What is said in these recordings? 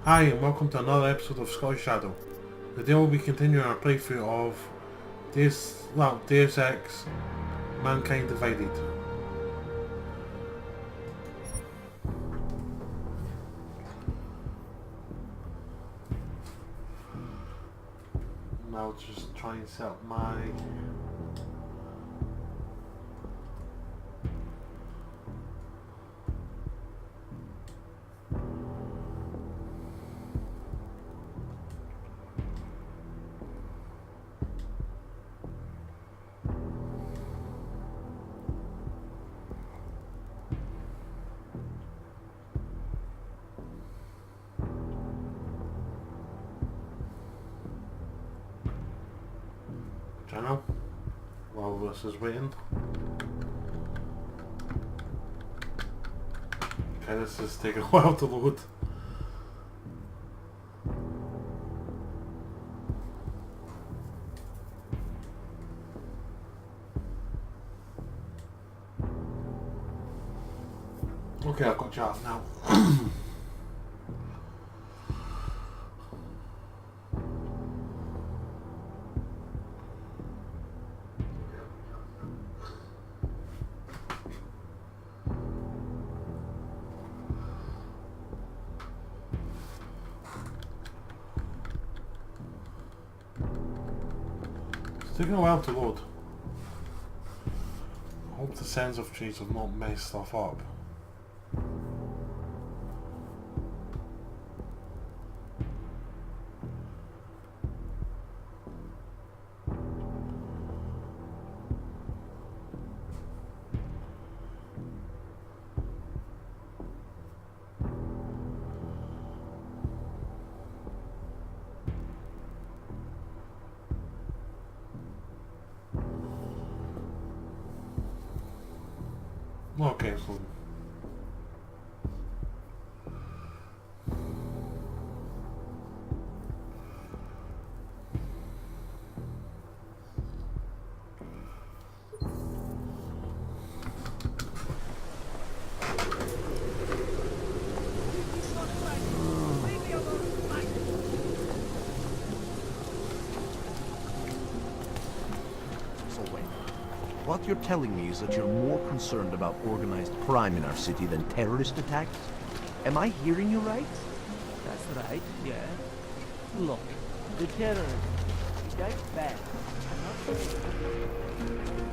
Hi and welcome to another episode of Scottish Shadow. Today we'll be continuing our playthrough of Deus Ex, Mankind Divided. Now just try and set up my... channel while this is waiting. Okay, this is taking a while to load. Okay, I've got chat now. It's taking a while to load. I hope the sense of trees have not messed stuff up. Okay, so what you're telling me is that you're more concerned about organized crime in our city than terrorist attacks? Am I hearing you right? That's right, yeah. Look, the terrorists, that's bad. Do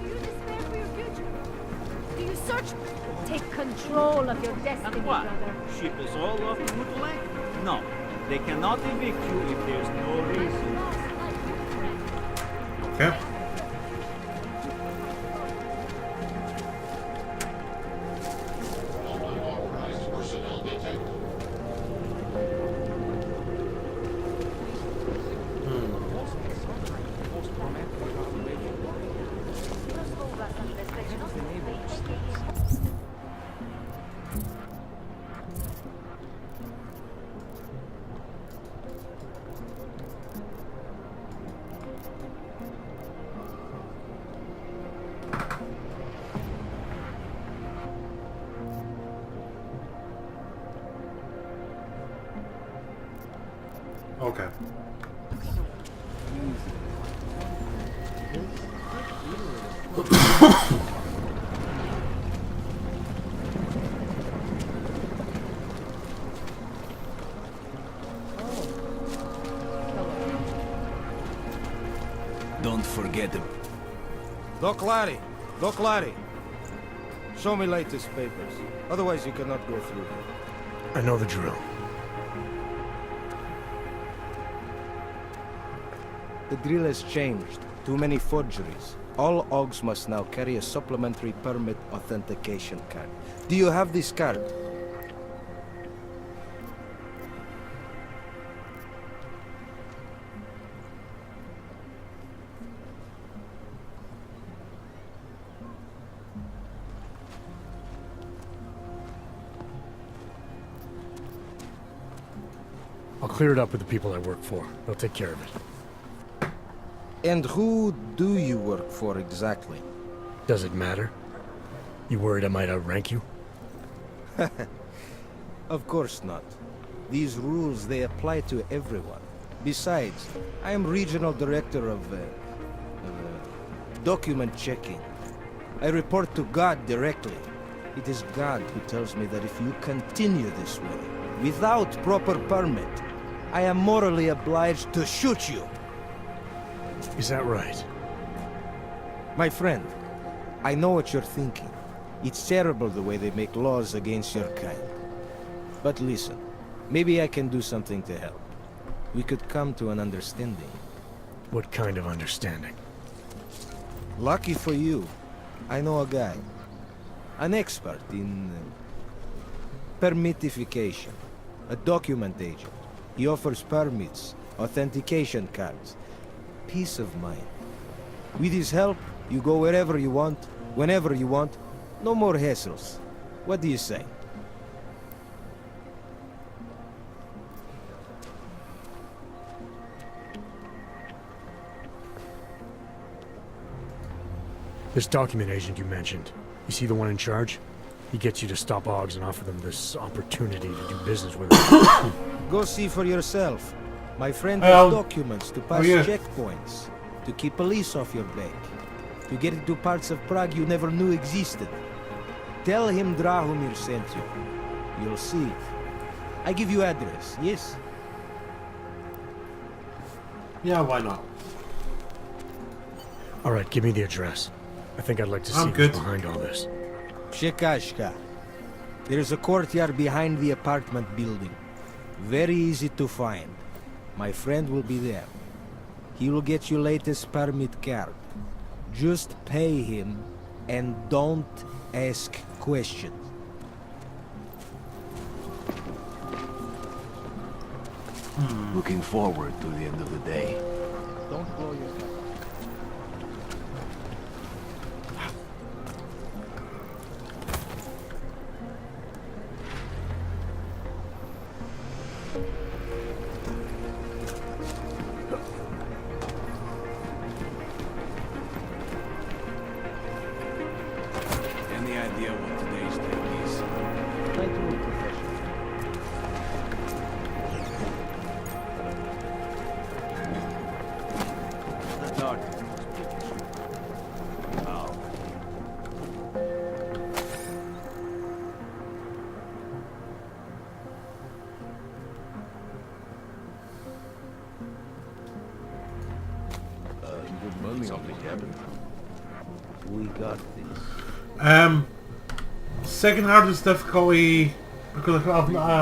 you despair for your future? Do you search? Take control of your destiny, And what? brother. Ship us all off in Woodland? No, they cannot evict you if there's no reason. okay. Okay. Don't forget him. Doc Larry! Doc Larry! Show me latest papers. Otherwise you cannot go through here. I know the drill. The drill has changed. Too many forgeries. All OGs must now carry a supplementary permit authentication card. Do you have this card? I'll clear it up with the people I work for. They'll take care of it. And who do you work for exactly? Does it matter? You worried I might outrank you? Of course not. These rules, they apply to everyone. Besides, I am regional director of document checking. I report to God directly. It is God who tells me that if you continue this way, without proper permit, I am morally obliged to shoot you. Is that right? My friend, I know what you're thinking. It's terrible the way they make laws against your kind. But listen, maybe I can do something to help. We could come to an understanding. What kind of understanding? Lucky for you, I know a guy. An expert in permitification. A document agent. He offers permits, authentication cards. Peace of mind. With his help, you go wherever you want, whenever you want. No more hassles. What do you say? This document agent you mentioned, is he the one in charge? He gets you to stop Augs and offer them this opportunity to do business with them. Go see for yourself. My friend Um, has documents to pass yeah. checkpoints, to keep police off your back, to get into parts of Prague you never knew existed. Tell him Drahomir sent you. You'll see. I give you address, yes? Yeah, why not? Alright, give me the address. I think I'd like to see I'm who's good. behind all this. Shekashka. There is a courtyard behind the apartment building. Very easy to find. My friend will be there. He will get you latest permit card. Just pay him and don't ask questions. Looking forward to the end of the day. Don't blow yourself. Any idea what today's date is? Try to look professional. The dark. Oh. Good morning. Something happened. We got this. Second hardest difficulty because I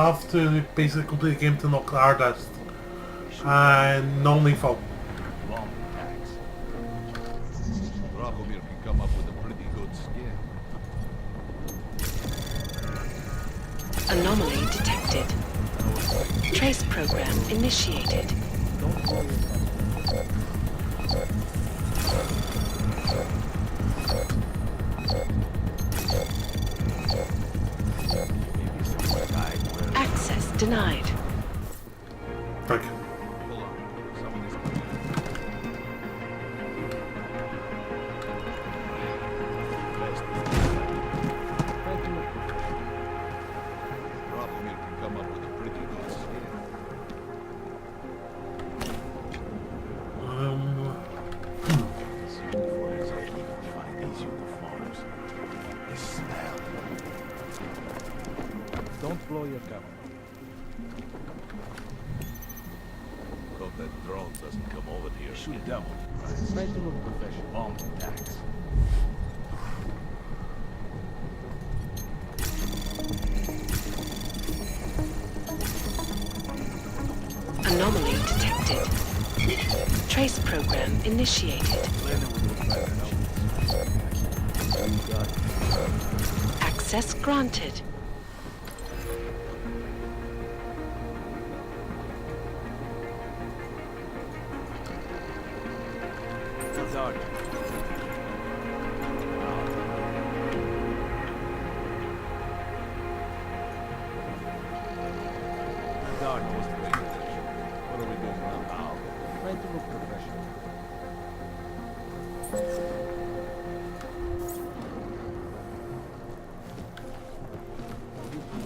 have to basically complete the game to knock the hardest. And non-lethal. Bomb attacks. Drahomir can come up with a pretty good scare. Anomaly detected. Trace program initiated. Access denied. Frick. Hold on. Someone is Drahomir can come up with a pretty good scare. These uniforms, I can't find these uniforms. They smell. Don't blow your cover. Hope that drone doesn't come over here. Shoot devil. Try to look professional. Bomb attacks. Anomaly detected. Trace program initiated. Access granted. Dark. Dark was paying attention. What are we doing now? Try to look professional.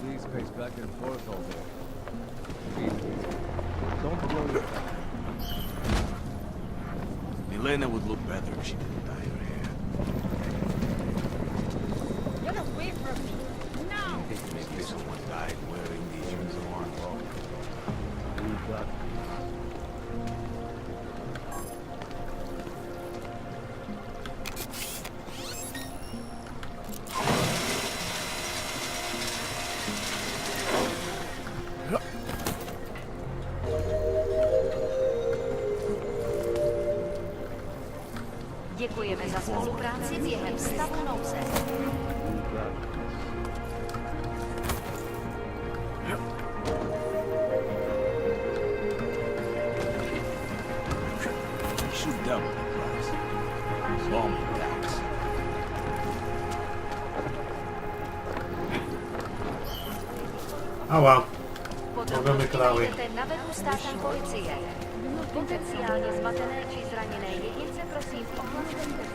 Police pace back and forth all day. Milena would look better if she didn't dye her hair. Get away from me! Now! Maybe someone died wearing these uniforms. Děkujeme za spolupráci během stavu nouze. Shoot double the price. Bomb attacks. Oh well. Podrobnosti najdete na webu státní policie. Potenciálně zmatené či zraněné jedince prosím ohlašte.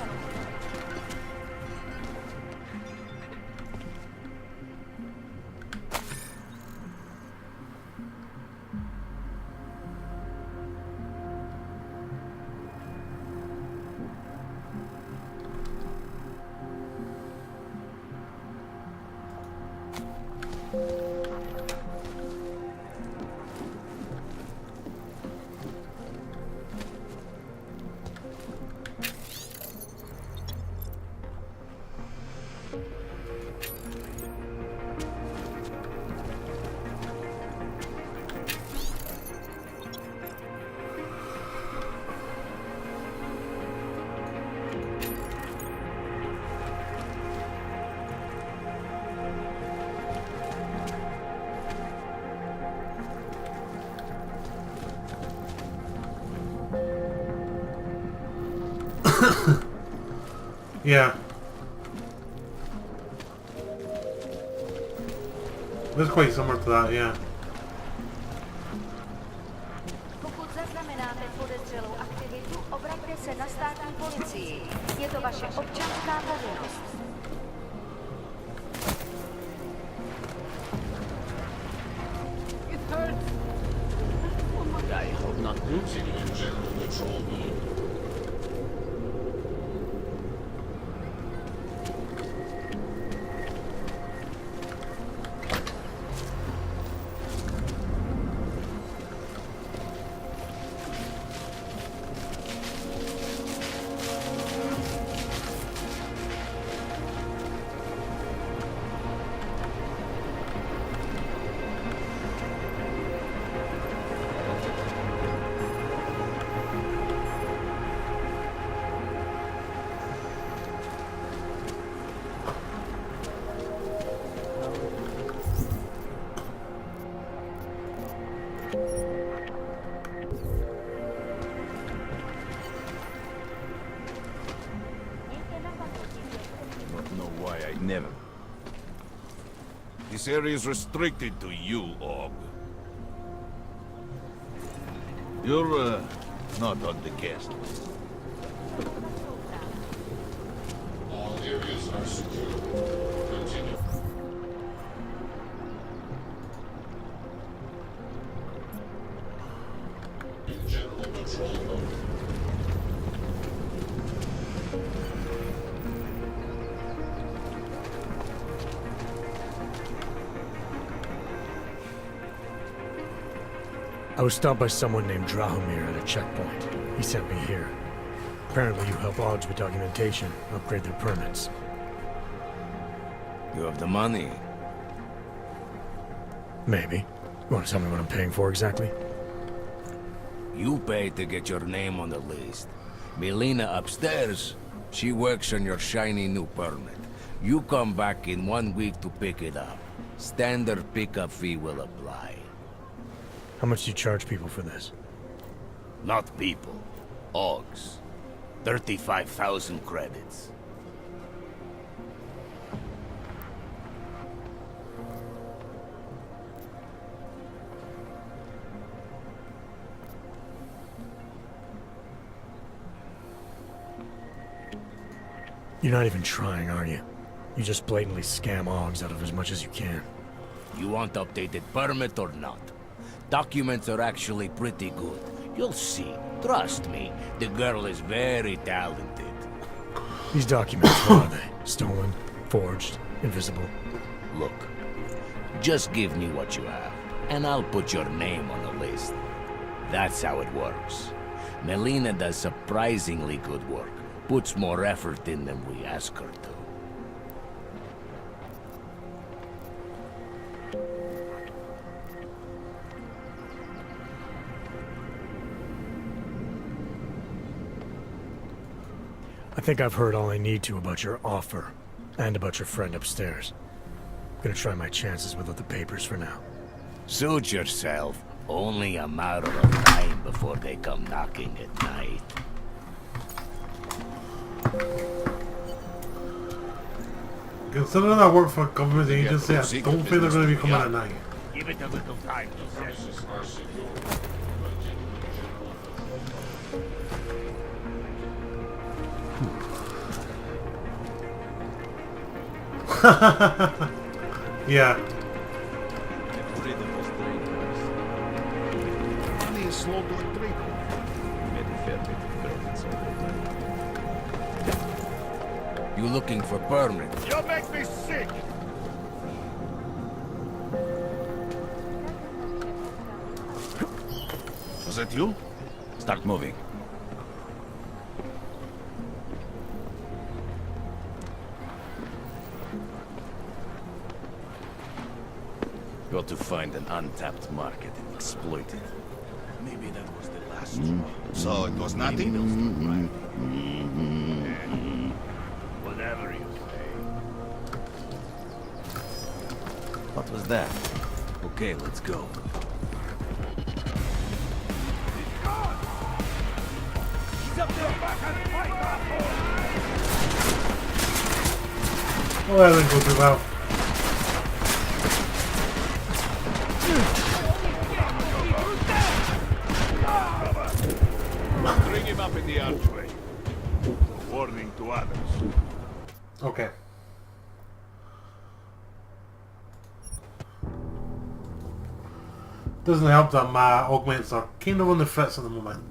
Yeah. That's quite similar to that, yeah. Pokud zaznamenáte podezřelou aktivitu, obraťte se na státní policii. Je to vaše občanská povinnost. I hope not. Don't know why I never. This area is restricted to you, Og. You're, not on the guest list. All areas are secure. Continue. In general control mode. I was stopped by someone named Drahomir at a checkpoint. He sent me here. Apparently you help Augs with documentation, upgrade their permits. You have the money. Maybe. You want to tell me what I'm paying for exactly? You pay to get your name on the list. Milena upstairs, she works on your shiny new permit. You come back in 1 week to pick it up. Standard pickup fee will apply. How much do you charge people for this? Not people. Augs. 35,000 credits. You're not even trying, are you? You just blatantly scam Augs out of as much as you can. You want updated permit or not? Documents are actually pretty good. You'll see. Trust me, the girl is very talented. These documents, what are they? Stolen? Forged? Invisible? Look, just give me what you have, and I'll put your name on the list. That's how it works. Melina does surprisingly good work. Puts more effort in than we ask her to. I think I've heard all I need to about your offer, and about your friend upstairs. I'm gonna try my chances without the papers for now. Suit yourself. Only a matter of time before they come knocking at night. Considering I work for a government agency, I don't think they're going to be coming at night. Give it a little time to set. Premises are secure. Yeah. You looking for permit? You make me sick! Was that you? Start moving. Got to find an untapped market and exploit it. Maybe that was the last straw. So it was nothing? Whatever you say. What was that? Okay, let's go. Oh, that didn't go too well. Bring him up in the archway. Warning to others. Okay. Doesn't help that my augments are kind of on the fritz at the moment.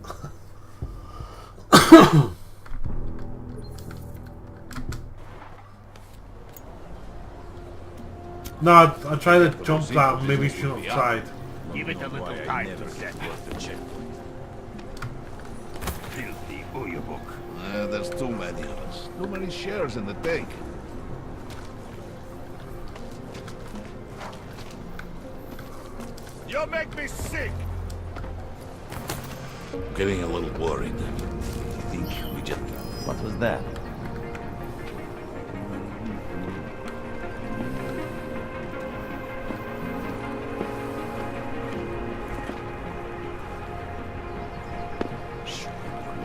No, I tried to jump that, maybe shouldn't have tried. Give it a little time to set. Filthy Uyabuk. There's too many of us. Too many shares in the take. You make me sick! I'm getting a little worried. I think we just... What was that?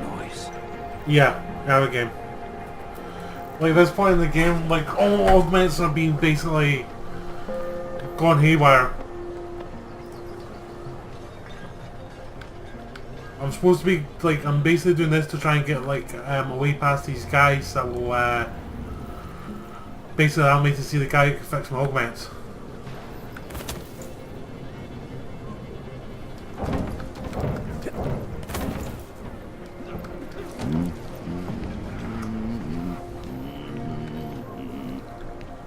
Noise. Yeah, out of the game. Like, this point in the game, like, all augments are being basically gone haywire. I'm supposed to be, like, I'm basically doing this to try and get, like, away past these guys that will, basically allow me to see the guy who can fix my augments.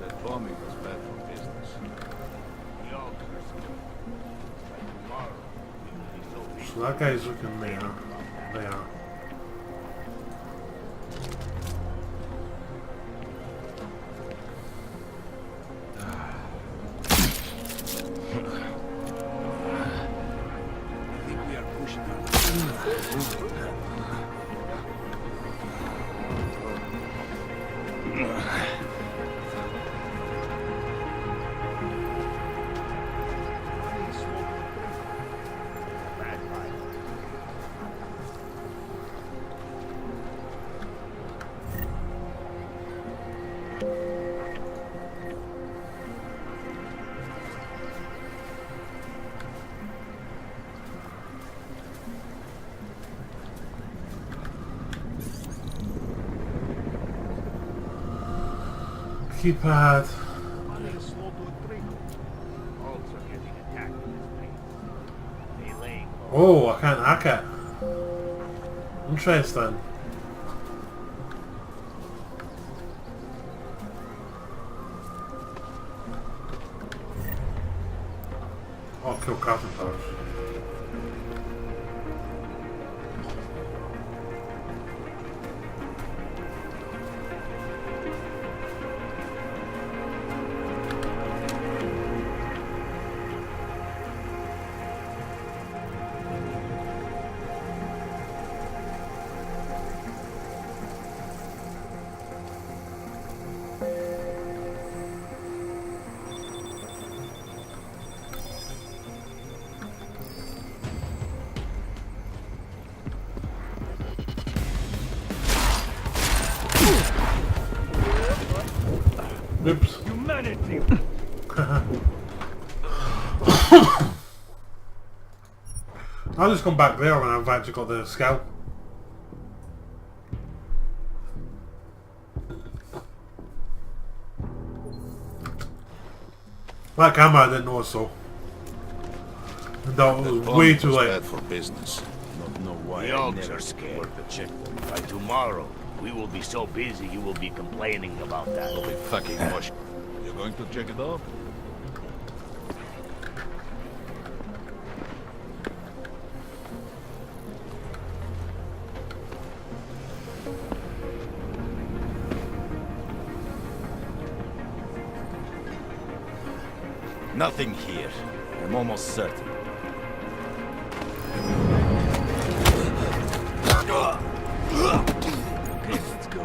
That bombing was bad for business. So that guy's looking there. There. I think we are pushing our... Keypad. Oh, I can't hack it. Interesting. Oh, kill Captain Pouch. Oops. Humanity! I'll just come back there when I've actually got the scout. That camera I didn't know so. That was way too late. Bad for business. Not know why The I Ogs never are scared. work the checkpoint. By tomorrow, we will be so busy you will be complaining about that. I'll be fucking mush. You're going to check it off? Nothing here. I'm almost certain. Okay, let's go.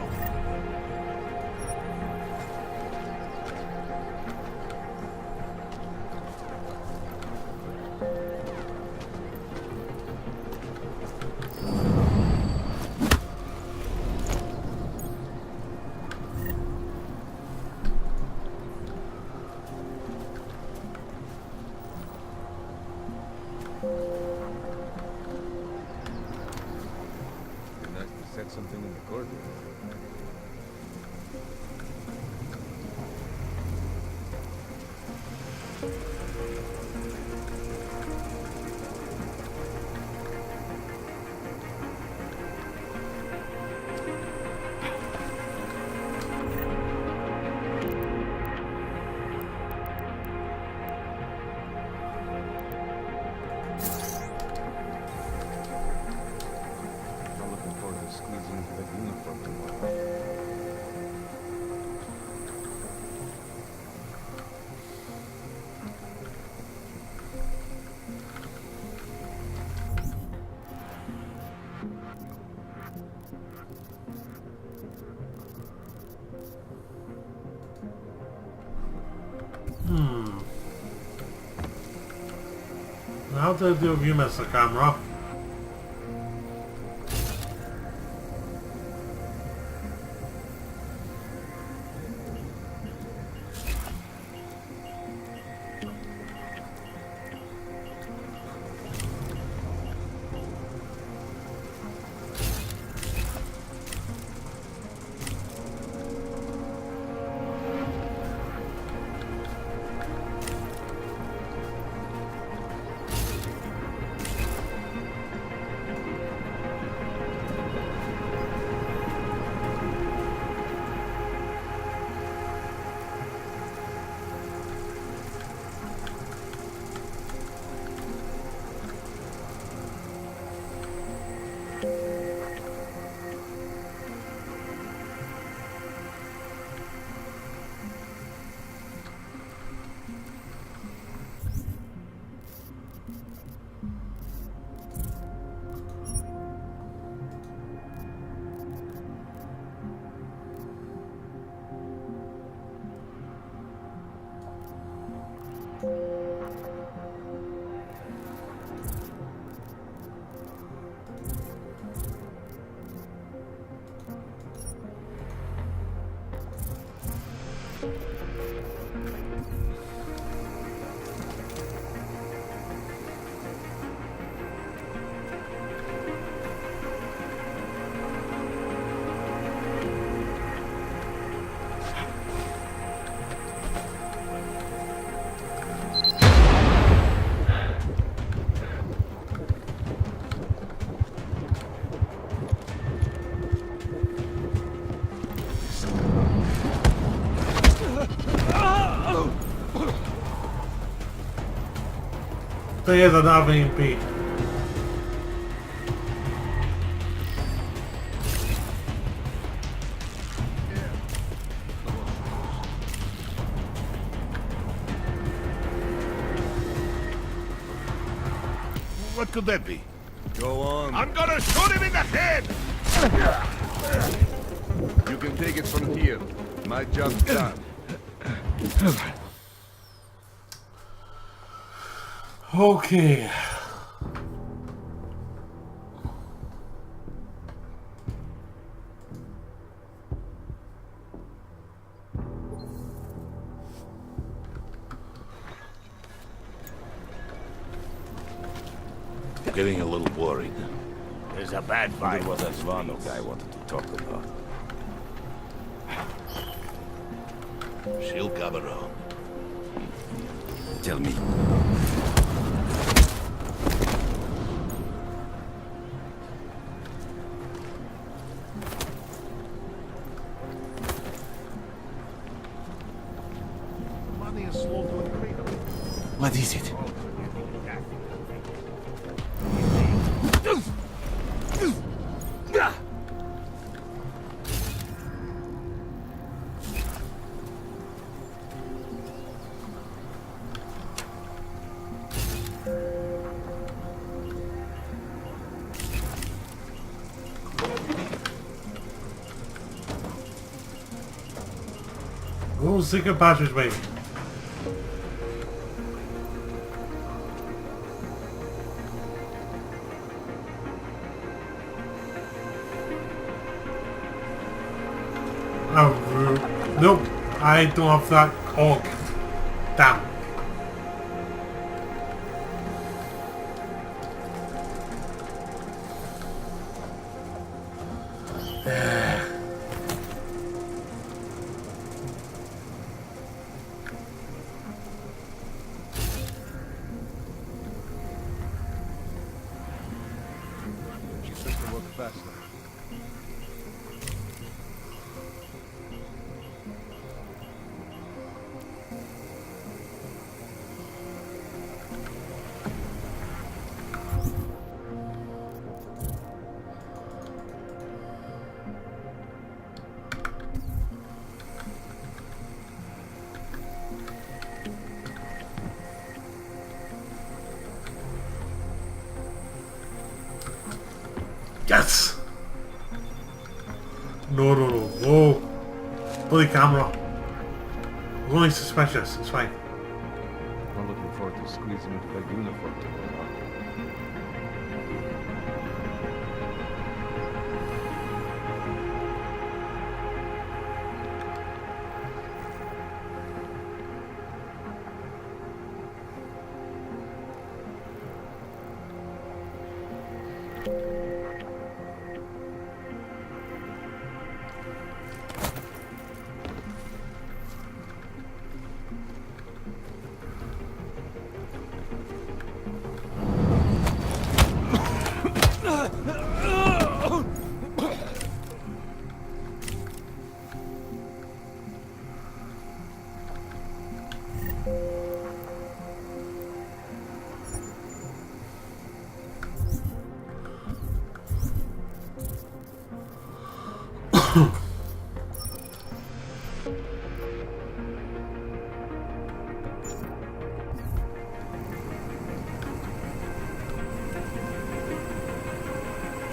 Nice to set something in the corridor. I'm looking forward to squeezing into the uniform tomorrow. How did I do if you miss the camera? Thing is, I don't have any MP. What could that be? Go on. I'm gonna shoot him in the head! You can take it from here. My job's done. Okay. Getting a little worried. There's a bad vibe. What that Vano guy wanted to talk about. She'll come around. Tell me. Money is slow to agree. What is it? Oh, secret passageway. Oh, nope. I don't have that cog. Damn. She said to work faster. Yes! No, no, no. Whoa. Bloody camera. I'm only suspicious. It's fine. I'm looking forward to squeezing into that uniform today.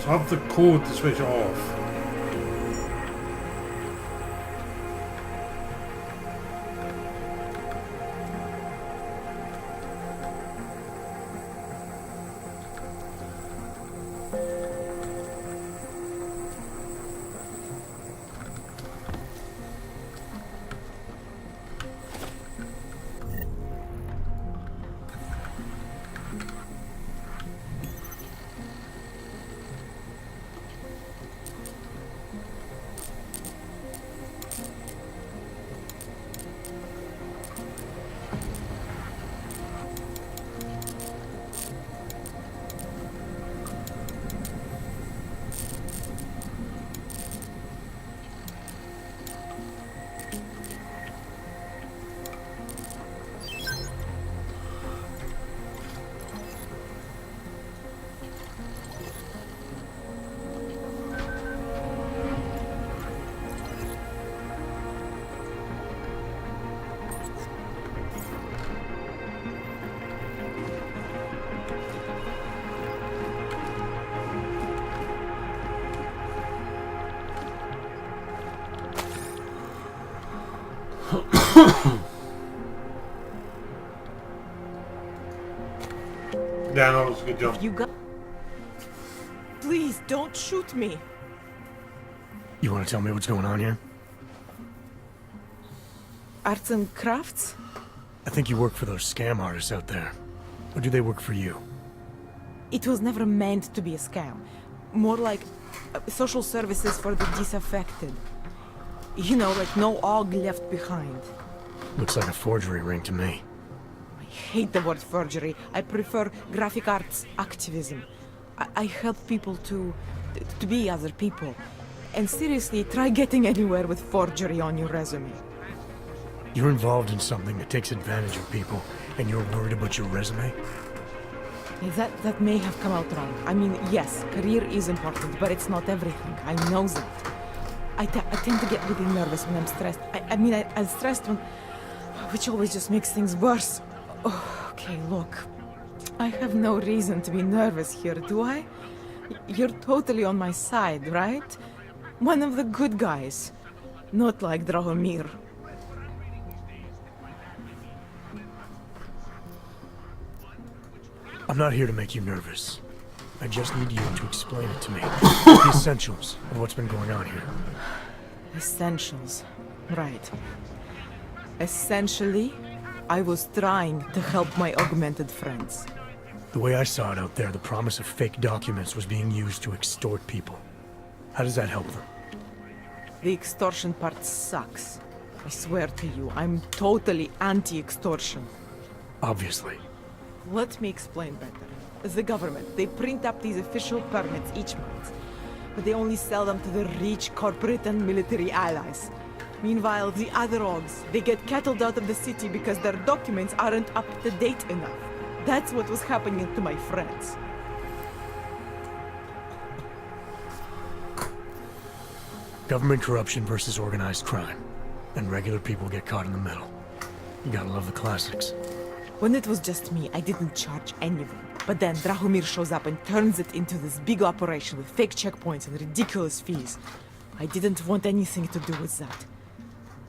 So I have the code to switch it off. Yeah, no, it's a good job. You got... Please, don't shoot me. You want to tell me what's going on here? Arts and crafts? I think you work for those scam artists out there. Or do they work for you? It was never meant to be a scam. More like social services for the disaffected. You know, like no og left behind. Looks like a forgery ring to me. I hate the word forgery. I prefer graphic arts activism. I help people to be other people. And seriously, try getting anywhere with forgery on your resume. You're involved in something that takes advantage of people, and you're worried about your resume? That may have come out wrong. I mean, yes, career is important, but it's not everything. I know that. I tend to get really nervous when I'm stressed. I'm stressed when... which always just makes things worse. Oh, okay, look. I have no reason to be nervous here, do I? You're totally on my side, right? One of the good guys. Not like Drahomir. I'm not here to make you nervous. I just need you to explain it to me. The essentials of what's been going on here. Essentials. Right. Essentially, I was trying to help my augmented friends. The way I saw it out there, the promise of fake documents was being used to extort people. How does that help them? The extortion part sucks. I swear to you, I'm totally anti-extortion. Obviously. Let me explain better. The government, they print up these official permits each month, but they only sell them to the rich corporate and military allies. Meanwhile, the other orgs, they get cattled out of the city because their documents aren't up to date enough. That's what was happening to my friends. Government corruption versus organized crime. And regular people get caught in the middle. You gotta love the classics. When it was just me, I didn't charge anyone. But then Drahomir shows up and turns it into this big operation with fake checkpoints and ridiculous fees. I didn't want anything to do with that.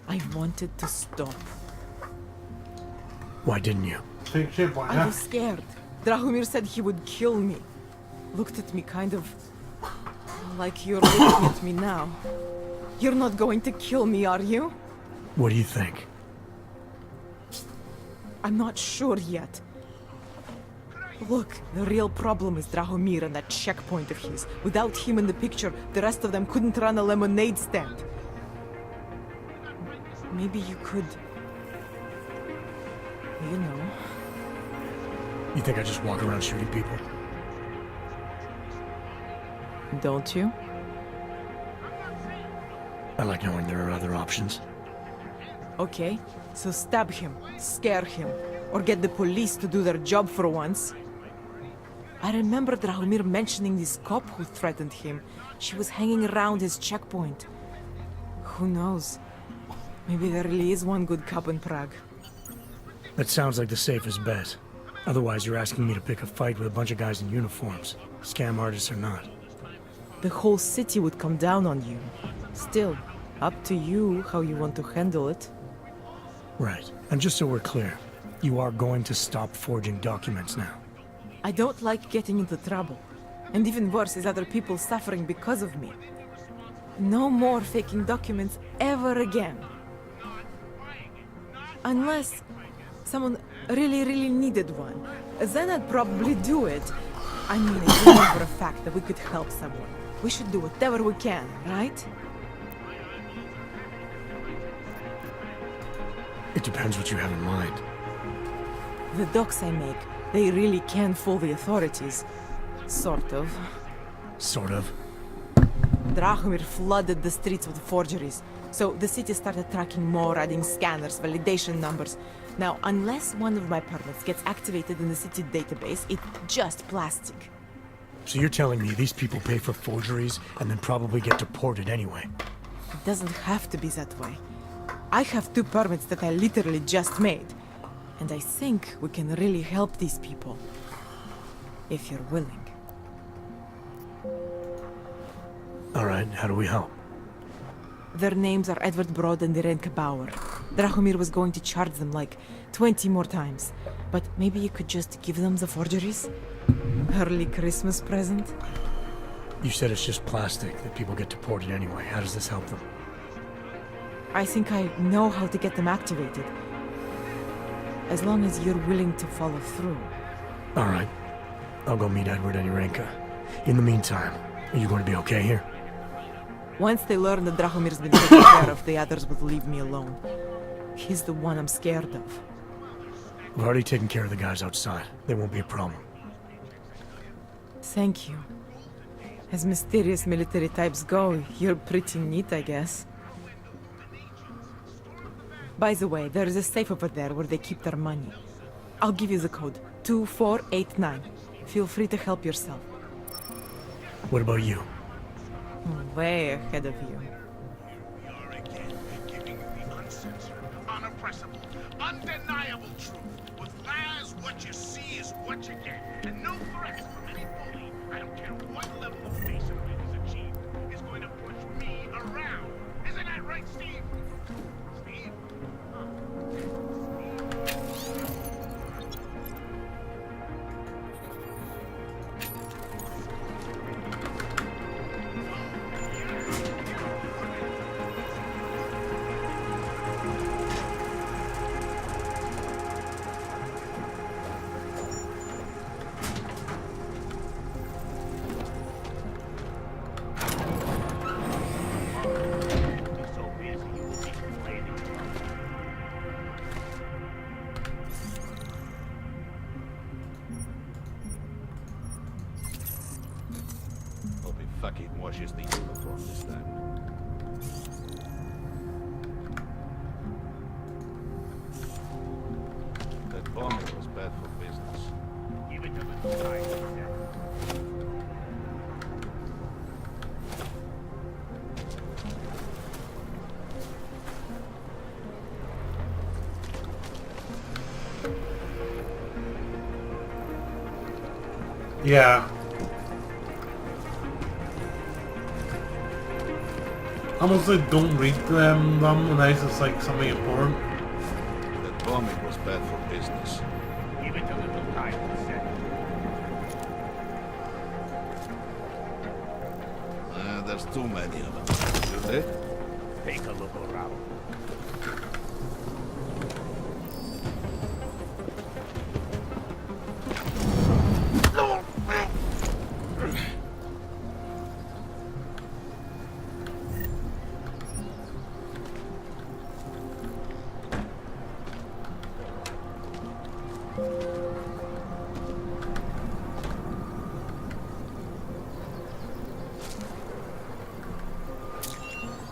I wanted to stop. Why didn't you? I was scared. Drahomir said he would kill me. Looked at me kind of... like you're looking at me now. You're not going to kill me, are you? What do you think? I'm not sure yet. Look, the real problem is Drahomir and that checkpoint of his. Without him in the picture, the rest of them couldn't run a lemonade stand. Maybe you could... you know... You think I just walk around shooting people? Don't you? I like knowing there are other options. Okay, so stab him, scare him, or get the police to do their job for once. I remember Drahomir mentioning this cop who threatened him. She was hanging around his checkpoint. Who knows? Maybe there really is one good cop in Prague. That sounds like the safest bet. Otherwise, you're asking me to pick a fight with a bunch of guys in uniforms, scam artists or not. The whole city would come down on you. Still, up to you how you want to handle it. Right. And just so we're clear, you are going to stop forging documents now. I don't like getting into trouble. And even worse is other people suffering because of me. No more faking documents ever again. Unless someone really needed one. Then I'd probably do it. I mean, it's known for a fact that we could help someone. We should do whatever we can, right? It depends what you have in mind. The docs I make, they really can fool the authorities. Sort of. Sort of. Drahomir flooded the streets with forgeries. So the city started tracking more, adding scanners, validation numbers. Now, unless one of my permits gets activated in the city database, it's just plastic. So you're telling me these people pay for forgeries and then probably get deported anyway? It doesn't have to be that way. I have 2 permits that I literally just made. And I think we can really help these people. If you're willing. Alright, how do we help? Their names are Edward Broad and Irenka Bauer. Drahomir was going to charge them like 20 more times. But maybe you could just give them the forgeries? Early Christmas present? You said it's just plastic that people get deported anyway. How does this help them? I think I know how to get them activated. As long as you're willing to follow through. All right. I'll go meet Edward and Irenka. In the meantime, are you going to be okay here? Once they learn that Drahomir's been taken care of, the others will leave me alone. He's the one I'm scared of. I've already taken care of the guys outside. They won't be a problem. Thank you. As mysterious military types go, you're pretty neat, I guess. By the way, there is a safe over there where they keep their money. I'll give you the code. 2489. Feel free to help yourself. What about you? Way ahead of you. You're again giving the uncensored, unoppressible, undeniable truth. With lies, what you see is what you get. And no threat from any bully, I don't care what level of masonry is achieved, is going to push me around. Isn't that right, Steve? Steve? Hope he fucking washes the uniform this time. That bombing was bad for business. Give it to the side. Yeah. Almost like don't read them unless it's like something important. That bombing was bad for business. Give it a little time to set. There's too many of them. You there? Take a look around.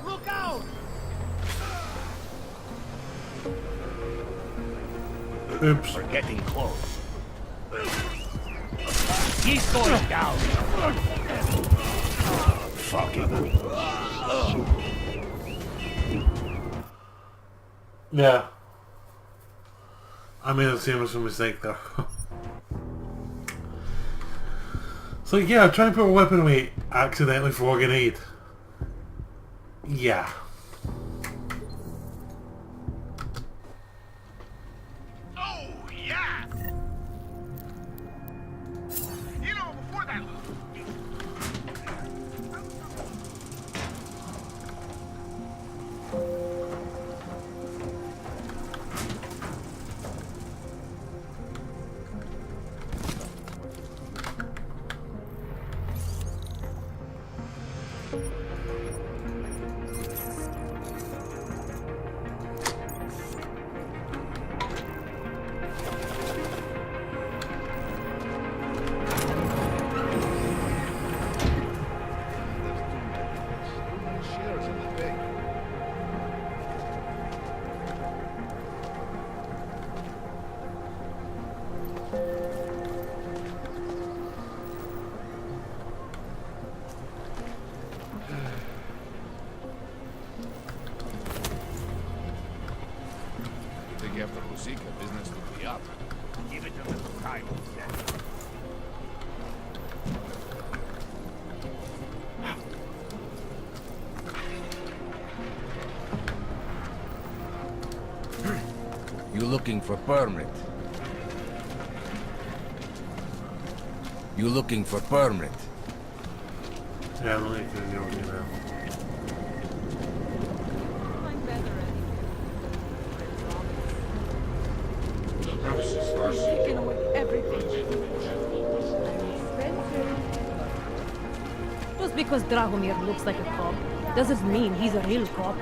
Look out! Oops. We're getting close. He's going down. Fucking. Yeah. I made the same mistake there. So yeah, I'm trying to put a weapon away accidentally for a grenade. Yeah. Oh, yeah! You know, before that... looking for permit? You looking for permit? Yeah, let me do the opening now. Taking away everything. Just because Dragomir looks like a cop doesn't mean he's a real cop.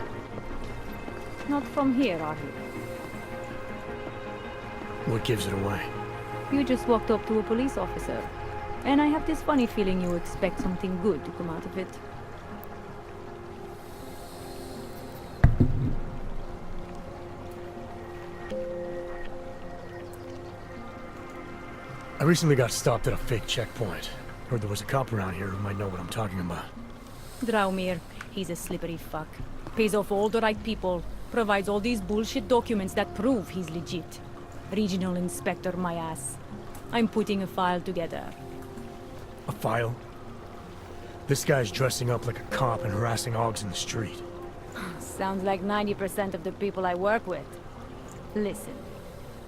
Not from here, are you? What gives it away? You just walked up to a police officer. And I have this funny feeling you expect something good to come out of it. I recently got stopped at a fake checkpoint. Heard there was a cop around here who might know what I'm talking about. Draumir, he's a slippery fuck. Pays off all the right people. Provides all these bullshit documents that prove he's legit. Regional inspector, my ass. I'm putting a file together. A file? This guy's dressing up like a cop and harassing Augs in the street. Sounds like 90% of the people I work with. Listen,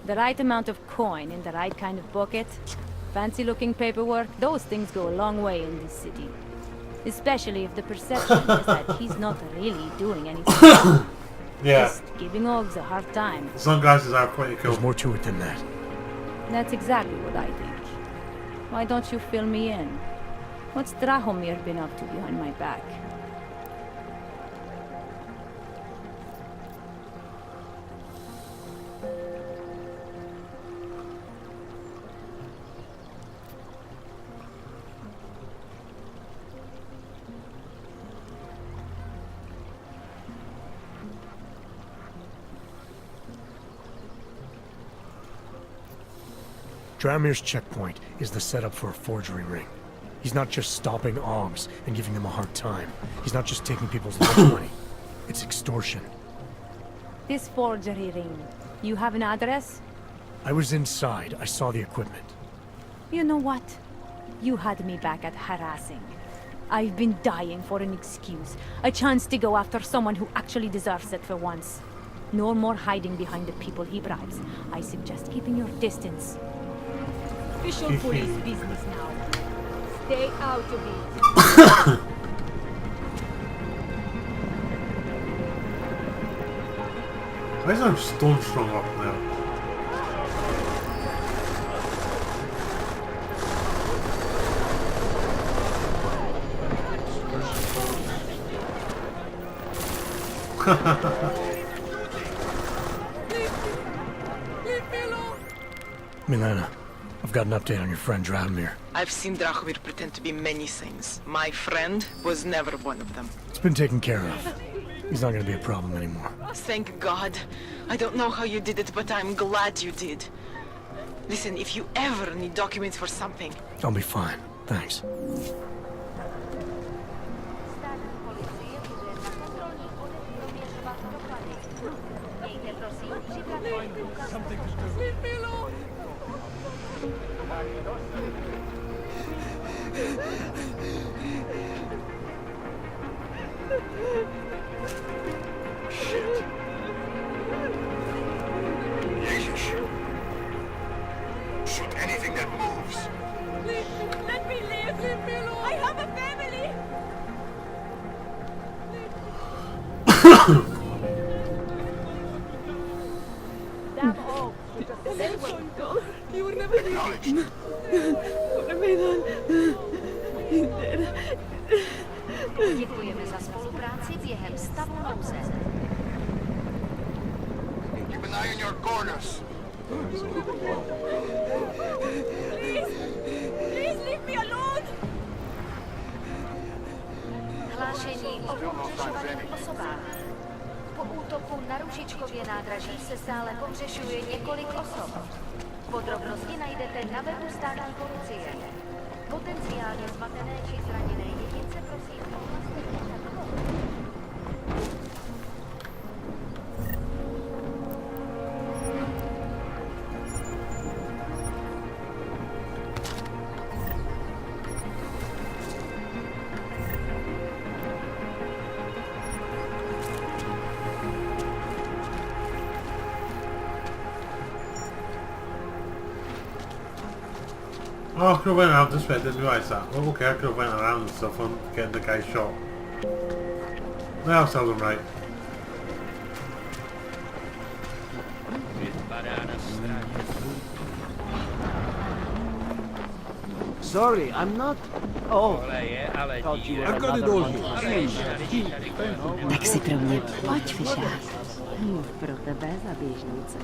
the right amount of coin in the right kind of pocket, fancy-looking paperwork, those things go a long way in this city. Especially if the perception is that he's not really doing anything. Yeah. Just giving Augs a hard time. Some guys are quite cool. There's more to it than that. That's exactly what I think. Why don't you fill me in? What's Drahomir been up to behind my back? Dramir's checkpoint is the setup for a forgery ring. He's not just stopping Augs and giving them a hard time. He's not just taking people's lunch money. It's extortion. This forgery ring, you have an address? I was inside. I saw the equipment. You know what? You had me back at harassing. I've been dying for an excuse. A chance to go after someone who actually deserves it for once. No more hiding behind the people he bribes. I suggest keeping your distance. Official police business now. Stay out of it. Why is there stone strung up there? Milena, I've got an update on your friend Drahomir. I've seen Drahomir pretend to be many things. My friend was never one of them. It's been taken care of. He's not gonna be a problem anymore. Thank God. I don't know how you did it, but I'm glad you did. Listen, if you ever need documents for something... I'll be fine. Thanks. Something to do. Leave me alone! Shit. Shoot anything that moves. Let me live! Leave me alone! I have a family! Damn all! You were never here. Děkujeme za spolupráci během stavu nouze. Keep an eye on your corners. Please leave me alone! Hlášení o pohřešovaných osobách. Po útoku na Ružičkově nádraží se stále pohřešuje několik osob. Podrobnosti najdete na webu státní policie. Potenciálně zmatené či zraněné jedince prosím ohlaste pořad. Oh, I could have went around this way, I didn't realise that. Oh, okay, I could have went around and stuff on getting the guy shot. Now I'll tell them right. Sorry, I'm not... Oh, thought you were I've got it another all one. Tak si pro mě pojď, Fišák. Pro tebe za běžnice.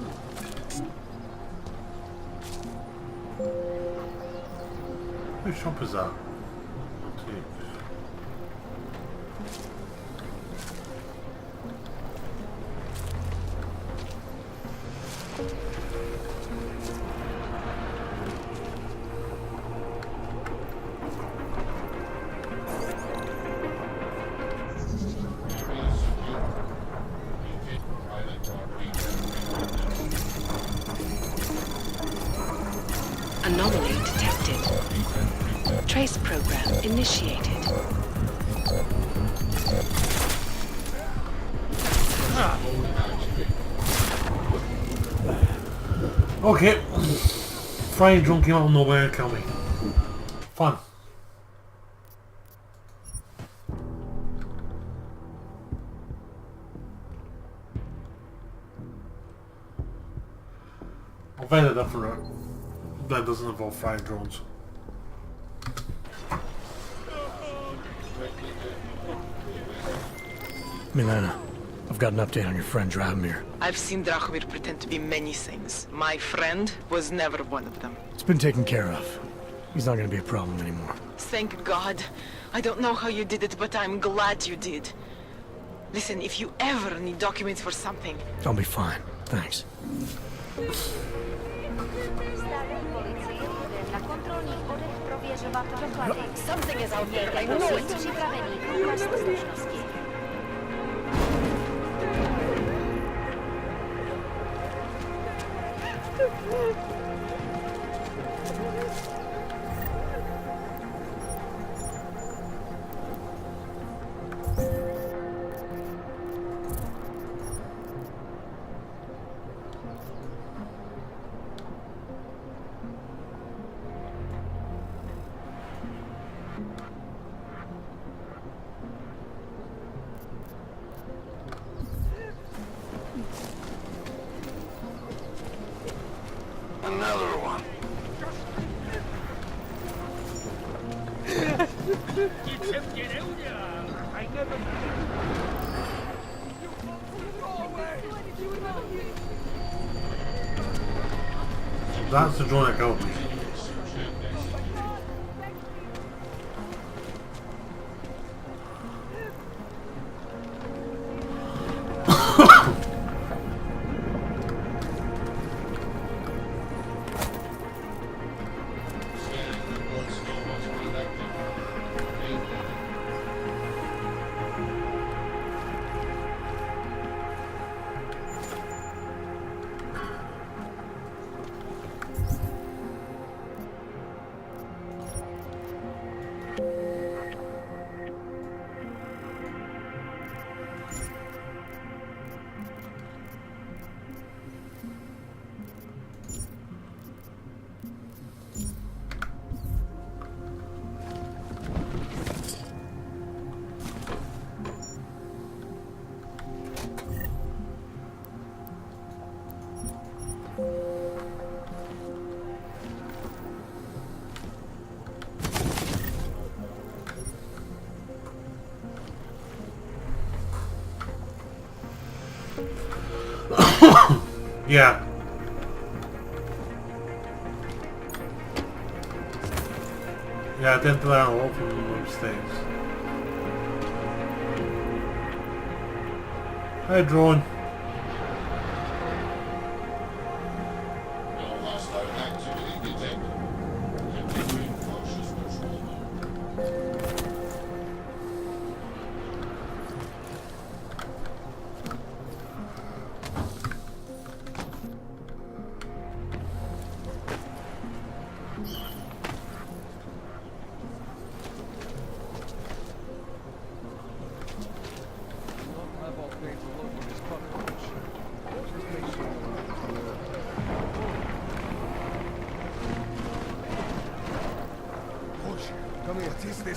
Whose shop is that? Anomaly detected. Trace program initiated. Okay. Flying drone came out of nowhere and killed me. Fun. I'll find a different route that doesn't involve flying drones. Milena, I've got an update on your friend Drahomir. I've seen Drahomir pretend to be many things. My friend was never one of them. It's been taken care of. He's not gonna be a problem anymore. Thank God. I don't know how you did it, but I'm glad you did. Listen, if you ever need documents for something... I'll be fine. Thanks. Something is out there, I know it. Připravený průkaz totožnosti. Another one. That's the drone that killed me. Yeah. Yeah, I did learn a lot from the mistakes. Hi, drone.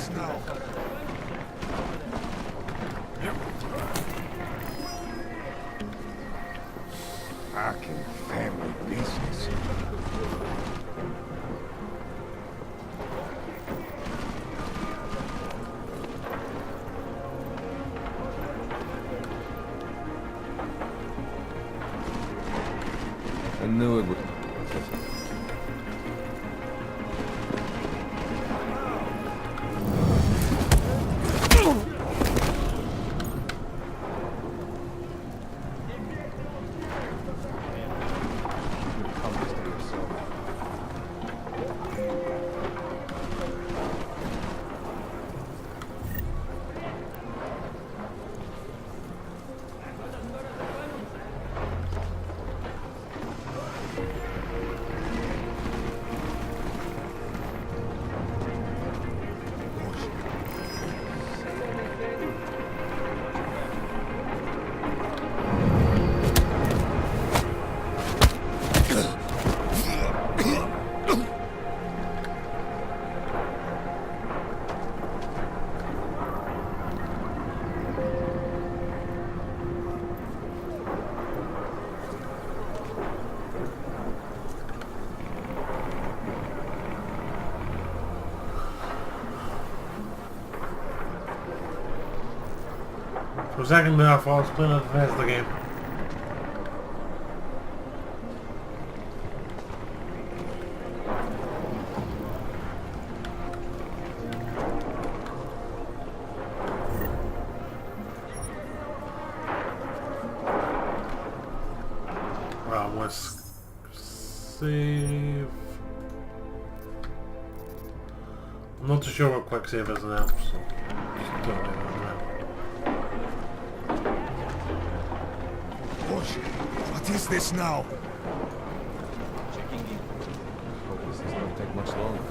this now? Fucking family business. I knew it would. For a second there I thought I was playing a Bethesda game. Well, let's save. I'm not too sure what quick save is now, so just do it now. What is this now? Checking in. Hope this does not take much longer.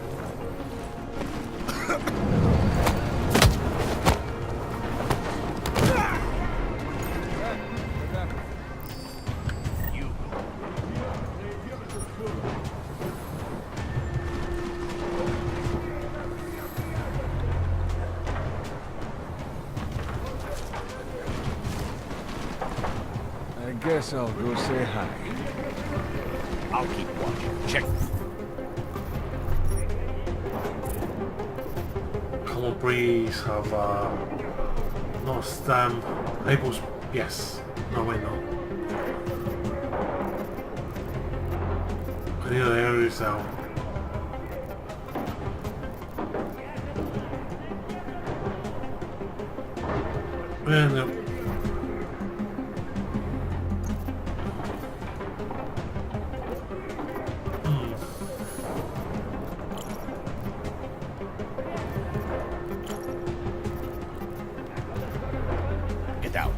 I guess I'll go say hi. I'll keep watching. Check. Color breeze have not stamp labels. Yes. No wait, no. Any other areas now? And Get out.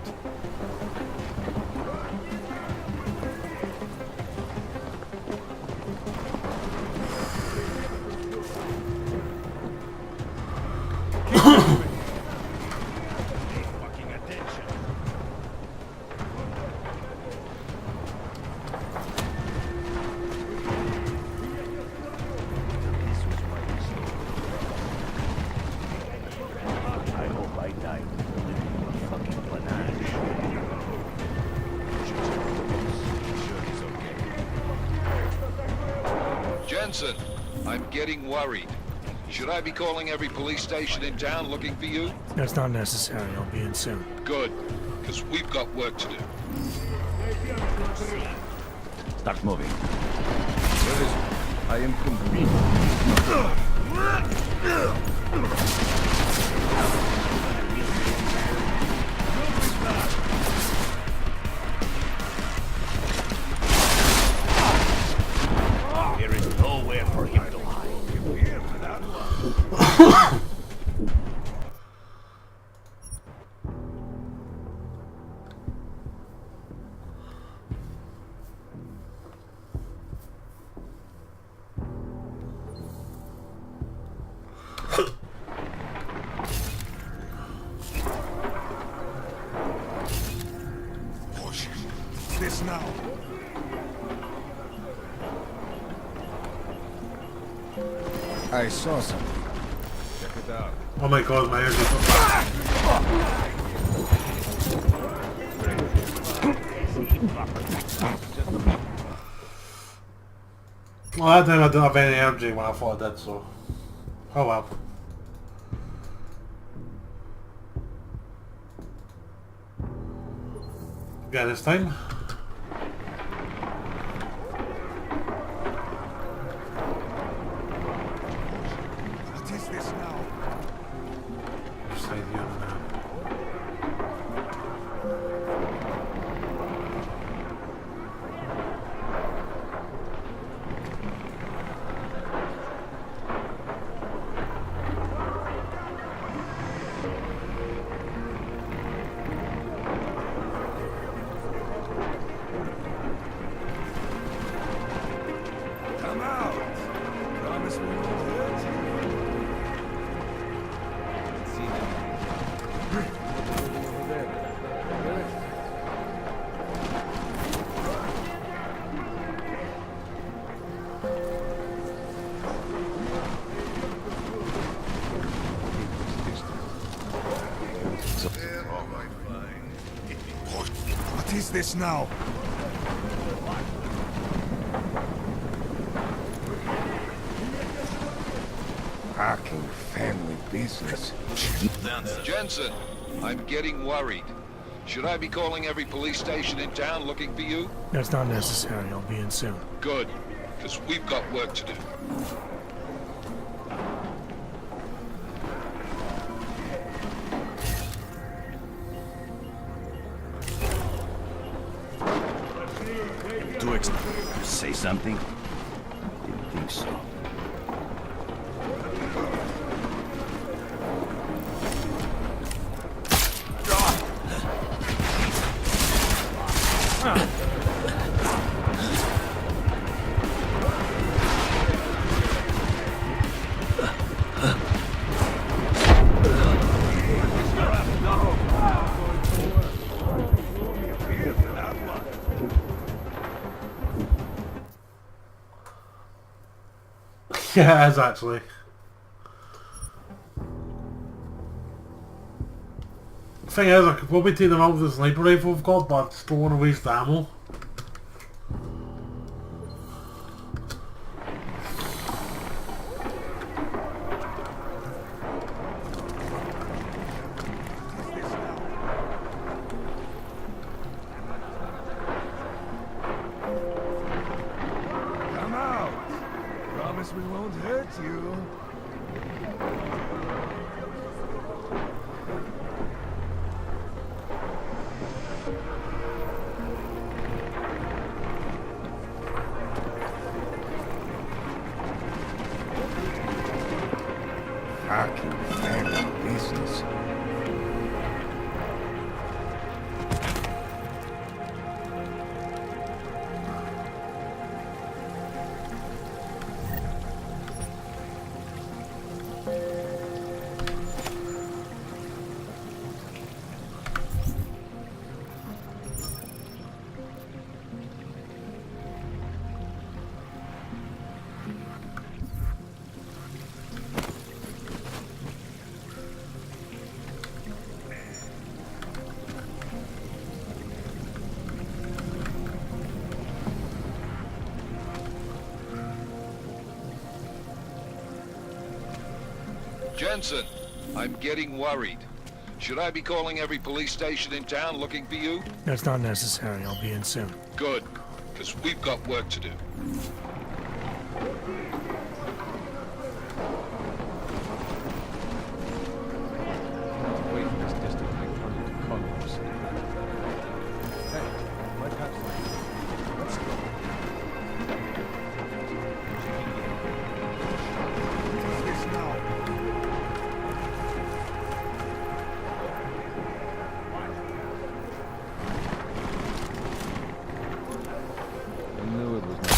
Fucking attention. This was my mistake. I hope I died living in a fucking panache. Sure he's okay. Jensen, I'm getting worried. Should I be calling every police station in town looking for you? That's not necessary. I'll be in soon. Good, because we've got work to do. Start moving. Where is it? I am convened. There is nowhere for him to hide. Push. This now. I saw something. Check it out. Oh my god, my energy got back. Well, that time I didn't have any energy when I thought I did, so... Oh well. Yeah, this time. What is this now? Side here and there. Come out! Promise we won't hurt you. See them. Over there. What is this now? Fucking family business. Jensen, I'm getting worried. Should I be calling every police station in town looking for you? That's not necessary. I'll be in soon. Good, because we've got work to do. Too expensive. Say something? Didn't think so. Yeah, it is actually. Thing is, I could probably take them out with the sniper rifle I've got, but I just don't want to waste the ammo. Come out! Promise we won't hurt you. Fucking family business. Jensen, I'm getting worried. Should I be calling every police station in town looking for you? That's not necessary. I'll be in soon. Good, because we've got work to do. Wait for this district like turning to colors. Hey, my patch line. Let's go. What's this now? I knew it was not.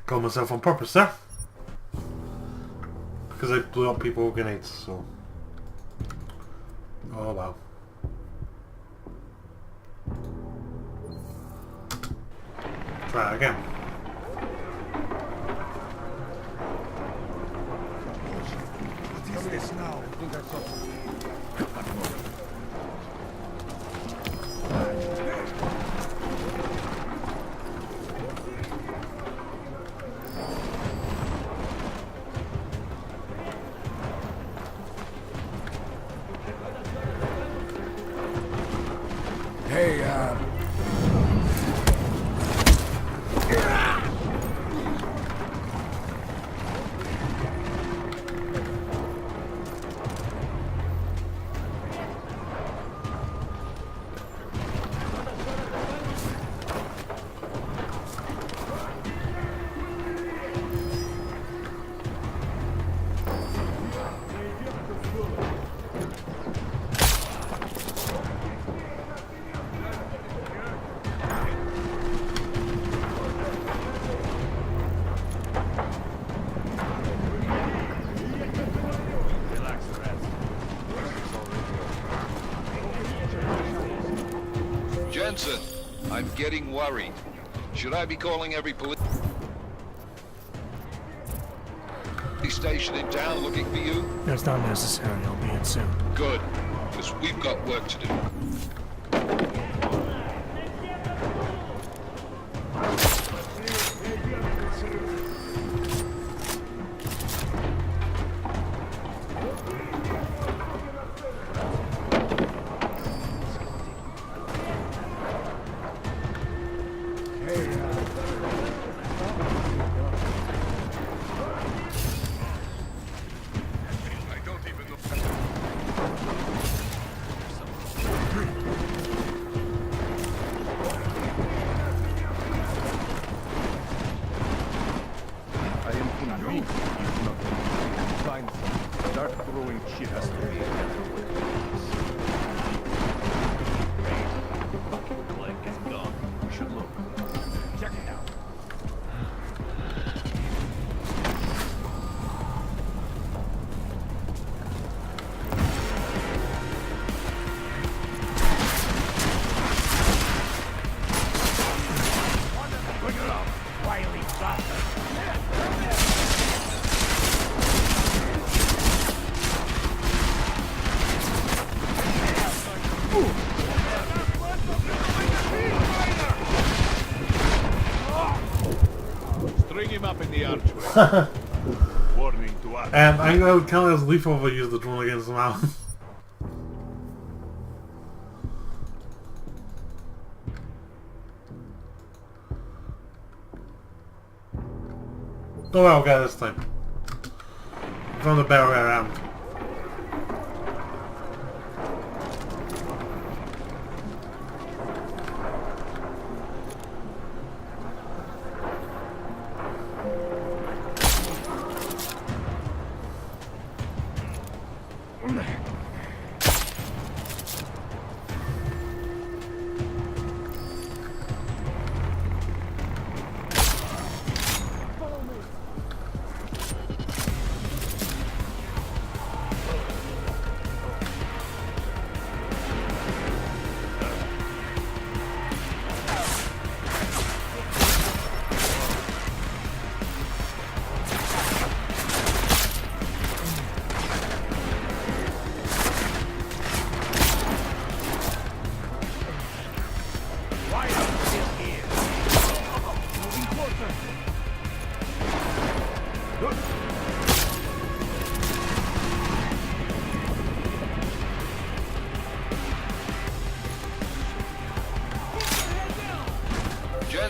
Call myself on purpose, sir. Because I blew up people with grenades, so... Oh wow. Try it again. What is this now? I think I saw something. Hey, Jensen, I'm getting worried. Should I be calling every police station in town looking for you? That's not necessary. I'll be in soon. Good, because we've got work to do. Warning to us. I think that would count as lethal if I use the drone against them out. Oh well, okay, this time. Found a better way around.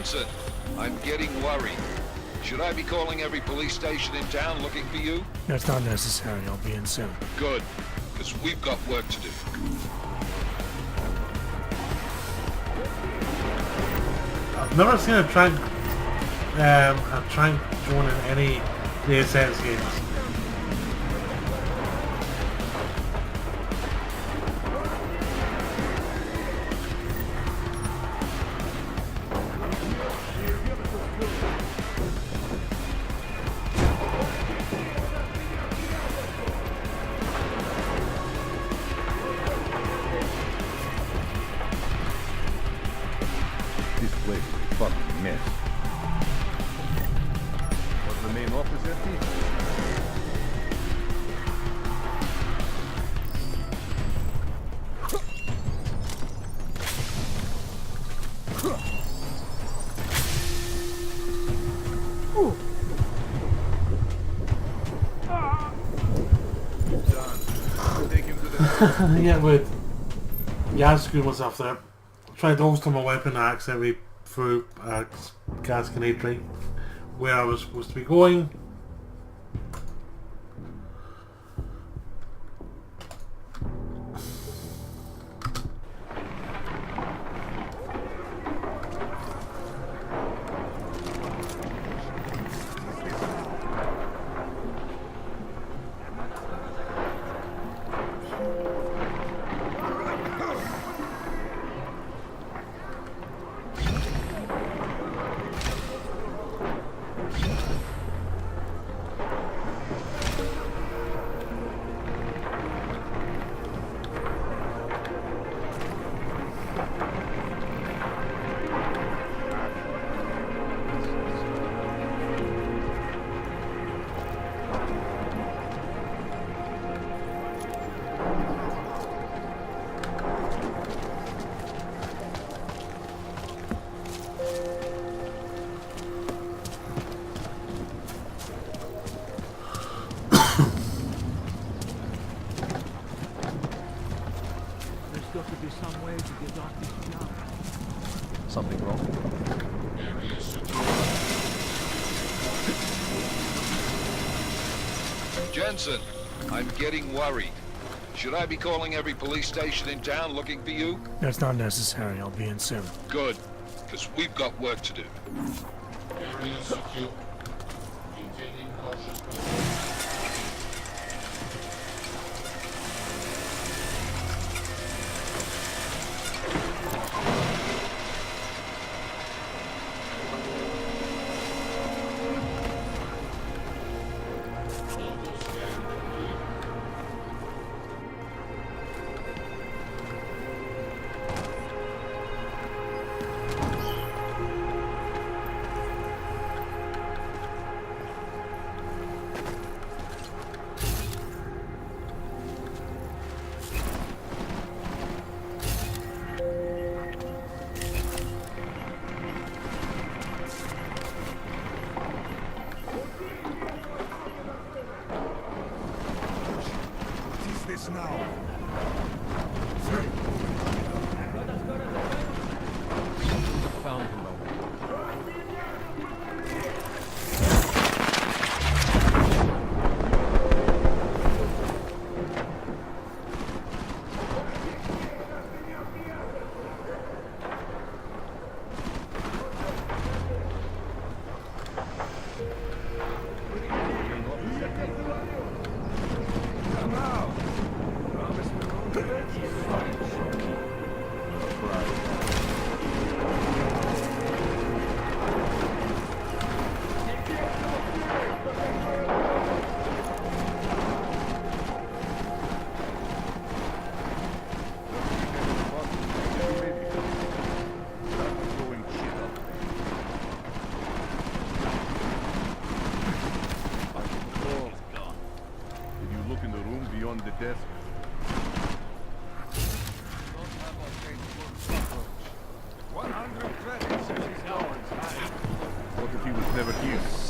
Jensen, I'm getting worried. Should I be calling every police station in town looking for you? That's not necessary. I'll be in soon. Good, because we've got work to do. I've never seen a tank drone in any Deus Ex games. This place is a fucking mess. Was the main office empty? Yeah, but yeah, I screwed myself there. Tried to holster my weapon, I accidentally threw a gas grenade right where I was supposed to be going. Got to be some way to get off this job. Something wrong? Jensen, I'm getting worried. Should I be calling every police station in town looking for you? That's not necessary. I'll be in soon. Good, because we've got work to do.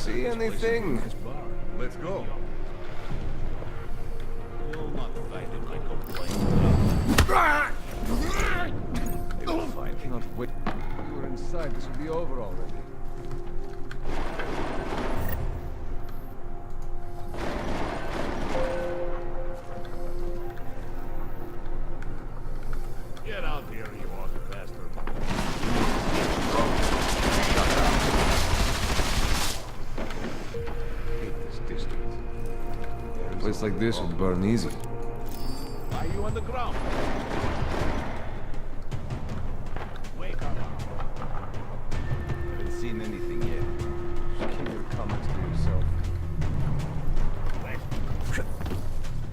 Anything? Let's go. You'll not find in my complaint. You'll find. Cannot wait. You're in inside, this will be over already. Get out here, you ugly bastard. Hate this district. A place like this would burn easy. Why are you on the ground? Wake up. Haven't seen anything yet. Just keep your comments to yourself.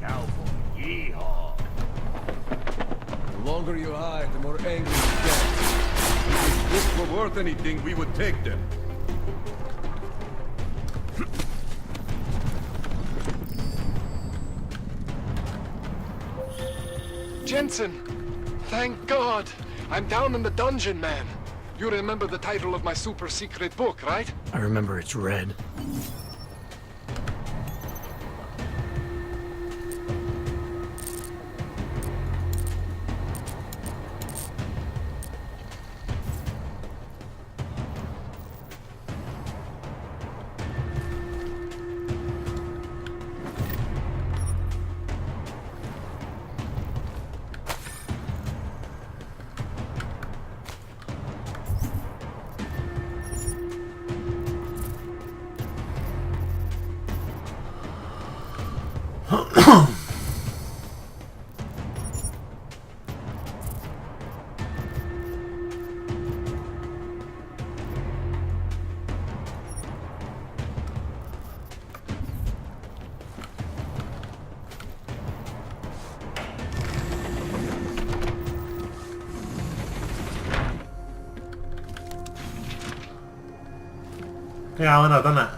Cowboy, yeehaw. The longer you hide, the more angry you get. If this were worth anything, we would take them. Jensen! Thank God! I'm down in the dungeon, man. You remember the title of my super secret book, right? I remember it's red. Yeah, I know, done it.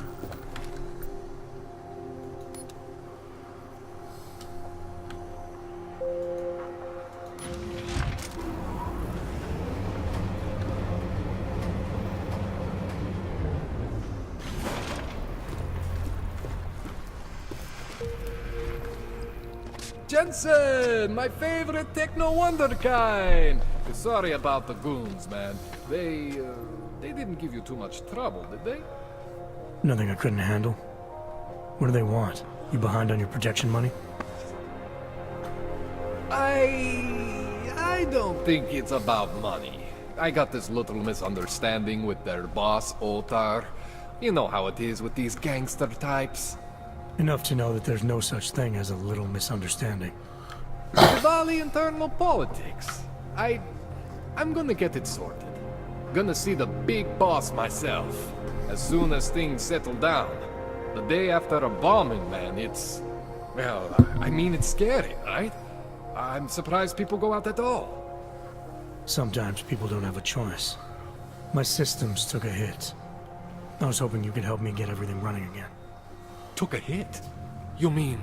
Jensen, my favorite techno wonderkind. Sorry about the goons, man. They didn't give you too much trouble, did they? Nothing I couldn't handle. What do they want? You behind on your protection money? I don't think it's about money. I got this little misunderstanding with their boss, Otar. You know how it is with these gangster types. Enough to know that there's no such thing as a little misunderstanding. With all the internal politics, I'm gonna get it sorted. Gonna see the big boss myself. As soon as things settle down. The day after a bombing, man, it's... Well, I mean, it's scary, right? I'm surprised people go out at all. Sometimes people don't have a choice. My systems took a hit. I was hoping you could help me get everything running again. Took a hit? You mean...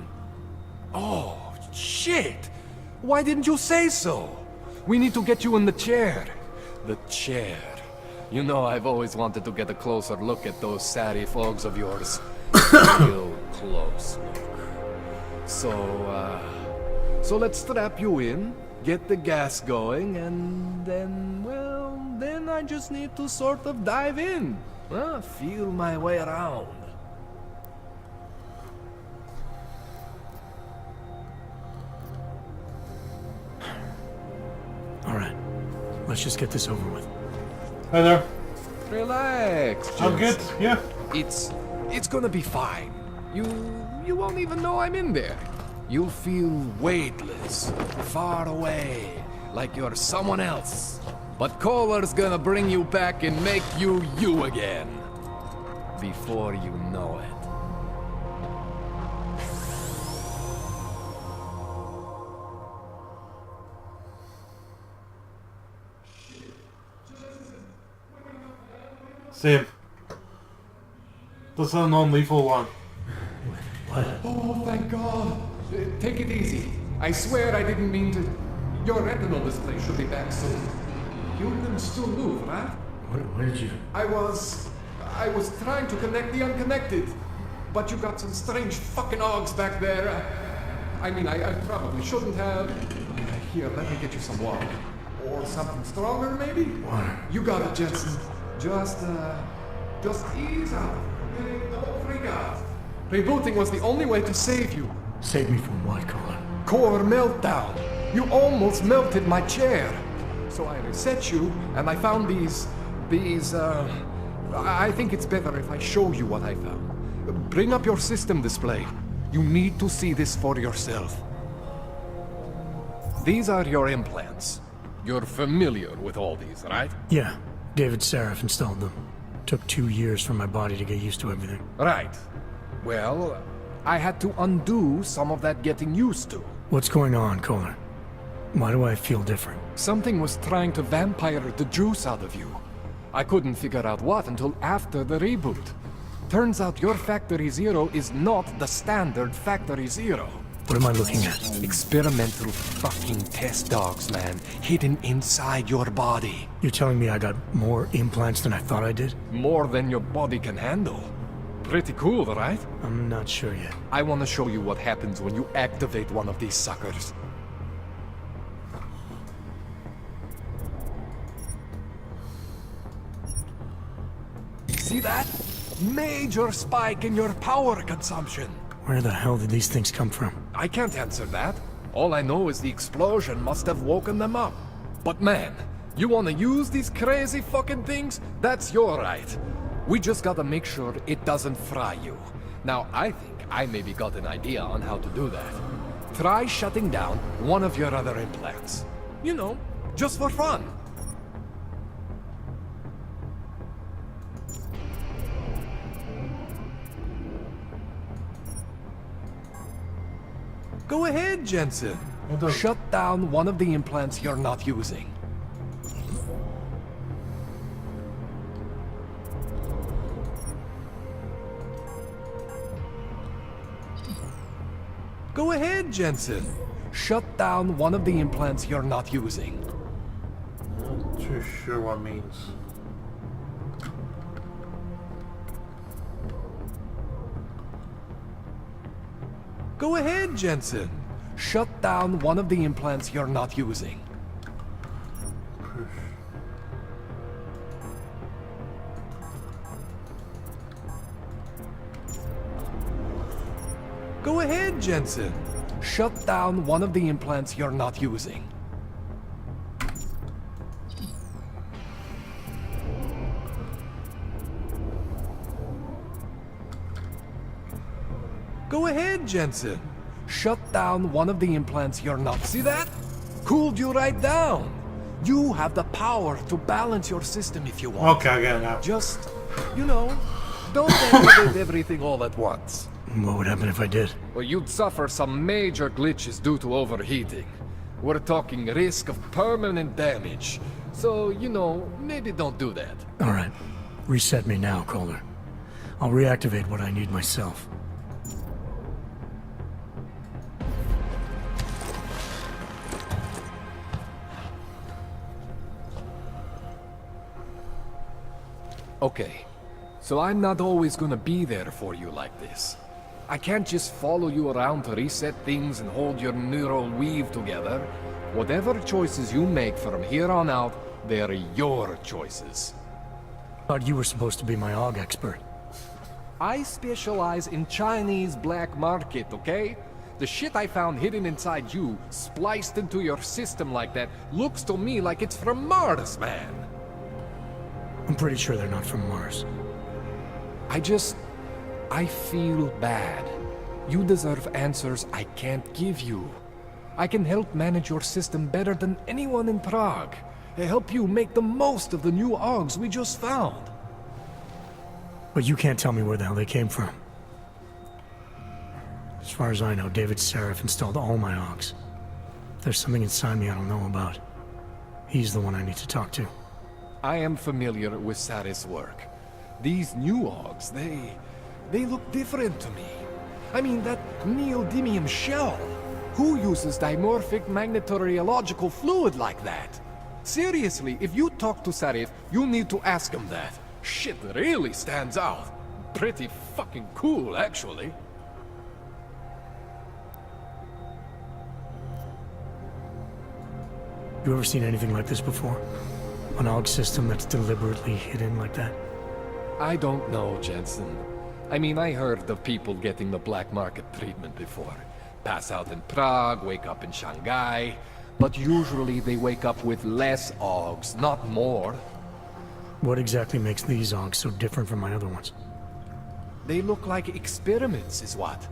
Oh, shit! Why didn't you say so? We need to get you in the chair. The chair. You know, I've always wanted to get a closer look at those satty fogs of yours. Real close look. So let's strap you in, get the gas going, and then, well, then I just need to sort of dive in. Feel my way around. Alright, let's just get this over with. Hi there. Relax, I'm good, yeah. It's gonna be fine. You won't even know I'm in there. You'll feel weightless, far away, like you're someone else. But Kohler's gonna bring you back and make you you again. Before you know it. Same. This is a non-lethal one. What? Oh, thank God. Take it easy. I swear I didn't mean to... Your retinal display should be back soon. You can still move, right? What did you... I was trying to connect the unconnected. But you got some strange fucking ogs back there. I mean, I probably shouldn't have... Here, let me get you some water. Or something stronger, maybe? Water. You got it, Jensen. Just ease out. Okay, don't freak out. Rebooting was the only way to save you. Save me from what, Colin? Core meltdown. You almost melted my chair. So I reset you, and I found these... I think it's better if I show you what I found. Bring up your system display. You need to see this for yourself. These are your implants. You're familiar with all these, right? Yeah. David Seraph installed them. Took 2 years for my body to get used to everything. Right. Well, I had to undo some of that getting used to. What's going on, Colin? Why do I feel different? Something was trying to vampire the juice out of you. I couldn't figure out what until after the reboot. Turns out your Factory Zero is not the standard Factory Zero. What am I looking at? Experimental fucking test dogs, man. Hidden inside your body. You're telling me I got more implants than I thought I did? More than your body can handle. Pretty cool, right? I'm not sure yet. I want to show you what happens when you activate one of these suckers. See that? Major spike in your power consumption. Where the hell did these things come from? I can't answer that. All I know is the explosion must have woken them up. But man, you want to use these crazy fucking things? That's your right. We just gotta make sure it doesn't fry you. Now, I think I maybe got an idea on how to do that. Try shutting down one of your other implants. You know, just for fun. Go ahead, Jensen. Shut down one of the implants you're not using. Go ahead, Jensen. Shut down one of the implants you're not using. Not too sure what it means. Go ahead, Jensen. Shut down one of the implants you're not using. Go ahead, Jensen. Shut down one of the implants you're not using. Go ahead, Jensen. Shut down one of the implants you're not... See that? Cooled you right down. You have the power to balance your system if you want. Okay, I get it now. Just, you know, don't activate everything all at once. What would happen if I did? Well, you'd suffer some major glitches due to overheating. We're talking risk of permanent damage. So, you know, maybe don't do that. Alright. Reset me now, Calder. I'll reactivate what I need myself. Okay, so I'm not always gonna be there for you like this. I can't just follow you around to reset things and hold your neural weave together. Whatever choices you make from here on out, they're your choices. Thought you were supposed to be my AUG expert. I specialize in Chinese black market, okay? The shit I found hidden inside you, spliced into your system like that, looks to me like it's from Mars, man. I'm pretty sure they're not from Mars. I feel bad. You deserve answers I can't give you. I can help manage your system better than anyone in Prague. Help you make the most of the new AUGs we just found. But you can't tell me where the hell they came from. As far as I know, David Seraph installed all my AUGs. There's something inside me I don't know about. He's the one I need to talk to. I am familiar with Sarah's work. These new AUGs, they look different to me. I mean, that neodymium shell. Who uses dimorphic magnetorheological fluid like that? Seriously, if you talk to Sarif, you need to ask him that. Shit really stands out. Pretty fucking cool, actually. You ever seen anything like this before? An AUG system that's deliberately hidden like that? I don't know, Jensen. I mean, I heard of people getting the black market treatment before. Pass out in Prague, wake up in Shanghai. But usually they wake up with less AUGs, not more. What exactly makes these AUGs so different from my other ones? They look like experiments, is what?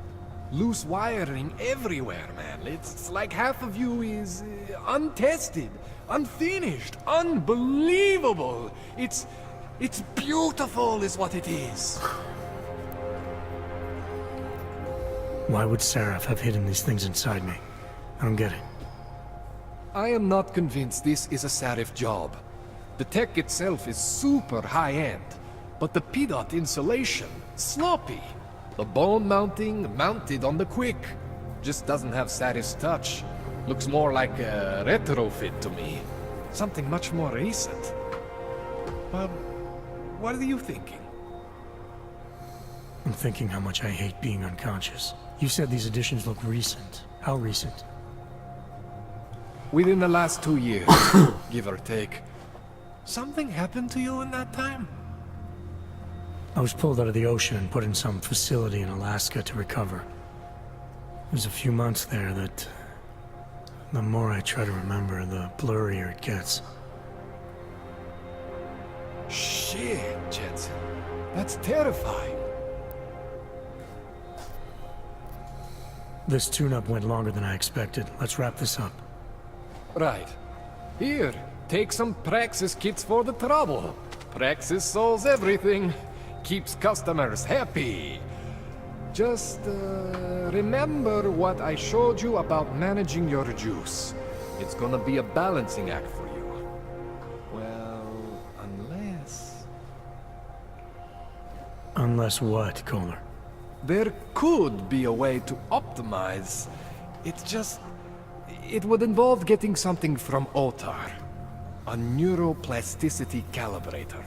Loose wiring everywhere, man. It's like half of you is untested, unfinished, unbelievable. It's beautiful is what it is. Why would Seraph have hidden these things inside me? I don't get it. I am not convinced this is a Seraph job. The tech itself is super high-end, but the PDOT insulation, sloppy. The bone mounting, mounted on the quick. Just doesn't have Saraph's touch. Looks more like a retrofit to me. Something much more recent. Well, what are you thinking? I'm thinking how much I hate being unconscious. You said these additions look recent. How recent? Within the last 2 years, give or take. Something happened to you in that time? I was pulled out of the ocean and put in some facility in Alaska to recover. There's a few months there that... the more I try to remember, the blurrier it gets. Shit, Jensen. That's terrifying. This tune-up went longer than I expected. Let's wrap this up. Right. Here, take some Praxis kits for the trouble. Praxis solves everything. Keeps customers happy. Just, remember what I showed you about managing your juice. It's gonna be a balancing act for you. Well, unless... Unless what, Kohler? There could be a way to optimize. It's just... it would involve getting something from Otar. A neuroplasticity calibrator.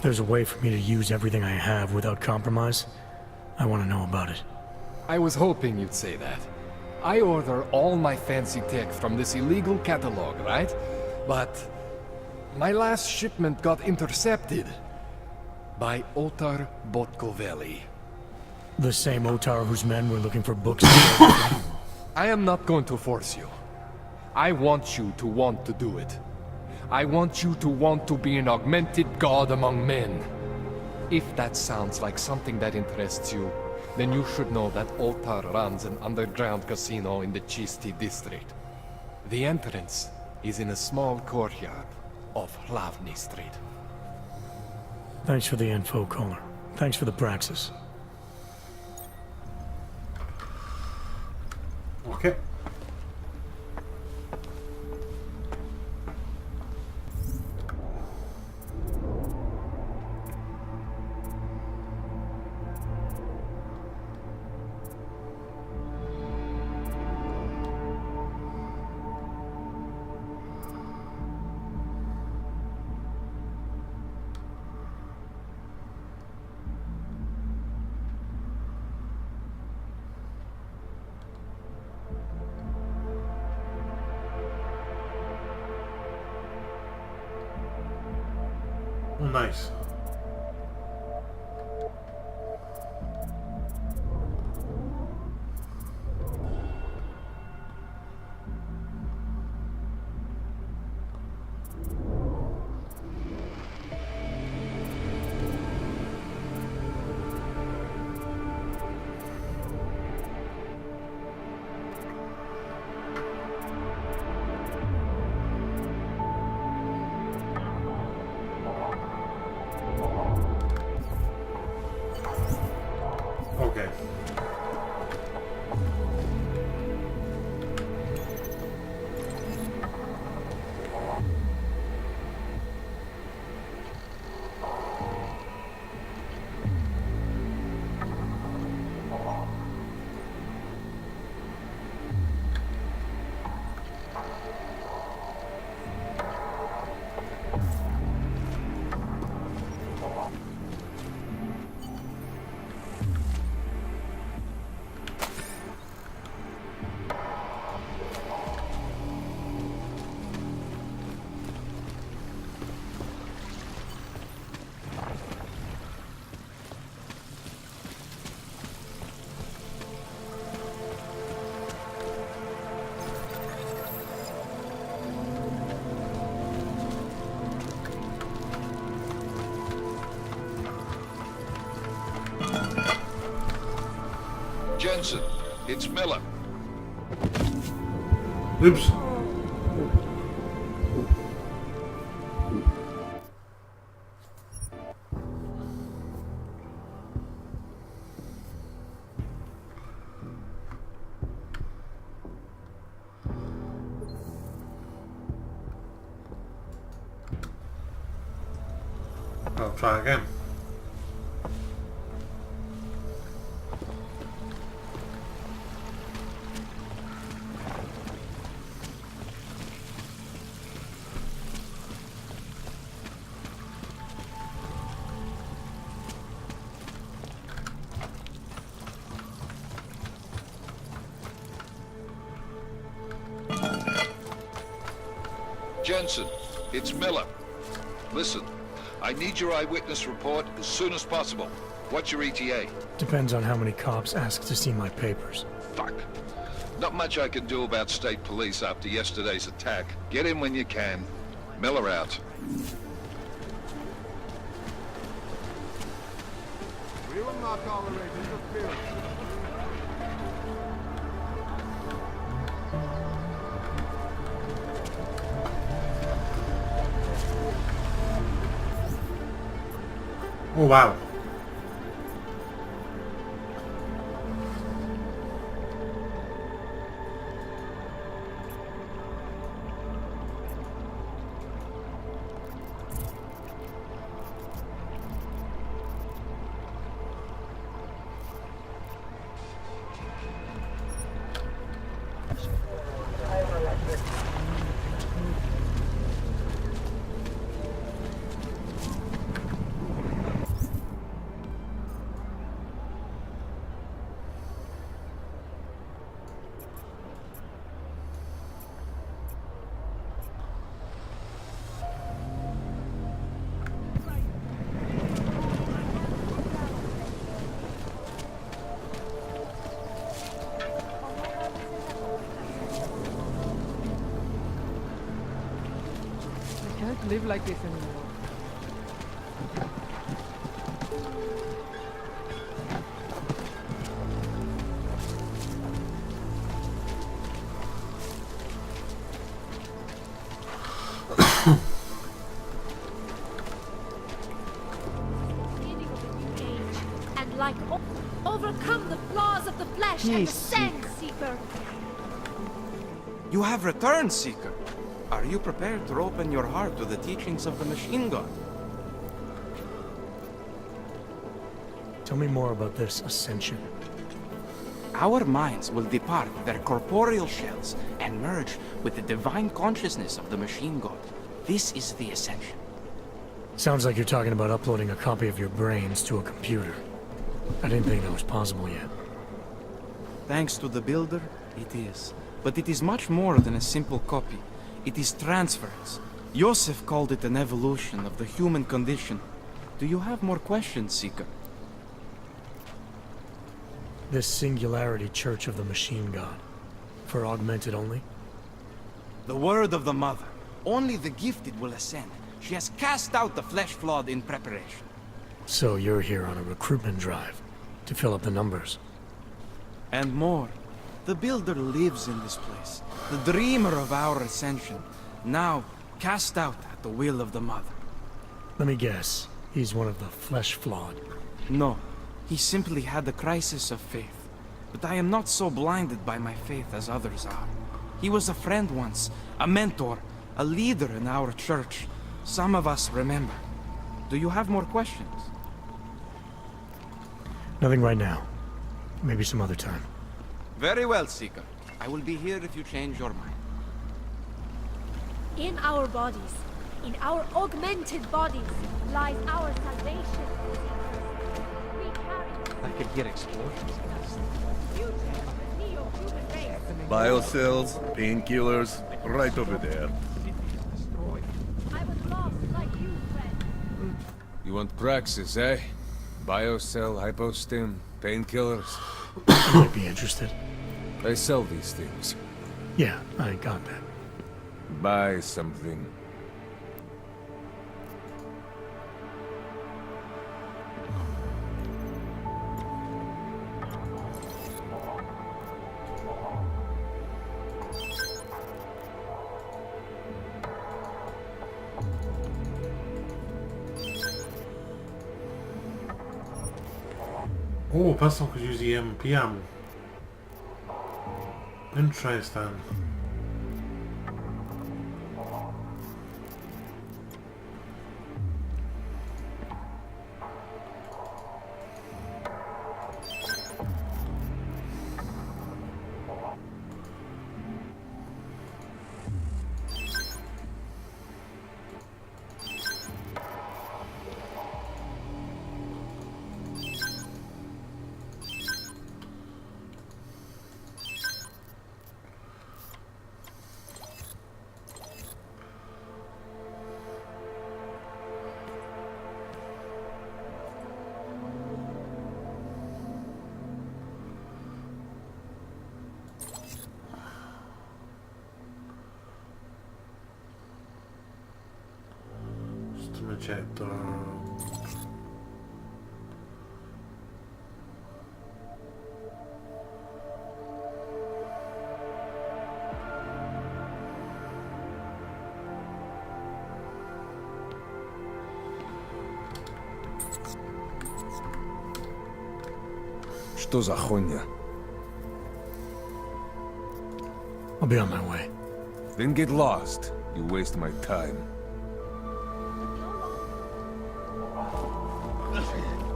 There's a way for me to use everything I have without compromise? I want to know about it. I was hoping you'd say that. I order all my fancy tech from this illegal catalog, right? But my last shipment got intercepted by Otar Botkoveli. The same Otar whose men were looking for books. I am not going to force you. I want you to want to do it. I want you to want to be an augmented god among men. If that sounds like something that interests you, then you should know that Otar runs an underground casino in the Chisti district. The entrance is in a small courtyard off Hlavny Street. Thanks for the info, Kohler. Thanks for the praxis. Okay. Nice. it's Miller. Oops. I'll try again. Jensen, it's Miller. Listen, I need your eyewitness report as soon as possible. What's your ETA? Depends on how many cops ask to see my papers. Fuck. Not much I can do about state police after yesterday's attack. Get in when you can. Miller out. We will not tolerate interference. Oh wow. I can't live like this anymore. And like overcome the flaws of the flesh and the sense, Seeker. You have returned, Seeker. Are you prepared to open your heart to the teachings of the Machine God? Tell me more about this ascension. Our minds will depart their corporeal shells and merge with the divine consciousness of the Machine God. This is the ascension. Sounds like you're talking about uploading a copy of your brains to a computer. I didn't think that was possible yet. Thanks to the Builder, it is. But it is much more than a simple copy. It is transference. Joseph called it an evolution of the human condition. Do you have more questions, Seeker? This Singularity Church of the Machine God. For augmented only? The word of the Mother. Only the gifted will ascend. She has cast out the flesh-flawed in preparation. So you're here on a recruitment drive, to fill up the numbers. And more. The Builder lives in this place. The dreamer of our ascension. Now, cast out at the will of the Mother. Let me guess. He's one of the flesh-flawed. No. He simply had a crisis of faith. But I am not so blinded by my faith as others are. He was a friend once, a mentor, a leader in our church. Some of us remember. Do you have more questions? Nothing right now. Maybe some other time. Very well, Seeker. I will be here if you change your mind. In our bodies, in our augmented bodies, lies our salvation. We carry I could hear explosions. the future of the neo-human race. Biocells, painkillers, right over there. I was lost like you, friend. You want praxis, eh? Biocell, hypostim, painkillers. You might be interested. I sell these things. Yeah, I got that. Buy something. Oh, pistol could use EMP ammo. Interesting. Ejector. Что за хуйня? I'll be on my way. Then get lost. You waste my time.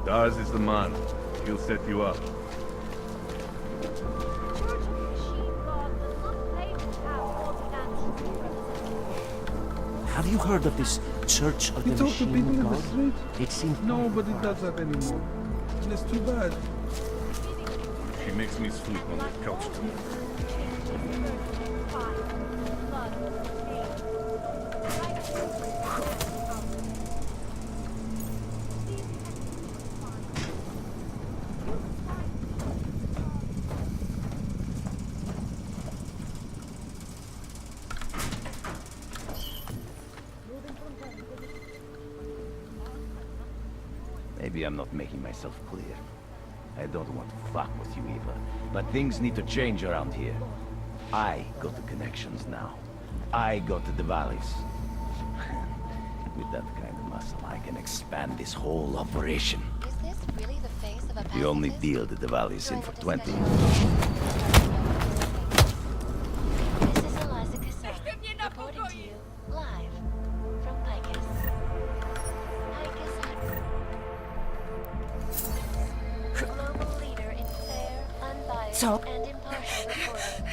Dawes is the man. He'll set you up. Have you heard of this Church of You the talk to people Machine in the God? street? It seems Nobody does that anymore. And it's too bad. She makes me sleep on the couch tonight. Maybe I'm not making myself clear. I don't want to fuck with you, Eva, but things need to change around here. I got the connections now. I got the valleys. With that kind of muscle, I can expand this whole operation. Is this really the face of a The only deal that the valley's in for 20. This is Eliza Cassan, reporting to you live from Picus. Picus Hudson. Global leader in fair, unbiased, and impartial reporting.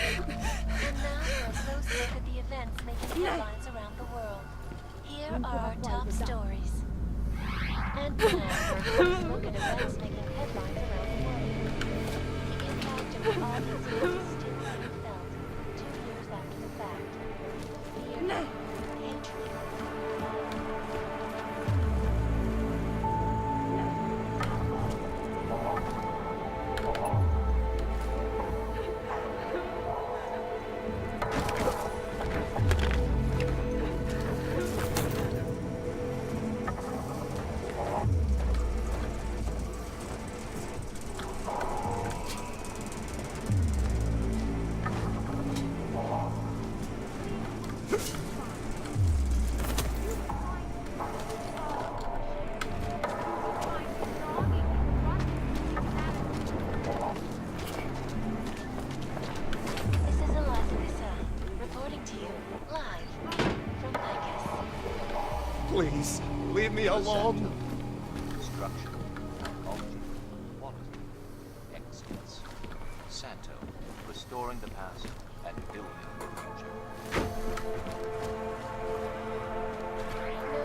And now for a close look at the events making headlines around the world. Here are our top stories. And now for a close look at events making headlines around the world. The impact of all these events still being felt 2 years after the fact. Fear, hatred, Please, leave me alone. Structure, technology, quality, excellence. Santo, restoring the past and building the future.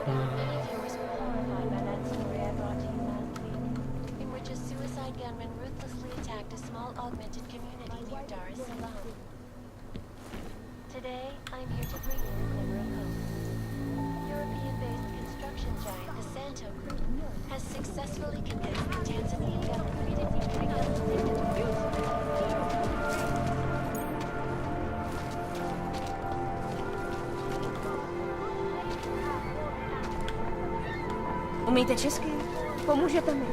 No doubt many viewers were horrified by that story I brought to you last week, in which a suicide gunman ruthlessly attacked a small augmented community near Dar es Salaam. Today, I'm here to bring you a glimmer of hope. European-based construction giant the Santo Group has successfully convinced the Tanzanian government to rehabilitate the Umíte česky? Pomůžete mi.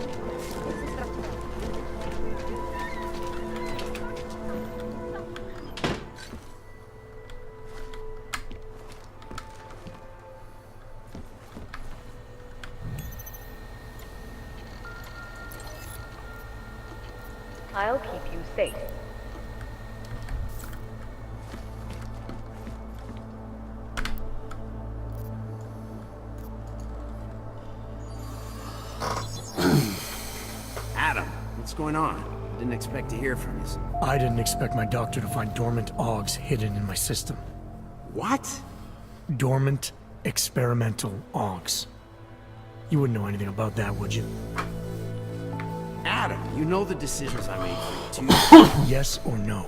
I'll keep you safe. Adam, what's going on? Didn't expect to hear from you. I didn't expect my doctor to find dormant augs hidden in my system. What? Dormant experimental augs. You wouldn't know anything about that, would you? Adam, you know the decisions I made for you too. Yes or no?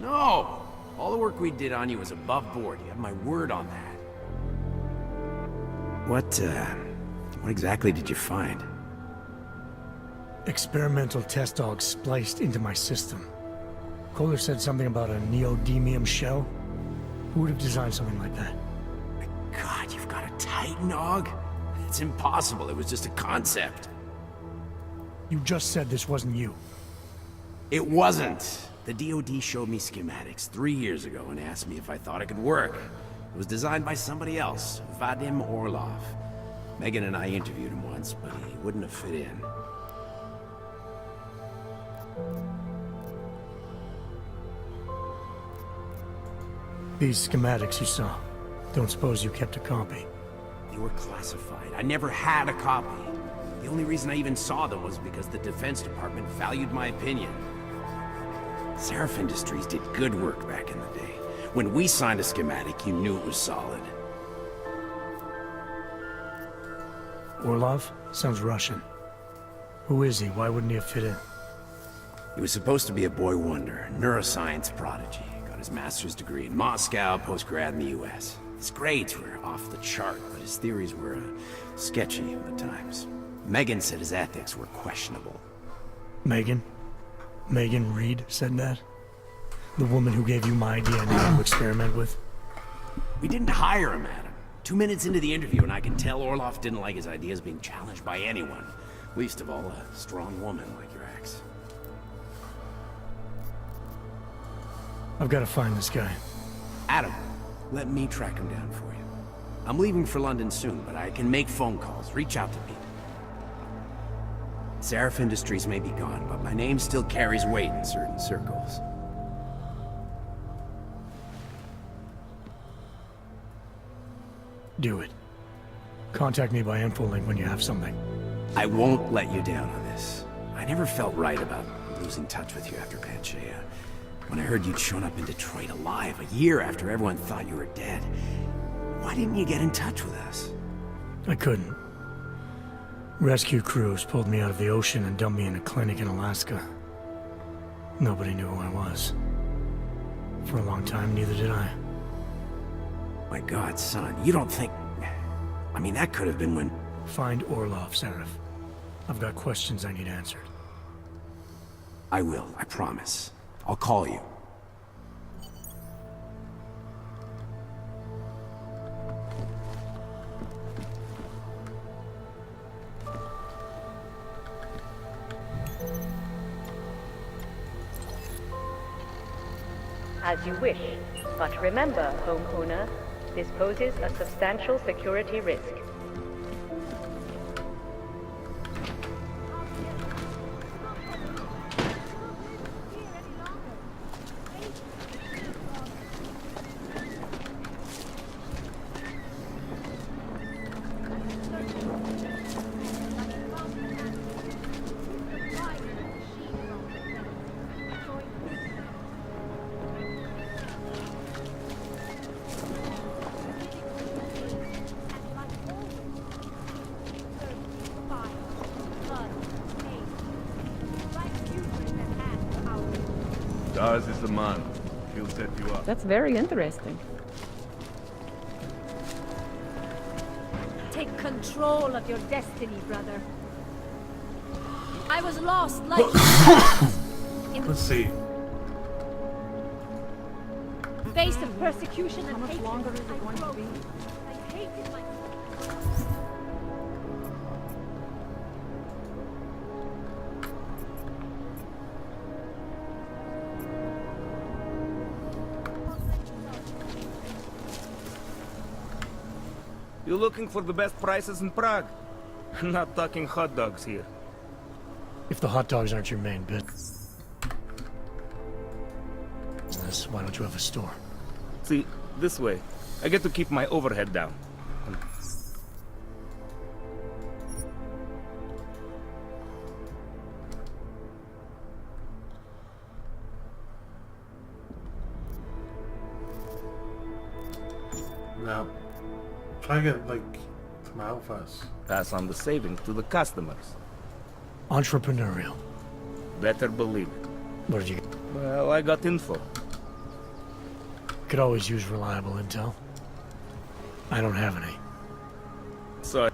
No! All the work we did on you was above board. You have my word on that. What exactly did you find? Experimental test augs spliced into my system. Kohler said something about a neodymium shell. Who would have designed something like that? God, you've got a Titan aug? It's impossible. It was just a concept. You just said this wasn't you. It wasn't. The DoD showed me schematics 3 years ago and asked me if I thought it could work. It was designed by somebody else, Vadim Orlov. Megan and I interviewed him once, but he wouldn't have fit in. These schematics you saw, don't suppose you kept a copy? They were classified. I never had a copy. The only reason I even saw them was because the Defense Department valued my opinion. Seraph Industries did good work back in the day. When we signed a schematic, you knew it was solid. Orlov? Sounds Russian. Who is he? Why wouldn't he have fit in? He was supposed to be a boy wonder, neuroscience prodigy. Got his master's degree in Moscow, post-grad in the US. His grades were off the chart, but his theories were sketchy at times. Megan said his ethics were questionable. Megan? Megan Reed said that? The woman who gave you my DNA to experiment with? We didn't hire him, Adam. 2 minutes into the interview, and I could tell Orlov didn't like his ideas being challenged by anyone. Least of all, a strong woman like your ex. I've got to find this guy. Adam, let me track him down for you. I'm leaving for London soon, but I can make phone calls, reach out to people. Seraph Industries may be gone, but my name still carries weight in certain circles. Do it. Contact me by infolink when you have something. I won't let you down on this. I never felt right about losing touch with you after Panchea. When I heard you'd shown up in Detroit alive a year after everyone thought you were dead, why didn't you get in touch with us? I couldn't. Rescue crews pulled me out of the ocean and dumped me in a clinic in Alaska. Nobody knew who I was. For a long time, neither did I. My God, son, you don't think... I mean, that could have been when... Find Orlov, Seraph. I've got questions I need answered. I will, I promise. I'll call you. As you wish, but remember, homeowner, this poses a substantial security risk. Daz is the man. He'll set you up. That's very interesting. Take control of your destiny, brother. I was lost like you. Let's see. Face of persecution and hatred. How much longer is it going to be? I hated my... You looking for the best prices in Prague? Not talking hot dogs here. If the hot dogs aren't your main bit. business, why don't you have a store? See, this way, I get to keep my overhead down. Now, try to get, like, some outfits. Pass on the savings to the customers. Entrepreneurial. Better believe it. What did you get? Well, I got info. Could always use reliable intel. I don't have any. So...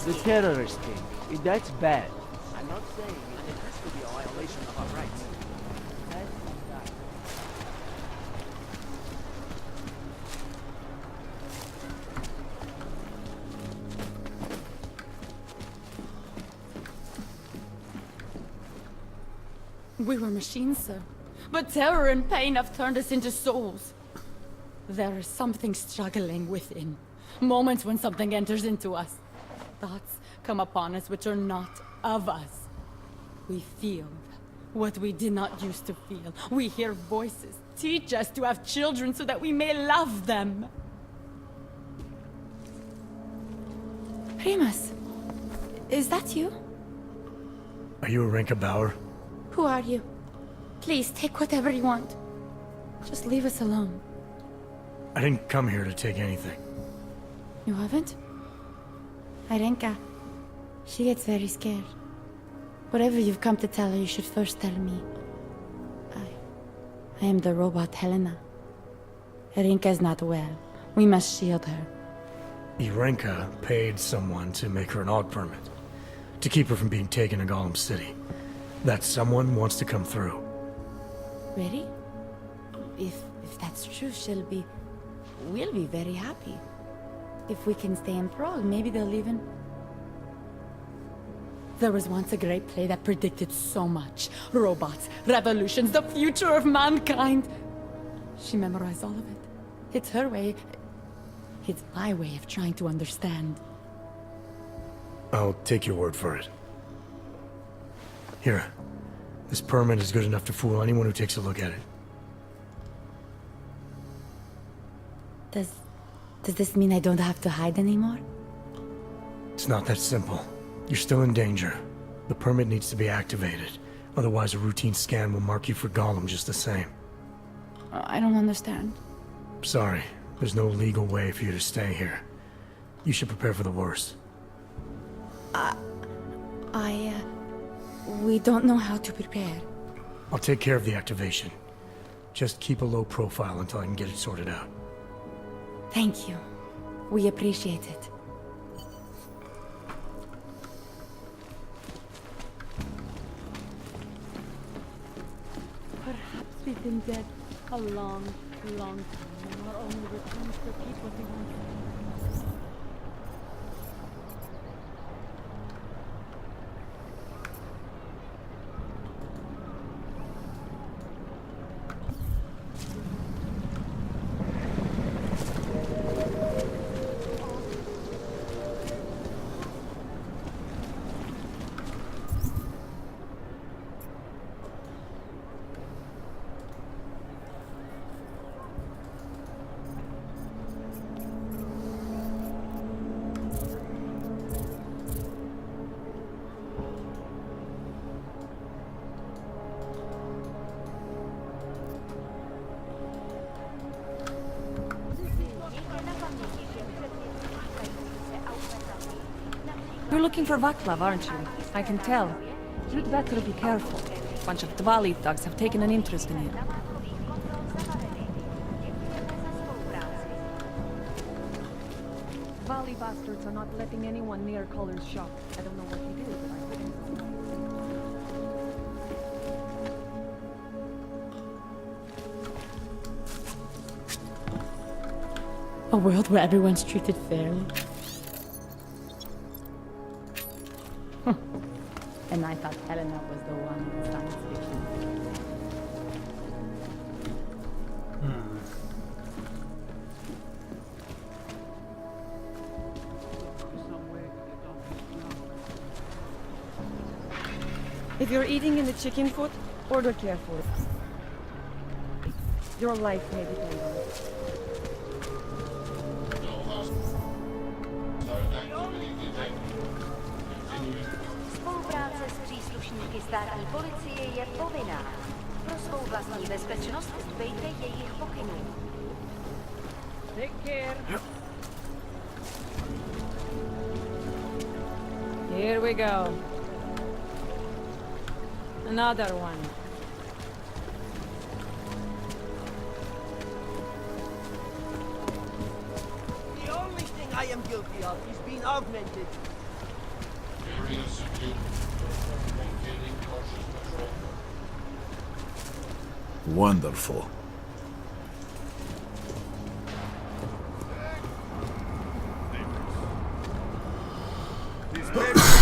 The terrorist thing, that's bad. I'm not saying it has to be a violation of our rights. We were machines, sir. But terror and pain have turned us into souls. There is something struggling within. Moments when something enters into us. Thoughts come upon us which are not of us. We feel what we did not used to feel. We hear voices teach us to have children so that we may love them. Remus, is that you? Are you Arinka Bauer? Who are you? Please, take whatever you want. Just leave us alone. I didn't come here to take anything. You haven't? Arenka. She gets very scared. Whatever you've come to tell her, you should first tell me. I am the robot Helena. Arenka is not well. We must shield her. Arenka paid someone to make her an AUG permit. To keep her from being taken to Gollum City. That someone wants to come through. Ready? If that's true, we'll be very happy. If we can stay in Prague, maybe they'll even... There was once a great play that predicted so much. Robots, revolutions, the future of mankind. She memorized all of it. It's her way. It's my way of trying to understand. I'll take your word for it. Here. This permit is good enough to fool anyone who takes a look at it. Does this mean I don't have to hide anymore? It's not that simple. You're still in danger. The permit needs to be activated. Otherwise, a routine scan will mark you for Gollum just the same. I don't understand. Sorry. There's no legal way for you to stay here. You should prepare for the worst. We don't know how to prepare. I'll take care of the activation. Just keep a low profile until I can get it sorted out. Thank you. We appreciate it. Perhaps we've been dead a long, long time, and our only return is to repeat what we want. You're looking for Vaclav, aren't you? I can tell. You'd better be careful. A bunch of Dvali thugs have taken an interest in you. Dvali bastards are not letting anyone near Culler's shop. I don't know what he did, but I think... A world where everyone's treated fairly. And I thought Helena was the one in science fiction. If you're eating in the chicken foot, order carefully. Your life may depend on it. Spolupráce s příslušníky státní policie je povinná. Pro svou vlastní bezpečnost dbejte jejich pokynů. Take care. Here we go. Another one. The only thing I am guilty of is being augmented. Area secured. Maintaining cautious patrol. Wonderful.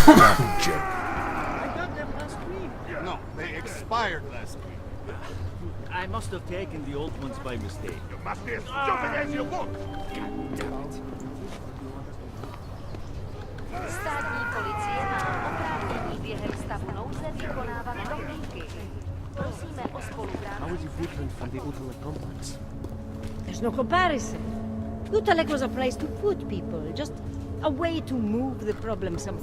I got them last week. No, they expired last week. I must have taken the old ones by mistake. You must be as stupid as you look! God damn it. Státní policie má oprávnění během stavu nouze vykonávat dohlídky. Prosíme o spolupráci. How is it different from the Utala complex? There's no comparison. Utalek was a place to put people, just a way to move the problem some.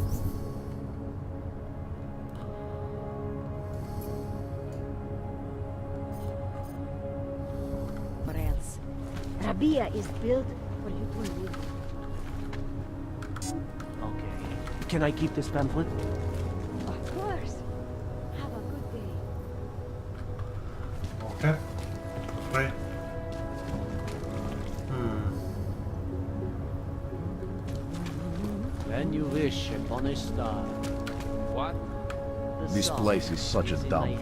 What else? Rabia is built for you to live. Okay. Can I keep this pamphlet? Of course. Have a good day. Okay. Right. When you wish upon a star. What? This place is such a dump.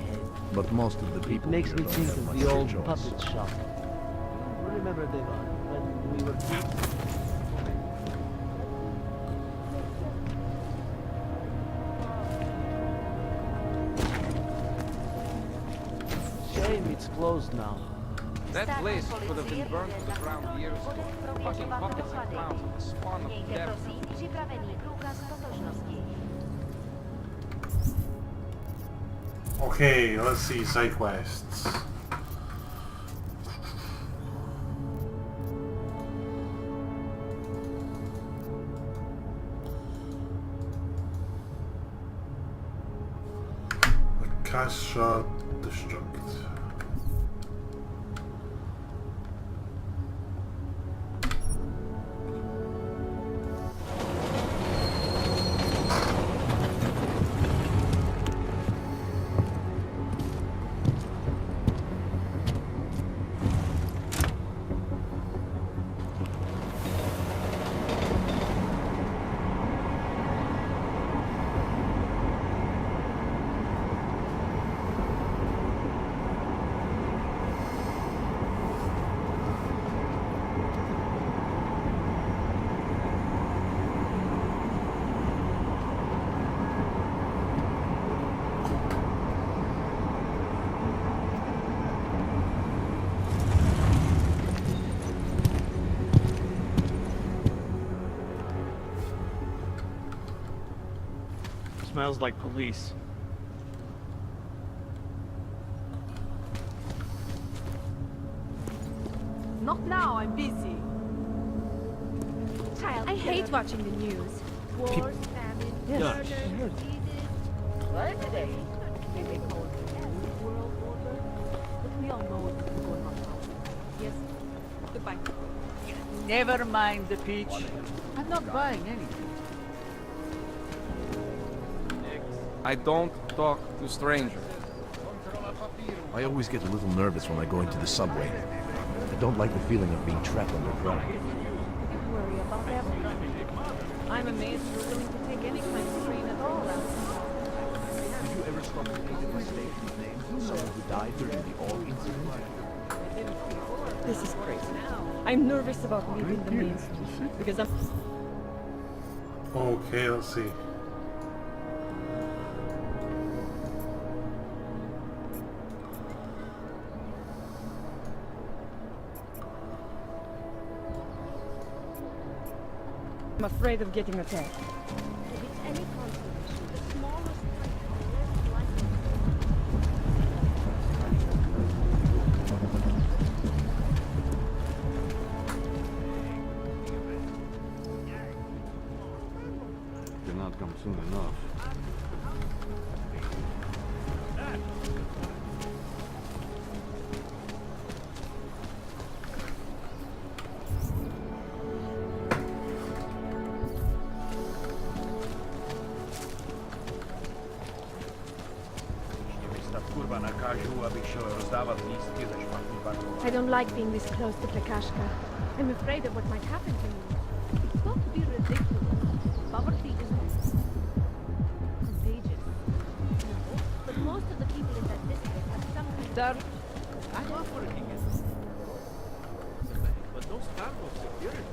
But most of the It people makes here me don't think have of much the old choice. puppet shop. Remember the one when we were kids? Shame it's closed now. That place could have been burned to the ground years ago. Fucking puppets and clowns and the spawn of Mějte devil. prosím připravený průkaz totožnosti. Okay, let's see side quests. The cast shot destruct. Smells like police. Not now, I'm busy. Child, I hate watching the news. wars, famine, Yeah. murder, diseases. What today? They may call it the New World Order, but we all know what's been going on now. Yes. Goodbye. Never mind the peach. I'm not buying anything. I don't talk to strangers. I always get a little nervous when I go into the subway. I don't like the feeling of being trapped underground. You worry about everything. I'm amazed you're willing to take any kind of strain at all. Did you ever stop to think of my station's name? Someone who died during the All incident? This is crazy. I'm nervous about leaving the main street because I'm. Okay, let's see. I'm afraid of getting attacked. If it's any consolation, the smallest type of I don't like being this close to Pekashka. I'm afraid of what might happen to me. It's got to be ridiculous. Poverty is contagious. No, but most of the people in that district have some kind of... I'm offering it. But those cargo security.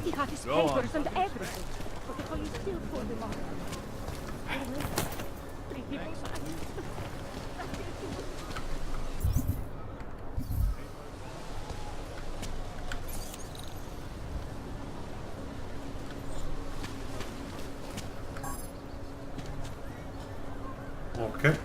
He had his Go on. papers and everything, but the police still pulled him off. Anyway, 3 people died. Okay.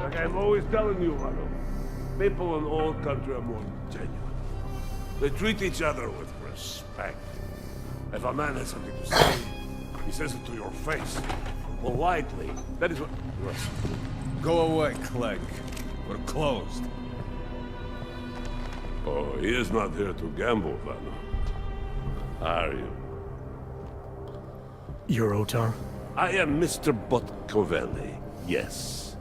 Like I'm always telling you, Rado, people in all country are more genuine. They treat each other with respect. If a man has something to say, he says it to your face. Politely. That is what... Go away, Clegg. We're closed. Oh, he is not here to gamble, Vanna. Are you? You're Otar? I am Mr. Botkovelli, yes.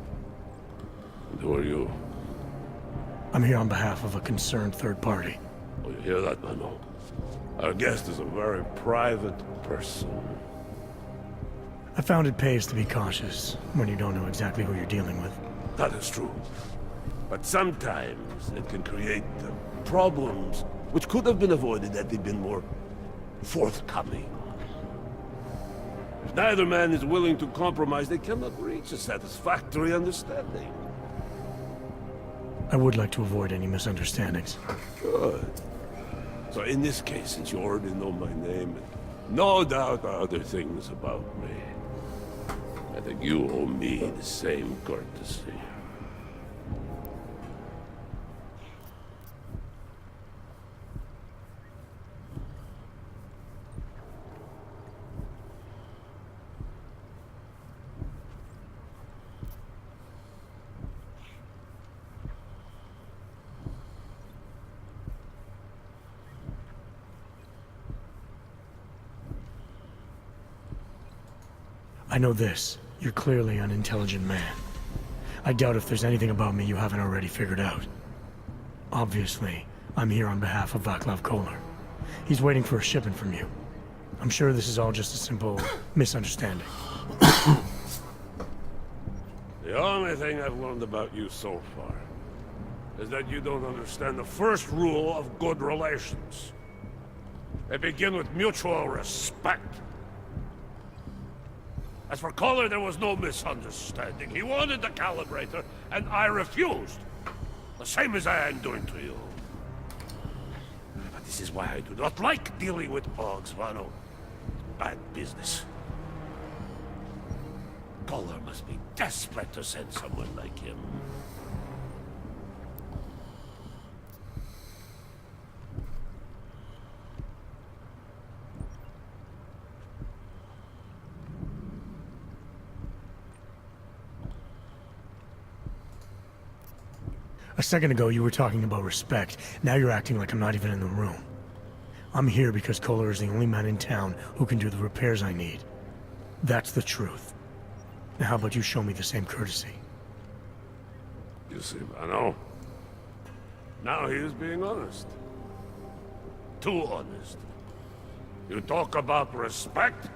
And who are you? I'm here on behalf of a concerned third party. Oh, you hear that, Mano? Our guest is a very private person. I found it pays to be cautious when you don't know exactly who you're dealing with. That is true. But sometimes it can create problems which could have been avoided had they been more forthcoming. If neither man is willing to compromise, they cannot reach a satisfactory understanding. I would like to avoid any misunderstandings. Good. So in this case, since you already know my name, and no doubt other things about me, I think you owe me the same courtesy. I know this. You're clearly an intelligent man. I doubt if there's anything about me you haven't already figured out. Obviously, I'm here on behalf of Vaclav Kolar. He's waiting for a shipment from you. I'm sure this is all just a simple misunderstanding. The only thing I've learned about you so far is that you don't understand the first rule of good relations. They begin with mutual respect. As for Kolar, there was no misunderstanding. He wanted the calibrator, and I refused. The same as I am doing to you. But this is why I do not like dealing with Boggs, Vano. Bad business. Kolar must be desperate to send someone like him. A second ago, you were talking about respect. Now you're acting like I'm not even in the room. I'm here because Kolar is the only man in town who can do the repairs I need. That's the truth. Now how about you show me the same courtesy? You see, Vano. Now he is being honest. Too honest. You talk about respect,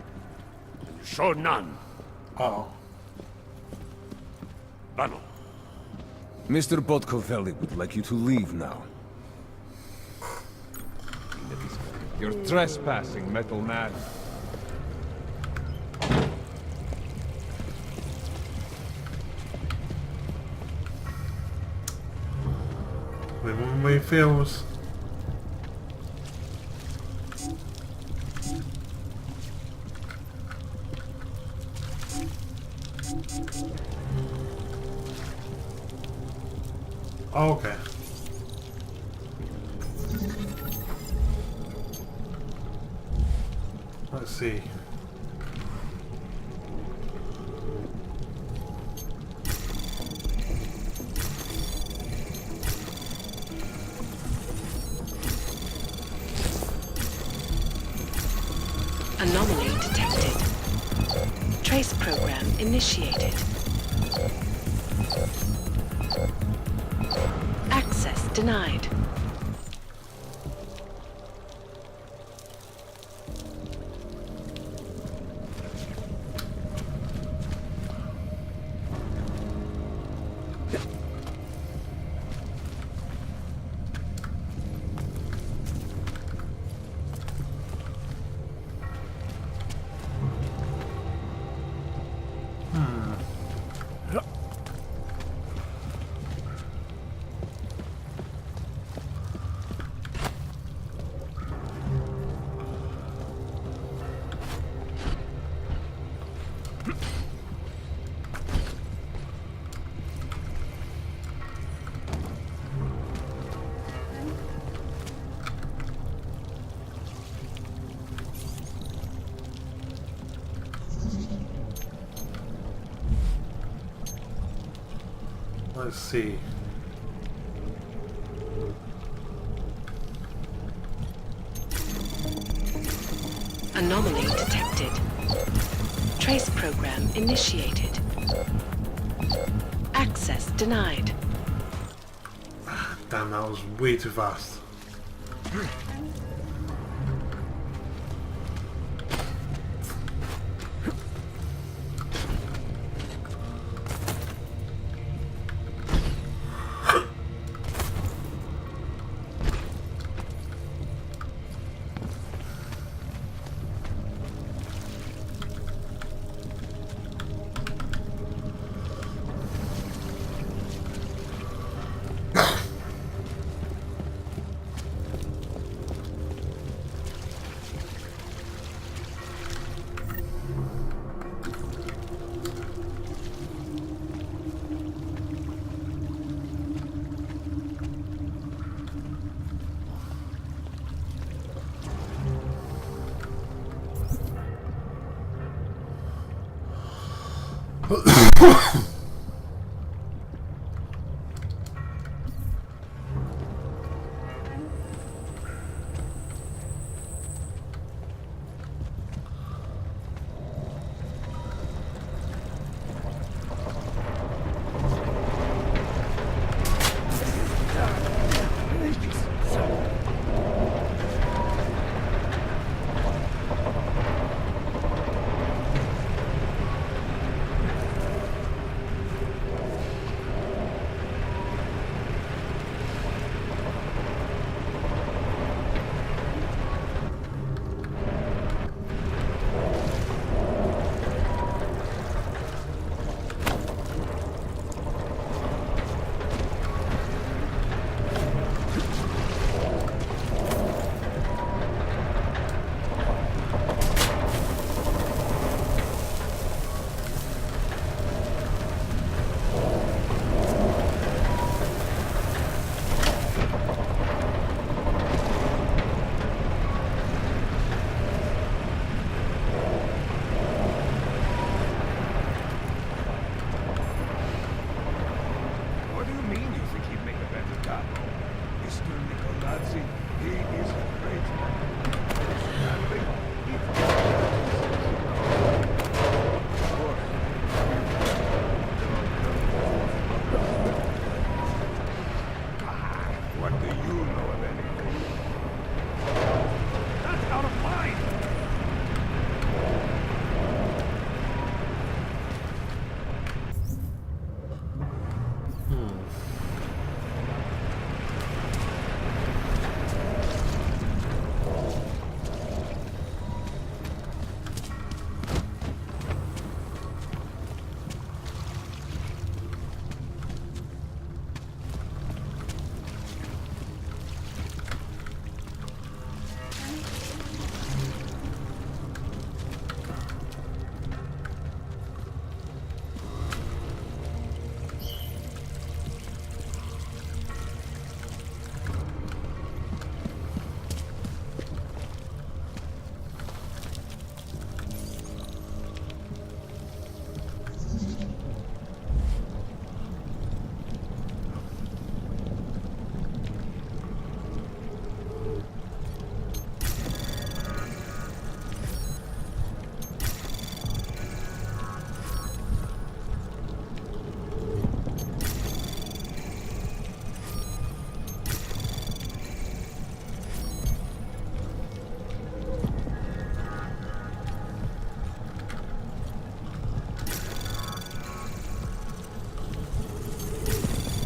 and you show none. Uh-oh. Vano. Mr. Botkovelli would like you to leave now. You're trespassing, Metal Man. When one way fails. Okay. Let's see. Anomaly detected. Trace program initiated. Access denied. Let's see. Anomaly detected. Trace program initiated. Access denied. Damn, that was way too fast.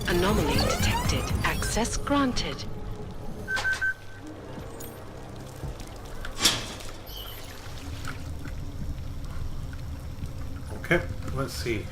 Anomaly detected. Access granted. Okay, let's see.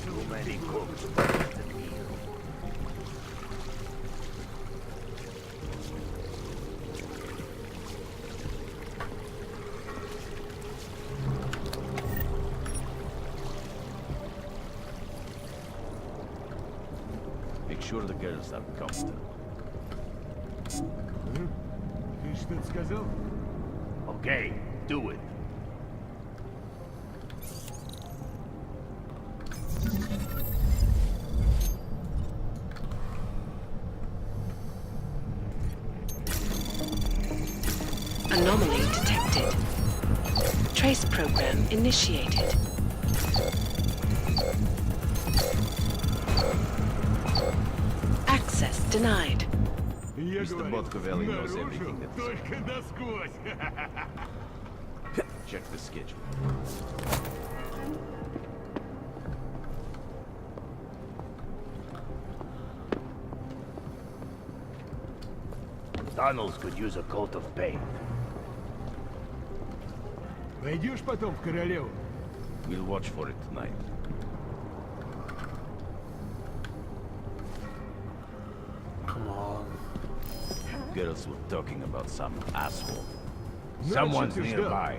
Too many cooks. Make sure the girls are comfortable. Ты что-то сказал? Okay, do it. Anomaly detected. Trace program initiated. Access denied. Mr. Botkovelli knows everything that is. Только насквозь. Check the schedule. Tunnels could use a coat of paint. Пойдешь потом в Королеву? We'll watch for it tonight. Come on. Girls were talking about some asshole. Someone's nearby.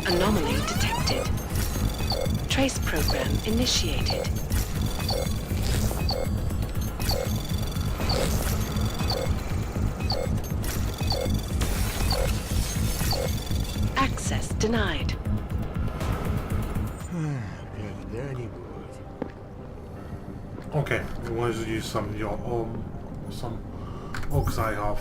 Anomaly detected. Trace program initiated. Access denied. Okay, we want to use some some oaks I have.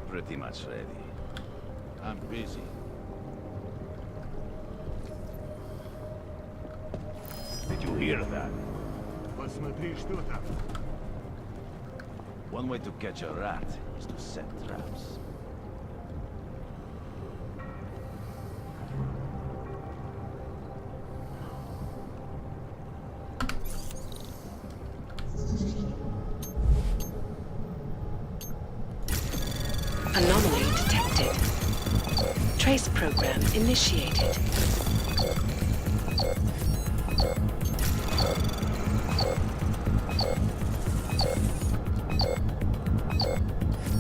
Pretty much ready. I'm busy. Did you hear that? Посмотри, что там. One way to catch a rat is to set traps. Anomaly detected. Trace program initiated.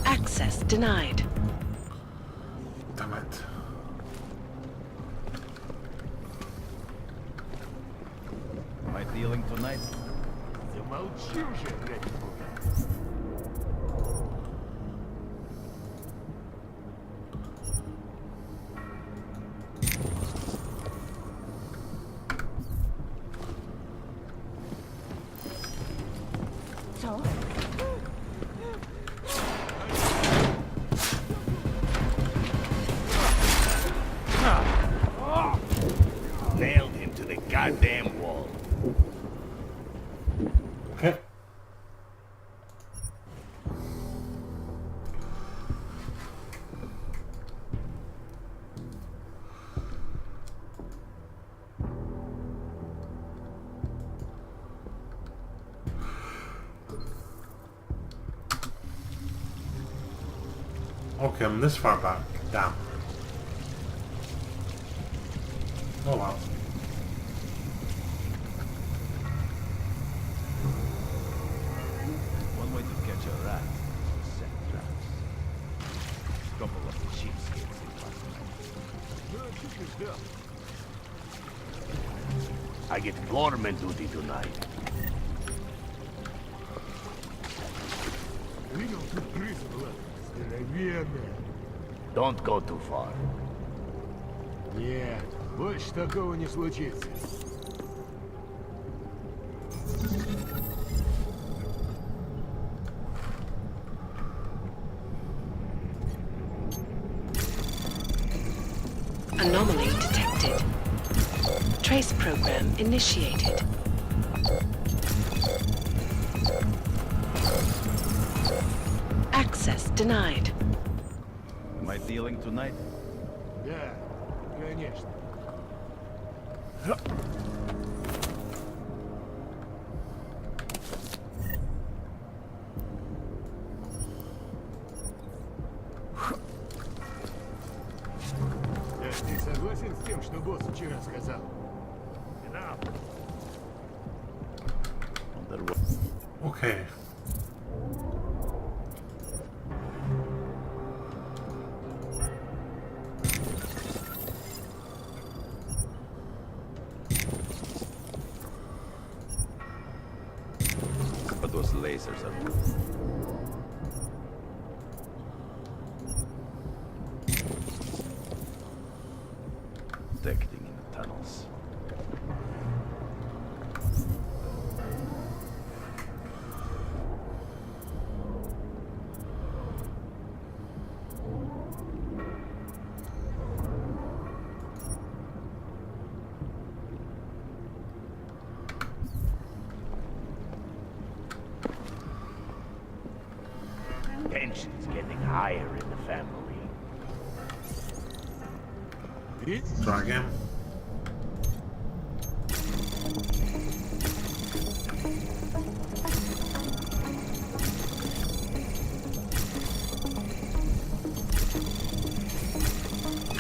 Access denied. Damn it. Am I dealing tonight? Замолчи уже, блядь. goddamn wall. Okay. Okay, I'm this far back. Damn. Oh well. One way to catch a rat is to set traps. Couple of the cheapskates in last night. I get floorman duty tonight. Don't go too far. Нет, больше такого не случится. Anomaly detected. Trace program initiated. Access denied. Am I dealing tonight? Да, конечно. Ты согласен с тем, что босс вчера сказал? Okay. But those lasers are... detecting in the tunnels. Tension's getting higher in the family. Try again.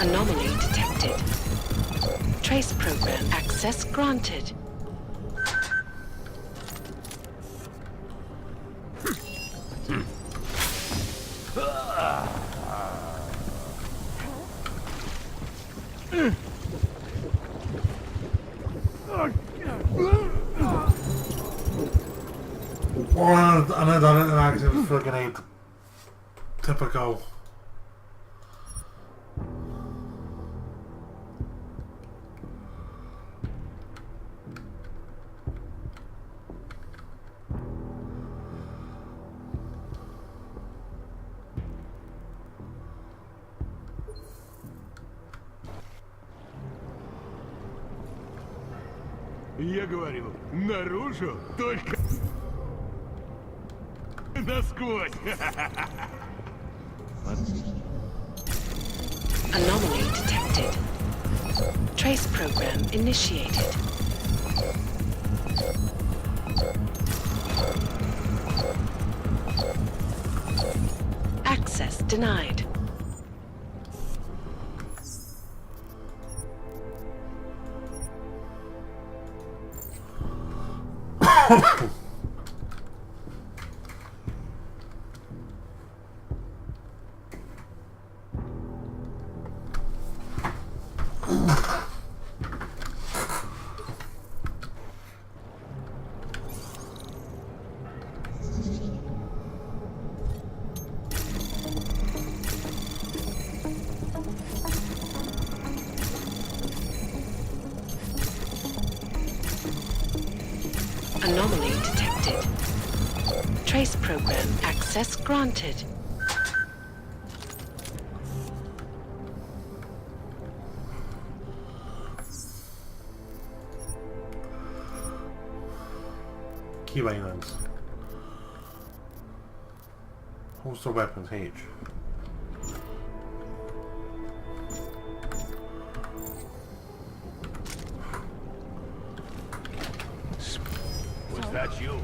Anomaly detected. Trace program access granted. Oh, and I done it in action for a grenade. Typical. Я говорю, наружу только насквозь. Anomaly detected. Trace program initiated. Access denied. Anomaly detected. Trace program access granted. Keybindings. Holster weapons, H. Was that you?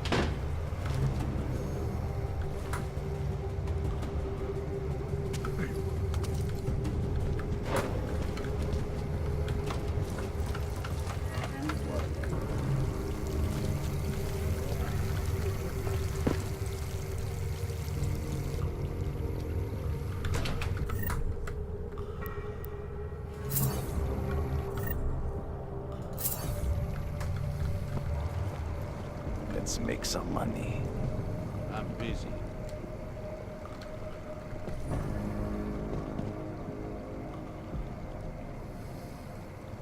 Let's make some money. I'm busy.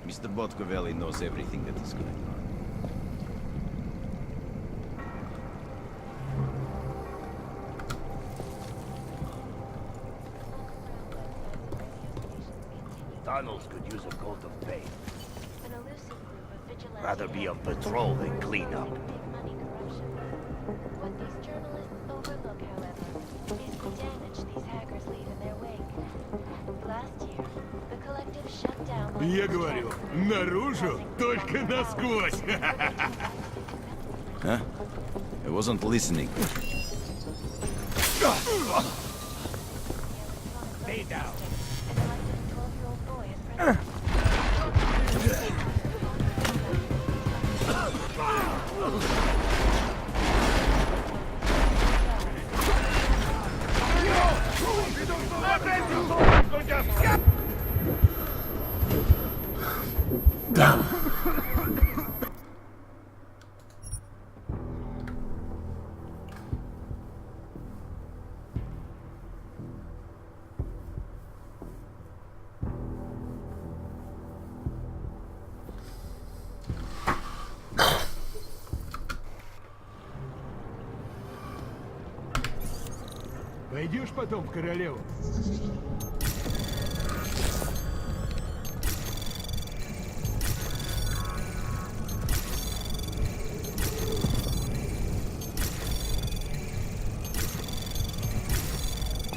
Mr. Botkovelli knows everything that is going on. Tunnels could use a coat of paint. Rather be on patrol than clean up. What these journalists overlook, however, is the damage these hackers leave in their wake. Last year, the collective shut down... Я говорю, наружу, только насквозь. Huh? I wasn't listening. Stay down. Damn. Пойдешь потом в королеву?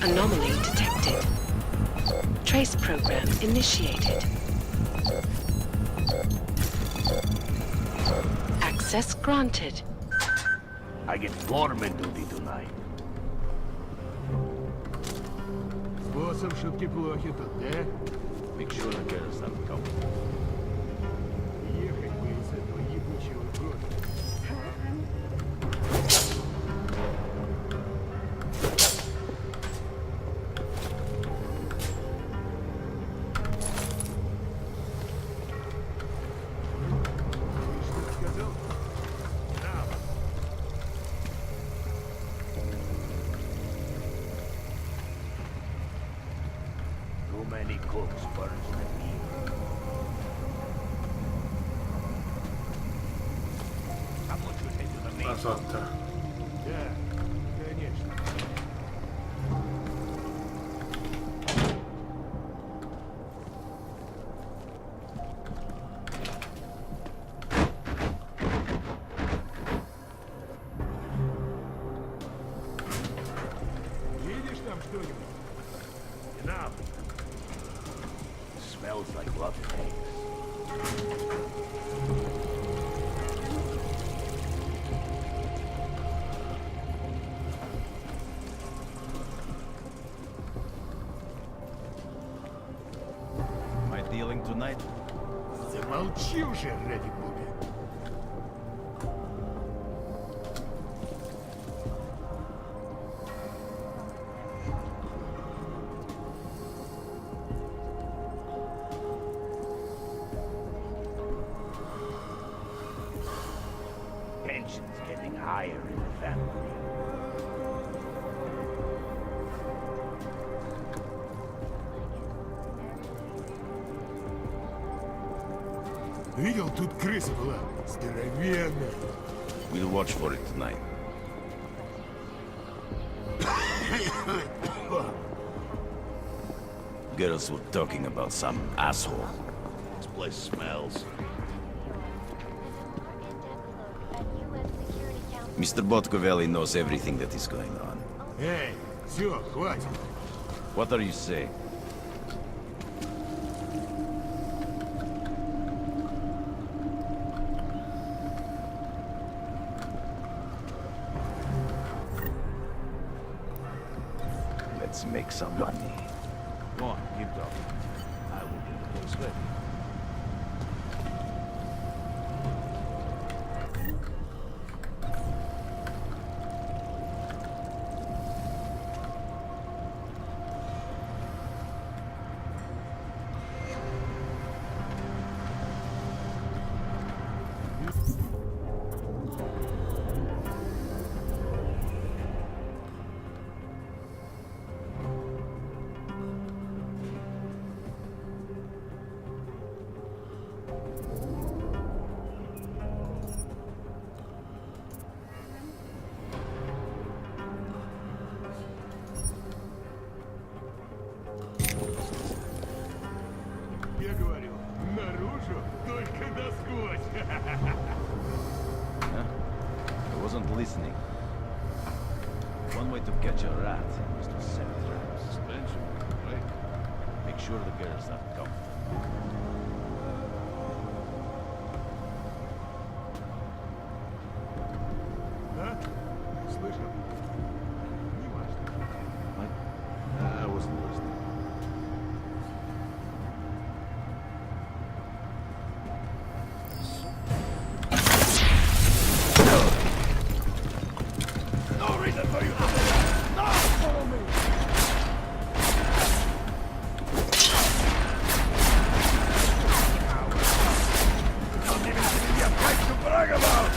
Anomaly detected. Trace program initiated. Access granted. I get foreman duty tonight. Способ шутки плохи тут, да? Make sure the girls don't come. Ехать бы из этого ебучего города. Too many cooks burns the meat. Someone should head to the main. That's what. Да, конечно. Видишь там что-нибудь? Enough. Smells like rotten eggs. Am I dealing tonight? Замолчи уже, ради бога. Tension's getting higher in the family. Видел, тут крыса была. Здоровенная. We'll watch for it tonight. Girls were talking about some asshole. This place smells. An U.S. Security Council Mr. Botkovelli knows everything that is going on. Эй, все, хватит. What are you saying? Let's make some money. Go on, keep talking. I will get the place ready. Я говорю, наружу только насквозь. Huh? I wasn't listening. One way to catch a rat is to set traps. Suspension, right? Make sure the girls are comfortable. А? Слышал? Не важно. I wasn't listening. No reason for you to do that! No! Follow me! Not even giving me a price to brag about!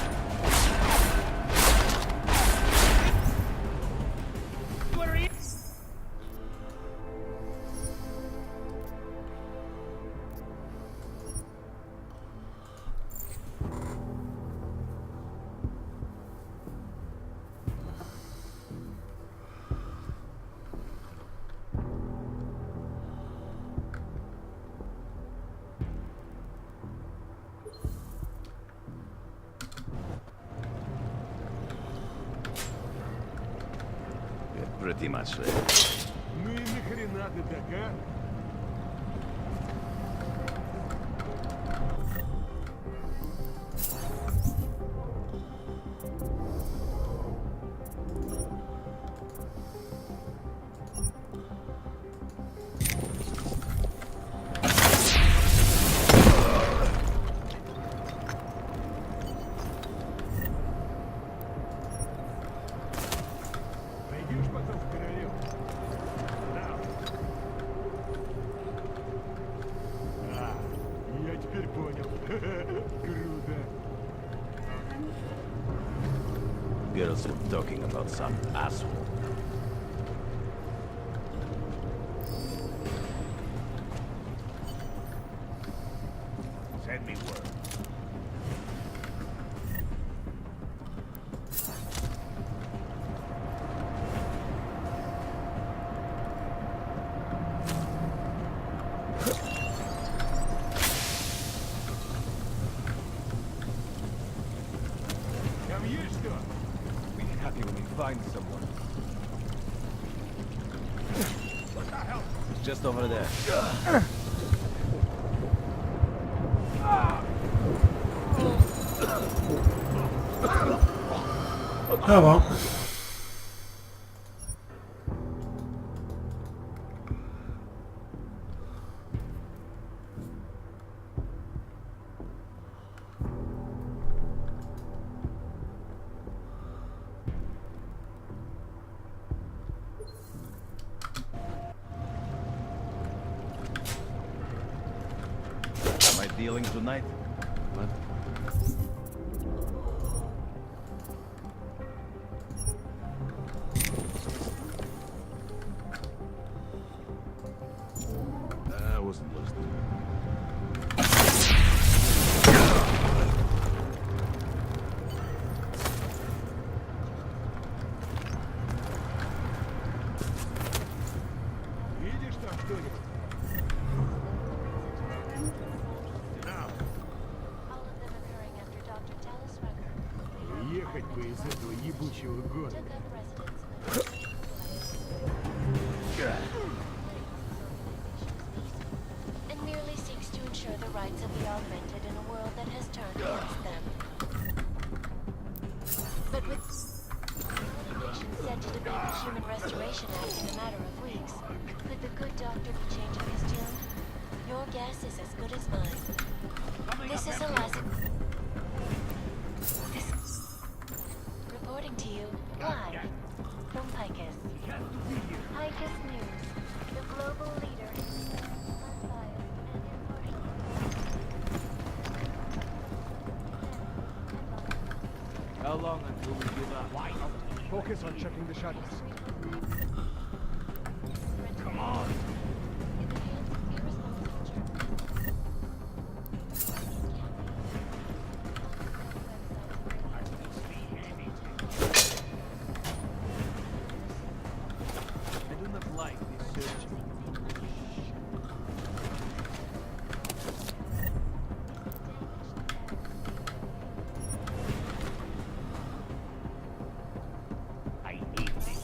We're pretty much ready. Ну и нахрена ты так, а? Пойдешь потом в королеву? Да. А, я теперь понял. Круто. Girls were talking about some asshole. Send me word. Там есть что? We'll be happy when we find someone. What the hell? It's just over there. Oh well. Am I dealing tonight? What? I wasn't listening. Видишь там что-нибудь? Now. All of them occurring after Хоть бы из этого ебучего года. And merely seeks to ensure the rights of the augmented in a world that has turned against them. But with nations set to debate the Human Restoration Act in a matter of weeks, could the good doctor be changing his tune? Your guess is as good as mine. This is Eliza. Reporting to you live from Picus. Picus News, the global leader in unbiased and impartial. How long until we give up? Why? Focus on checking the shutters. Come on! I do not like this surgery. I hate this.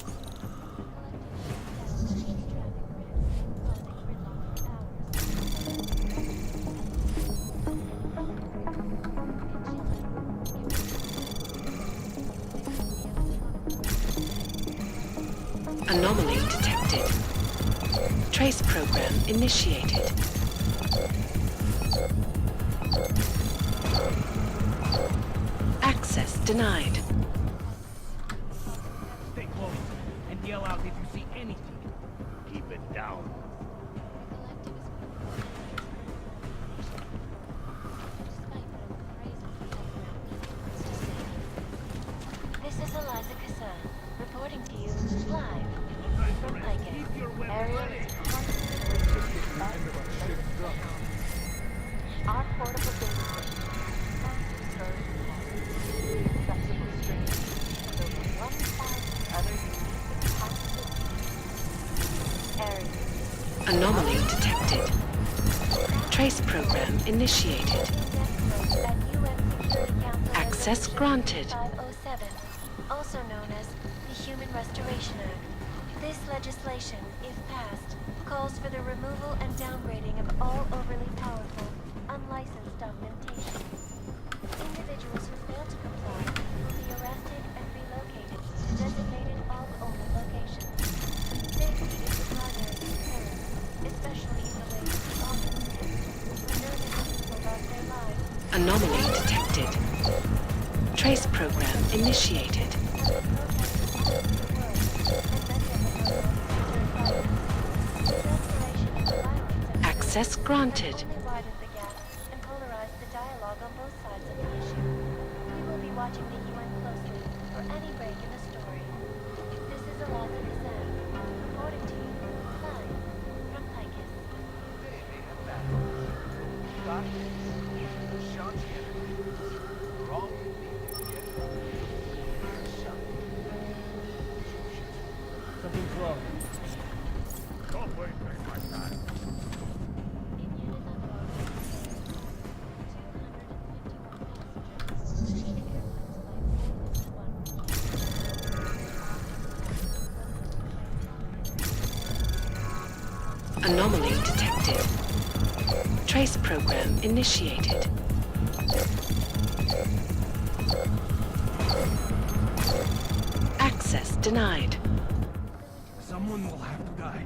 Anomaly detected. Trace program initiated. Access denied. Stay close and yell out if you see anything. Keep it down. This is Eliza Kassan, reporting to you live from Picus. Ariel is our portable data flexible stream with over 1,000 other unique possibilities. Ariel. Anomaly detected. Trace program initiated. Access granted. 507, also known as the Human Restoration Act. This legislation, if passed, calls for the removal and downgrading of all overly powerful, unlicensed augmentation. Individuals who fail to comply will be arrested and relocated to designated all-only locations. Safety is the primary concern, especially in the wake of the August. When nervous people lost their lives, Anomaly detected. Trace program initiated. Access granted. only widen the gap and polarize the dialogue on both sides of the issue. We will be watching the UN closely for any break in the story. This is Eliza Kassan, reporting to you live from Picus. Something's wrong. Don't wait, my time. Anomaly detected. Trace program initiated. Access denied. Someone will have to die.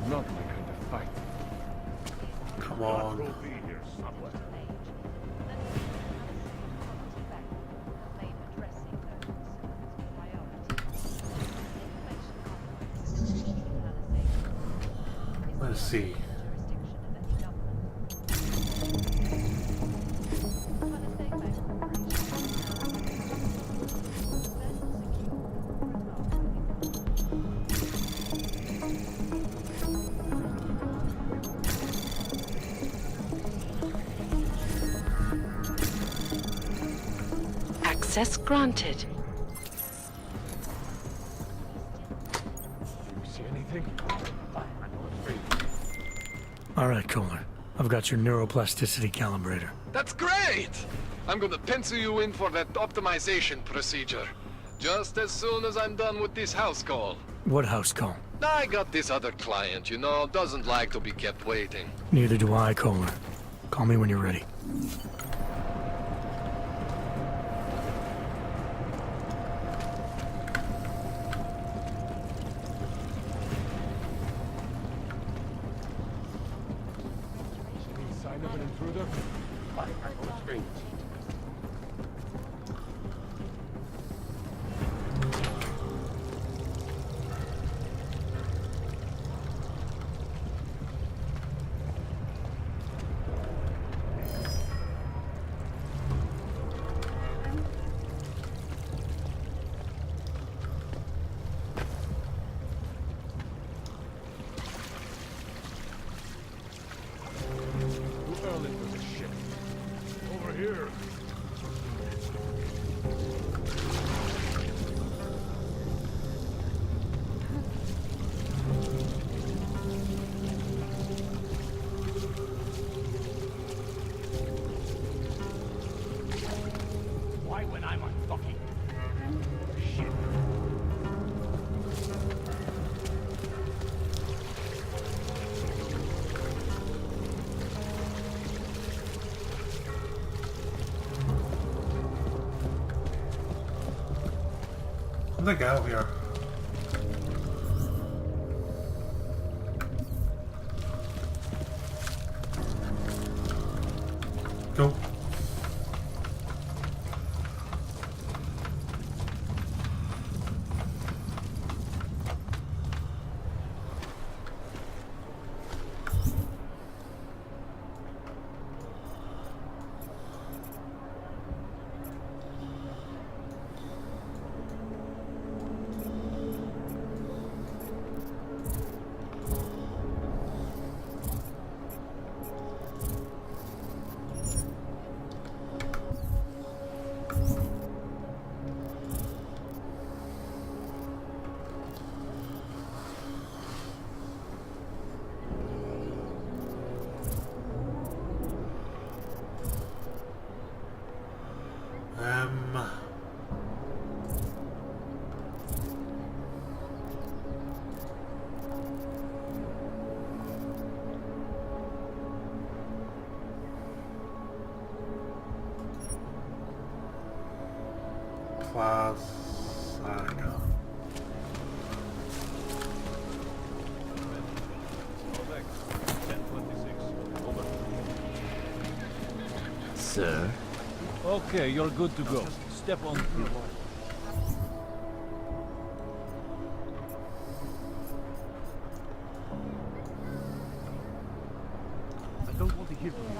Not my kind of fight. Come on. Will be here somewhere. Let's see. Access granted. Do you see anything? All right, Kohler. I've got your neuroplasticity calibrator. That's great! I'm gonna pencil you in for that optimization procedure. Just as soon as I'm done with this house call. What house call? I got this other client, you know, doesn't like to be kept waiting. Neither do I, Kohler. Call me when you're ready. Any sign of an intruder? On screen. Too early for this shit. Over here. Why when I'm on fucking shit? How'd I get out here? Go. Plazaga. Sir? Okay, you're good to go. Step on through. I don't want to hear from you.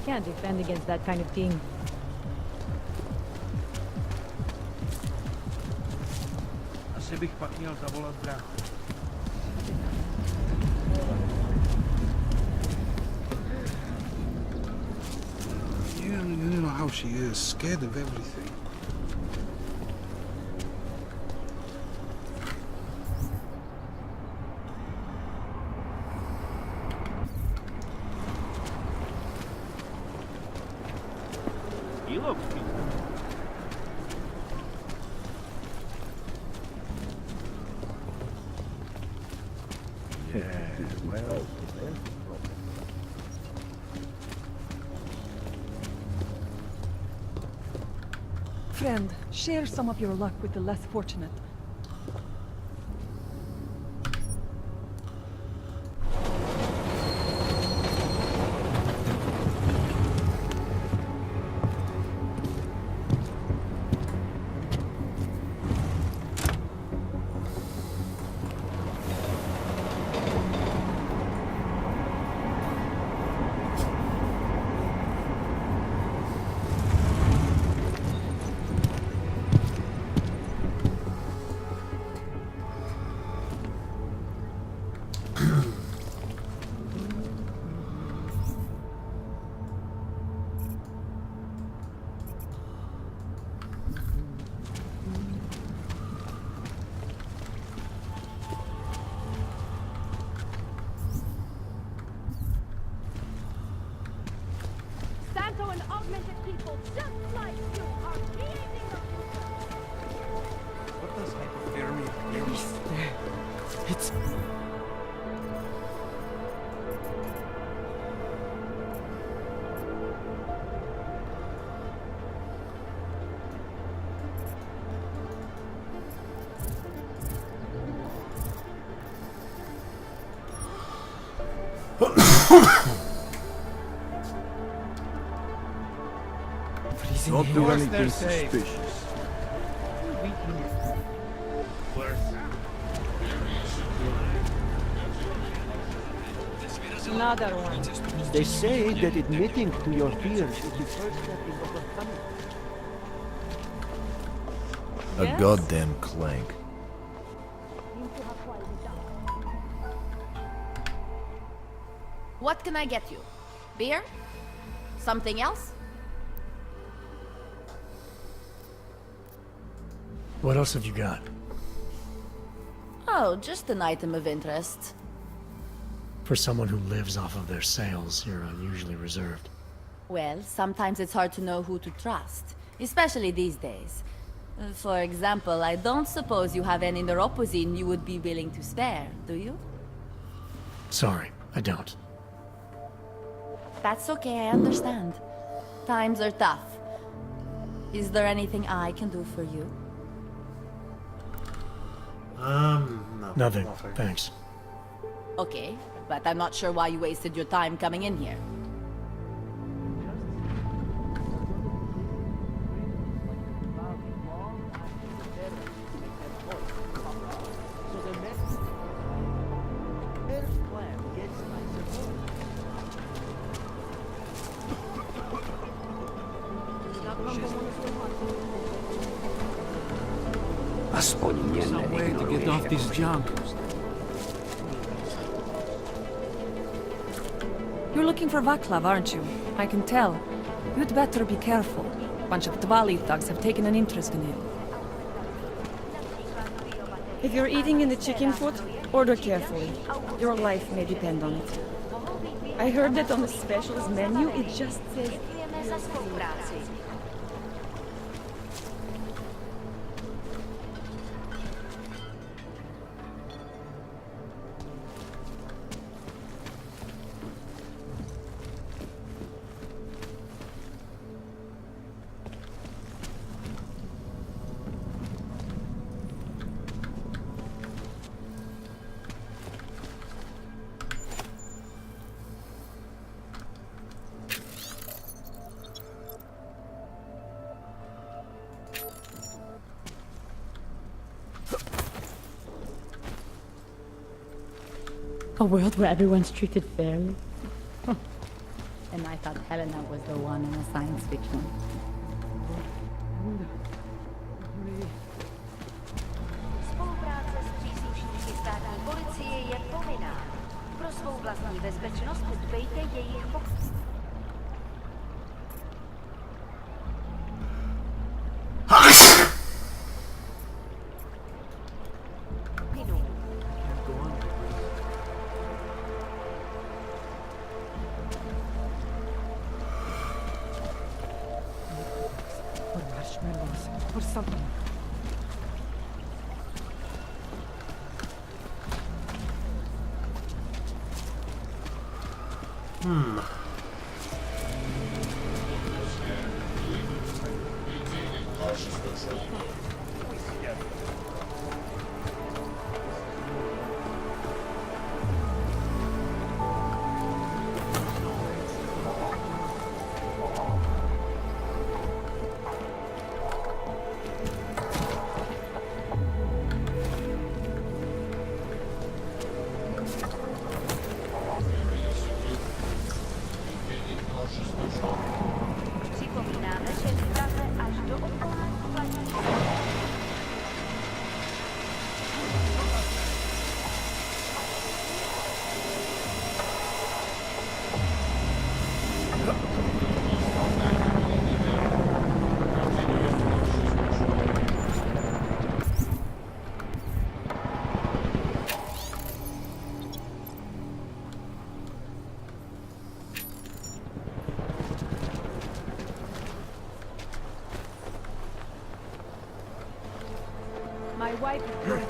Can't defend against that kind of thing. Asi bych pak měl zavolat bráchu. You know how she is, scared of everything. He looks peaceful. Well, Friend, share some of your luck with the less fortunate. fragmented people just like you are creating the future. What does hypothermia mean? It's... Don't do anything suspicious. Another one. They say that admitting to your fears is the first step in overcoming. A Yes? goddamn clank. What can I get you? Beer? Something else? What else have you got? Oh, just an item of interest. For someone who lives off of their sales, you're unusually reserved. Well, sometimes it's hard to know who to trust, especially these days. For example, I don't suppose you have any neuropozyne you would be willing to spare, do you? Sorry, I don't. That's okay, I understand. Times are tough. Is there anything I can do for you? No. Nothing, thanks. Okay, but I'm not sure why you wasted your time coming in here. Some way to get off this junk. You're looking for Vaclav, aren't you? I can tell. You'd better be careful. A bunch of Dvali thugs have taken an interest in him. If you're eating in the chicken foot, order carefully. Your life may depend on it. I heard that on the specials menu, it just says... A world where everyone's treated fairly. And I thought Helena was the one in a science fiction. Spolupráce s příslušníky státní policie je povinná. Pro svou vlastní bezpečnost dbejte jejich pokyn. Or marshmallows, or something. Připomínáme, že v Praze až do odpoledne platí. wife is going to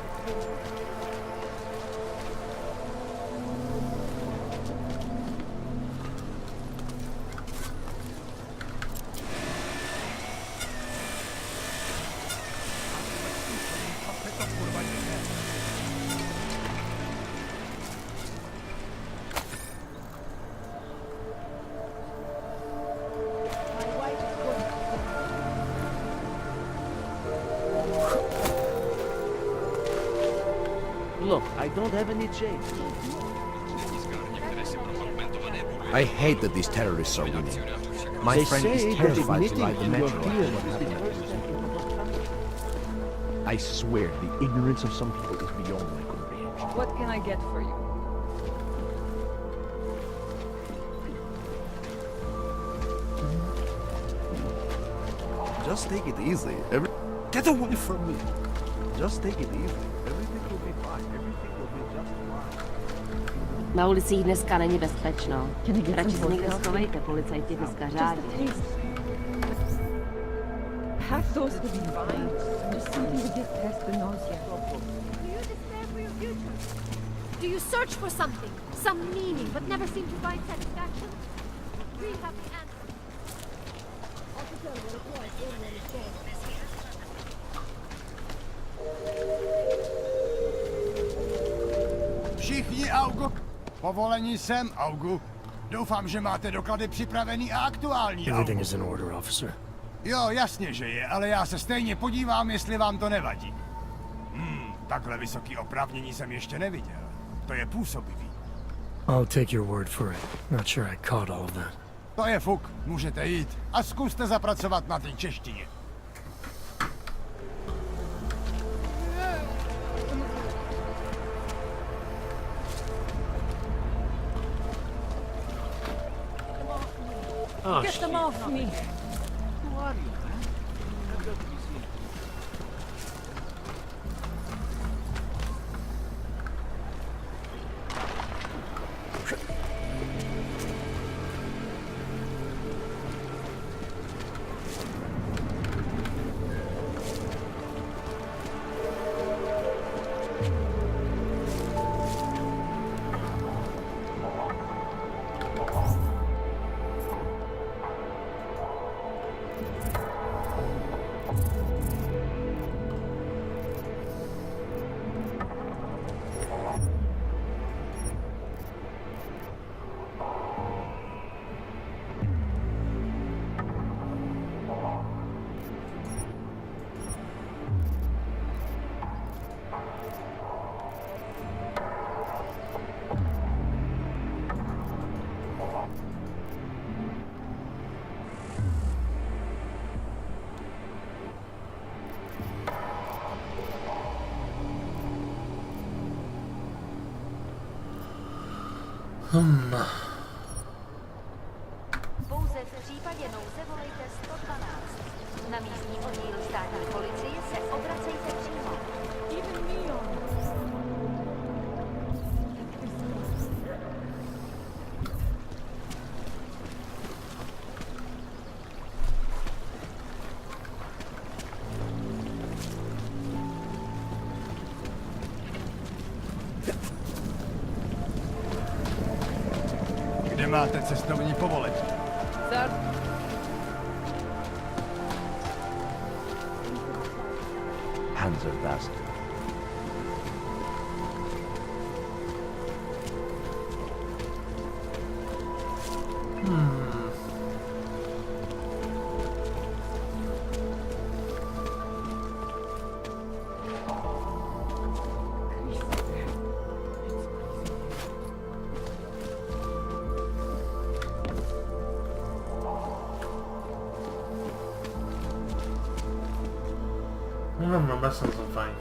Look, I don't have any change. I hate that these terrorists are winning. My They friend say is that terrified to admitting ride the to your metro fear after what is the happened first at step in overcoming. I swear, the ignorance of some people is beyond my comprehension. What can I get for you? Just take it easy. Get away from me. Just take it easy. Everything will be fine. Everything will be just fine. Na ulicích dneska není bezpečno. Radši se někde schovejte, policajti dneska řádí. Half those would be fine. Just something to get past the nausea. Do you despair for your future? Do you search for something, some meaning, but never seem to find satisfaction? We have the answer. Všichni, Augu. Povolení sem, Augu. Doufám, že máte doklady připravený a aktuální, Everything Augu. is in order, officer. Jo, jasně, že je, ale já se stejně podívám, jestli vám to nevadí. Takhle vysoký oprávnění jsem ještě neviděl. To je působivý. I'll take your word for it. Not sure I caught all of that. To je fuk, můžete jít. A zkuste zapracovat na té češtině. Oh, Get them off me. Who are you, man? I've got to be seen. Pouze v případě nouze volejte 112. Na místní oddíl státní policie se obracejte přímo. Kde máte cestovní povolení? Sir, Hands are dust. My muscles are fine.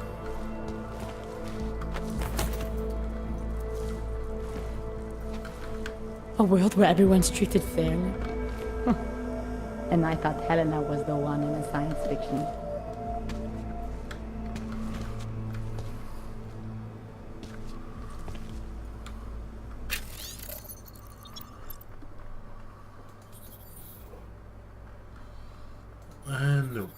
A world where everyone's treated fairly. And I thought Helena was the one in a science fiction. Nope.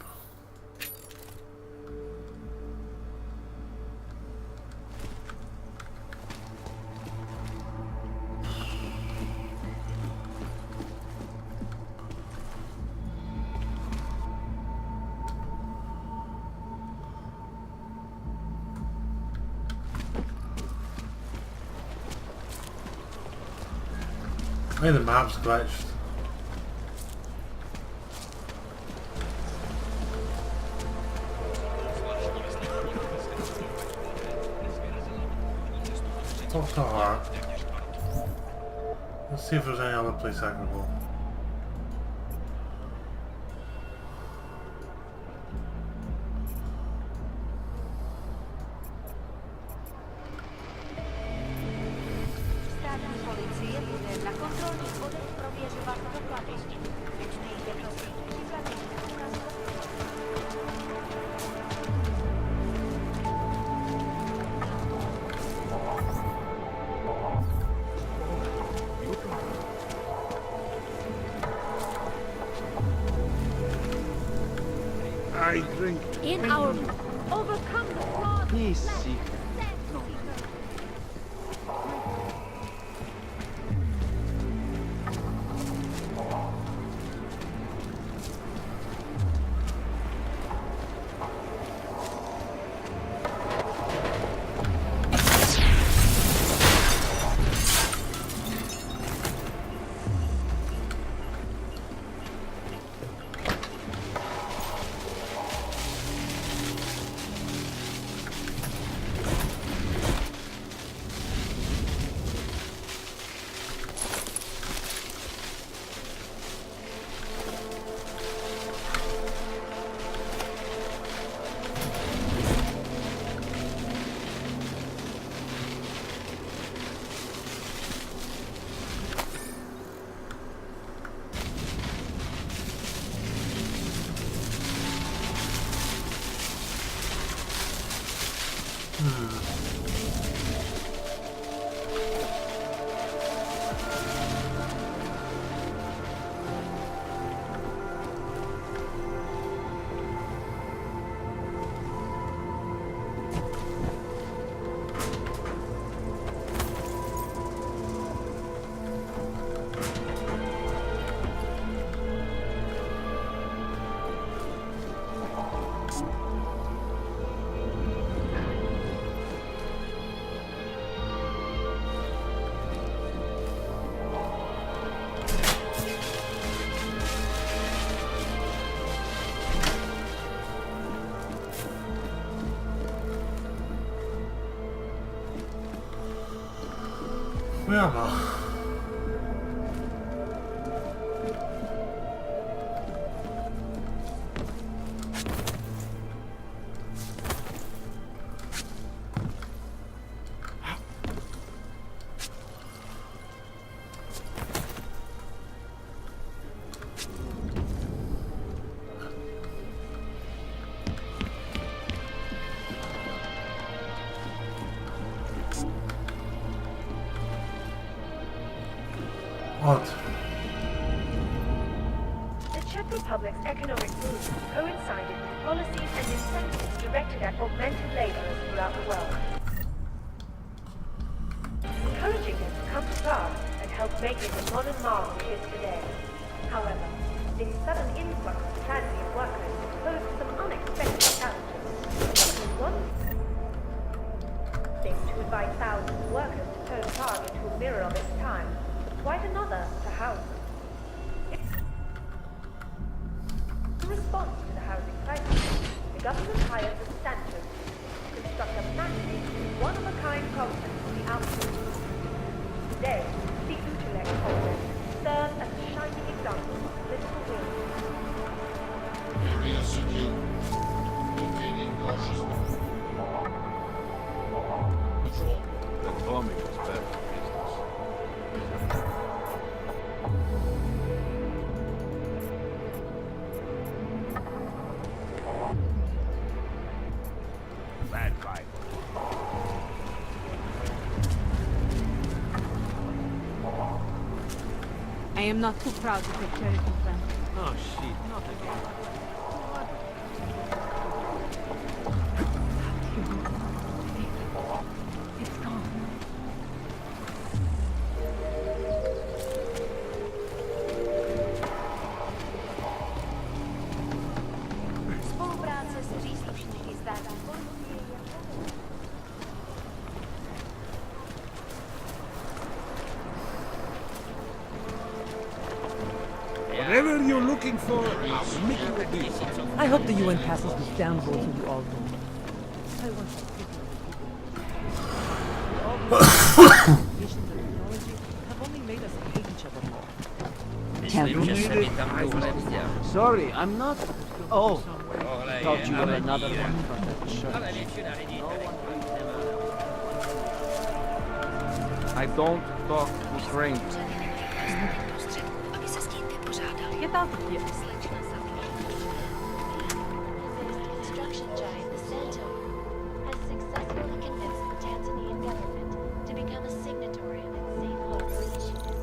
I think the map's glitched. Talk to her. Let's see if there's any other place I can go. Státní policie bude na kontrolních bodech prověřovat doklady. Mějte prosím připravený průkaz. I drink. In our overcome the flawed He's flesh. sick. No. Where am I? Odd. The Czech Republic's economic boom coincided with policies and incentives directed at augmented laborers throughout the world, encouraging them to come to France and help make it the modern mark it is today. However, this sudden influx of transient workers posed some unexpected challenges. One thing to invite thousands of workers to turn Prague into a mirror of its time, quite another to house them. In response to the housing crisis, the government hired substantial to construct a massive, one-of-a-kind complex for the outskirts. Today, the Utrecht complex serves as a shining example of political will. Area secure. Remaining cautious. Patrol. The bombing was bad for business. Bad fight. I am not too proud to take charity from. Oh shit, not again. It's gone. Spolupráce s příslušníky státní policie je Whatever you're looking for, Mickey will be. I hope the UN passes this damn vote so you all don't. I want to have only made us hate each other more. Sorry, I'm not. Oh, thought you were another one from that church. I don't talk to strangers. Get out of here. Construction giant, the Santo, has successfully convinced the Tanzanian government to become a signatory of its Safe Harbor Initiative,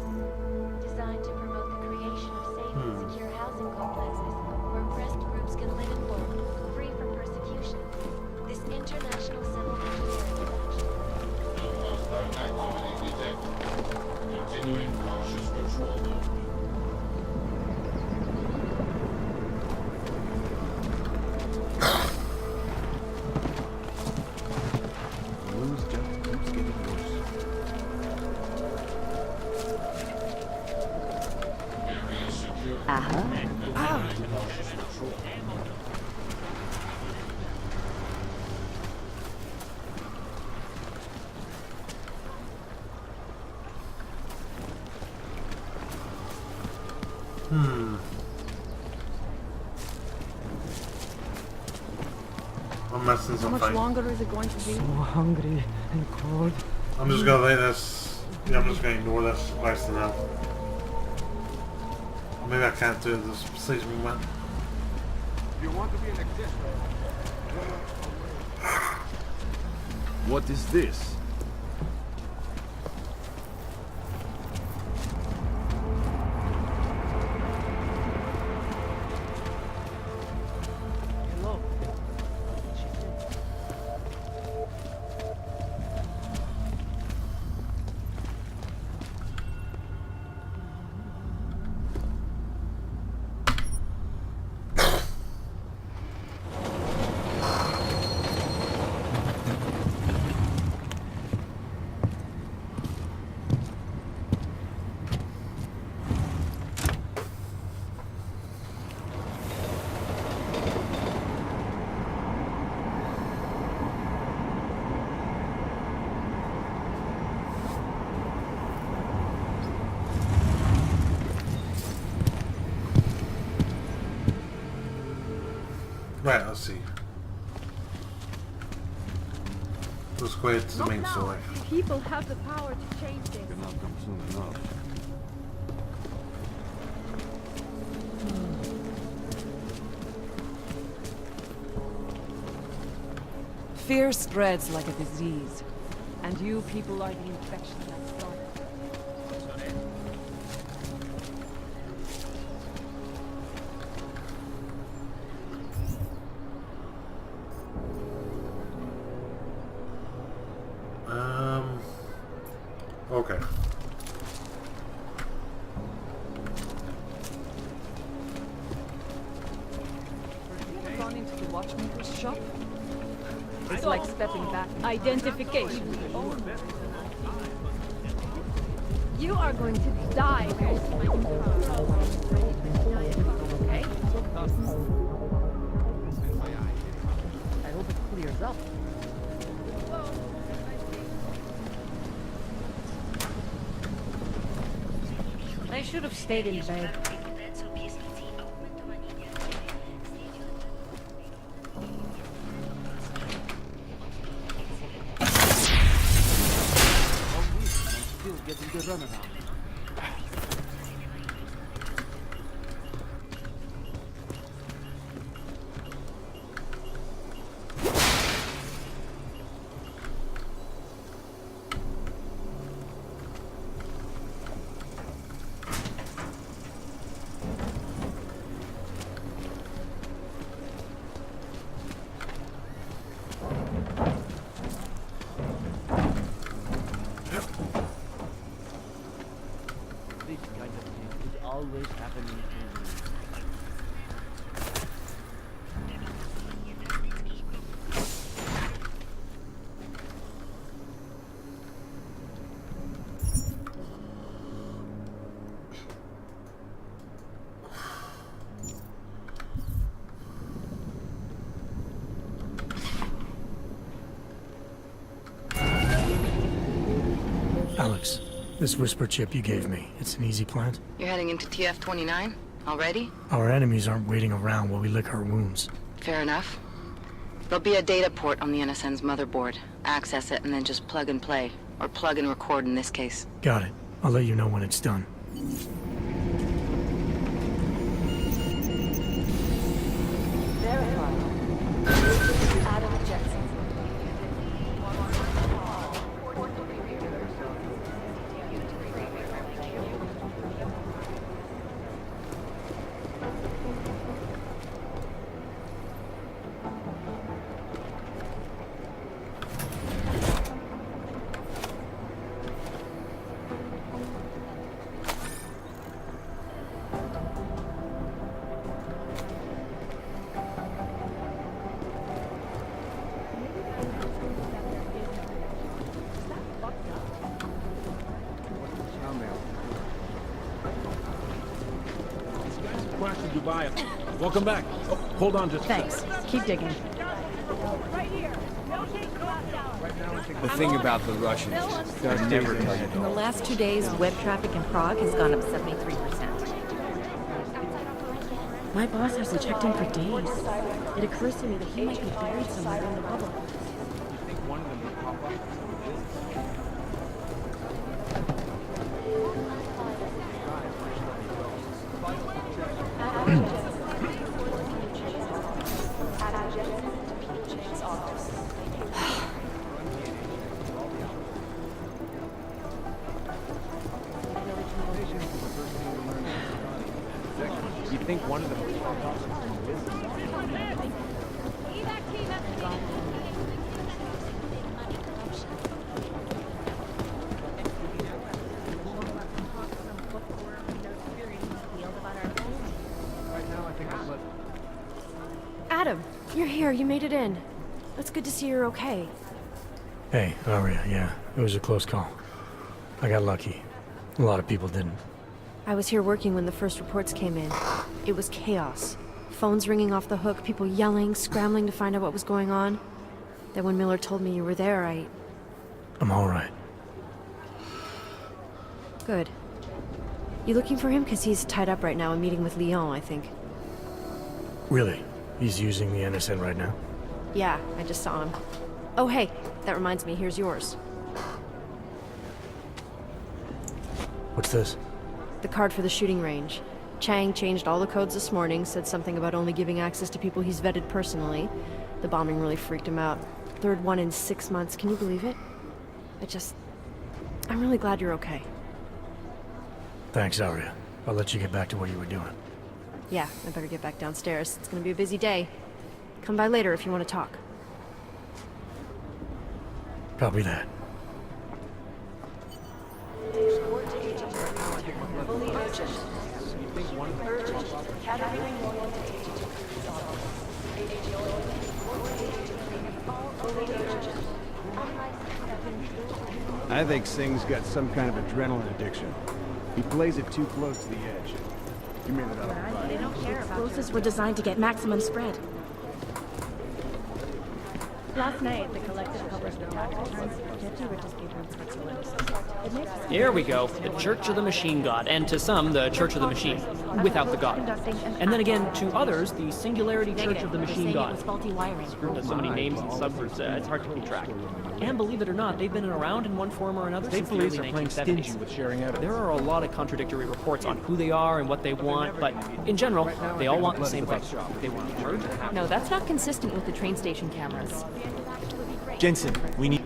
designed to promote the creation of safe and secure housing complexes where oppressed groups can live and work free from persecution. This international civil engineering Activity detected. Continuing cautious patrol mode. News just keeps getting worse. Area secure. Cautious patrol. I'm messing How some much fine. longer is it going to be? So hungry and cold. I'm just gonna let this. Yeah, I'm just gonna ignore this quest now. Maybe I can't do it this precise moment. You want to be an existence? What is this? Hello. Right, let's see. Let's go ahead to the main story. People have the power to change this. Cannot come soon enough. Fear spreads like a disease. And you people are the infection that started. Okay. Gone into the watchmaker's shop? It's like stepping back. Identification. You are going to die. Okay? I hope it clears up. I should have stayed in bed. Still getting the runaround. This kind of thing is always happening to me. Alex, this whisper chip you gave me, it's an easy plant? You're heading into TF-29? Already? Our enemies aren't waiting around while we lick our wounds. Fair enough. There'll be a data port on the NSN's motherboard. Access it and then just plug and play. Or plug and record in this case. Got it. I'll let you know when it's done. Adam Jackson. Dubai. Welcome back. Oh, hold on just a Thanks. Keep digging. The thing about the Russians, they're never tell you In the last 2 days, web traffic in Prague has gone up 73%. My boss hasn't checked in for days. It occurs to me that he might be buried somewhere in the bubble. You think one of them was Adam, you're here. You made it in. It's good to see you're okay. Hey, Aria, yeah, it was a close call. I got lucky. A lot of people didn't. I was here working when the first reports came in. It was chaos. Phones ringing off the hook, people yelling, scrambling to find out what was going on. Then when Miller told me you were there, I'm all right. Good. You looking for him? Because he's tied up right now and meeting with Leon, I think. Really? He's using the NSN right now? Yeah, I just saw him. Oh, hey, that reminds me, here's yours. What's this? The card for the shooting range. Chang changed all the codes this morning, said something about only giving access to people he's vetted personally. The bombing really freaked him out. Third one in 6 months, can you believe it? I'm really glad you're okay. Thanks, Aria. I'll let you get back to what you were doing. Yeah, I better get back downstairs. It's gonna be a busy day. Come by later if you want to talk. Copy that. I think Singh's got some kind of adrenaline addiction. He plays it too close to the edge. You made it out of the fight. They don't care about Explosives were designed to get maximum spread. Last night, the collective published the tax returns for 50 richest people in Switzerland. It makes us Here we go. The Church of the Machine God, and to some, the Church of the Machine, without the God. And then again, to others, the Singularity Church of the Machine God. faulty wiring. There's so many names and subgroups, it's hard to keep track. And believe it or not, they've been around in one form or another State since the police early are playing 1970s. stingy with sharing evidence. There are a lot of contradictory reports on who they are and what they want, but in general, they all want the same thing. They want to merge and have. No, that's not consistent with the train station cameras. Jensen, we need...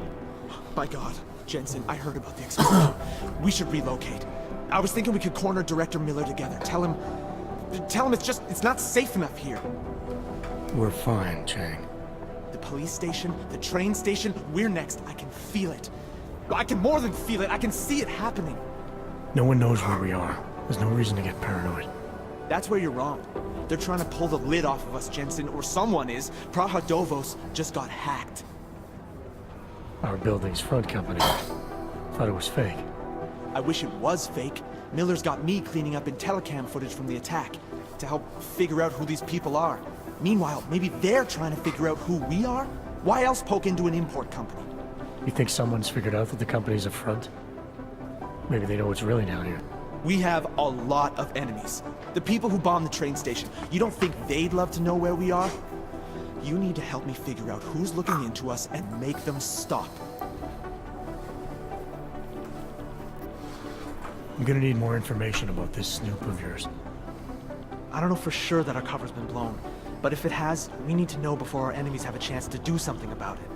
By God, Jensen, I heard about the explosion. We should relocate. I was thinking we could corner Director Miller together. Tell him it's not safe enough here. We're fine, Chang. The police station, the train station, we're next. I can feel it. I can more than feel it. I can see it happening. No one knows where we are. There's no reason to get paranoid. That's where you're wrong. They're trying to pull the lid off of us, Jensen, or someone is. Praha Dovos just got hacked. Our building's front company. Thought it was fake. I wish it was fake. Miller's got me cleaning up IntelliCam footage from the attack to help figure out who these people are. Meanwhile, maybe they're trying to figure out who we are? Why else poke into an import company? You think someone's figured out that the company's a front? Maybe they know what's really down here. We have a lot of enemies. The people who bombed the train station. You don't think they'd love to know where we are? You need to help me figure out who's looking into us and make them stop. I'm gonna need more information about this snoop of yours. I don't know for sure that our cover's been blown, but if it has, we need to know before our enemies have a chance to do something about it.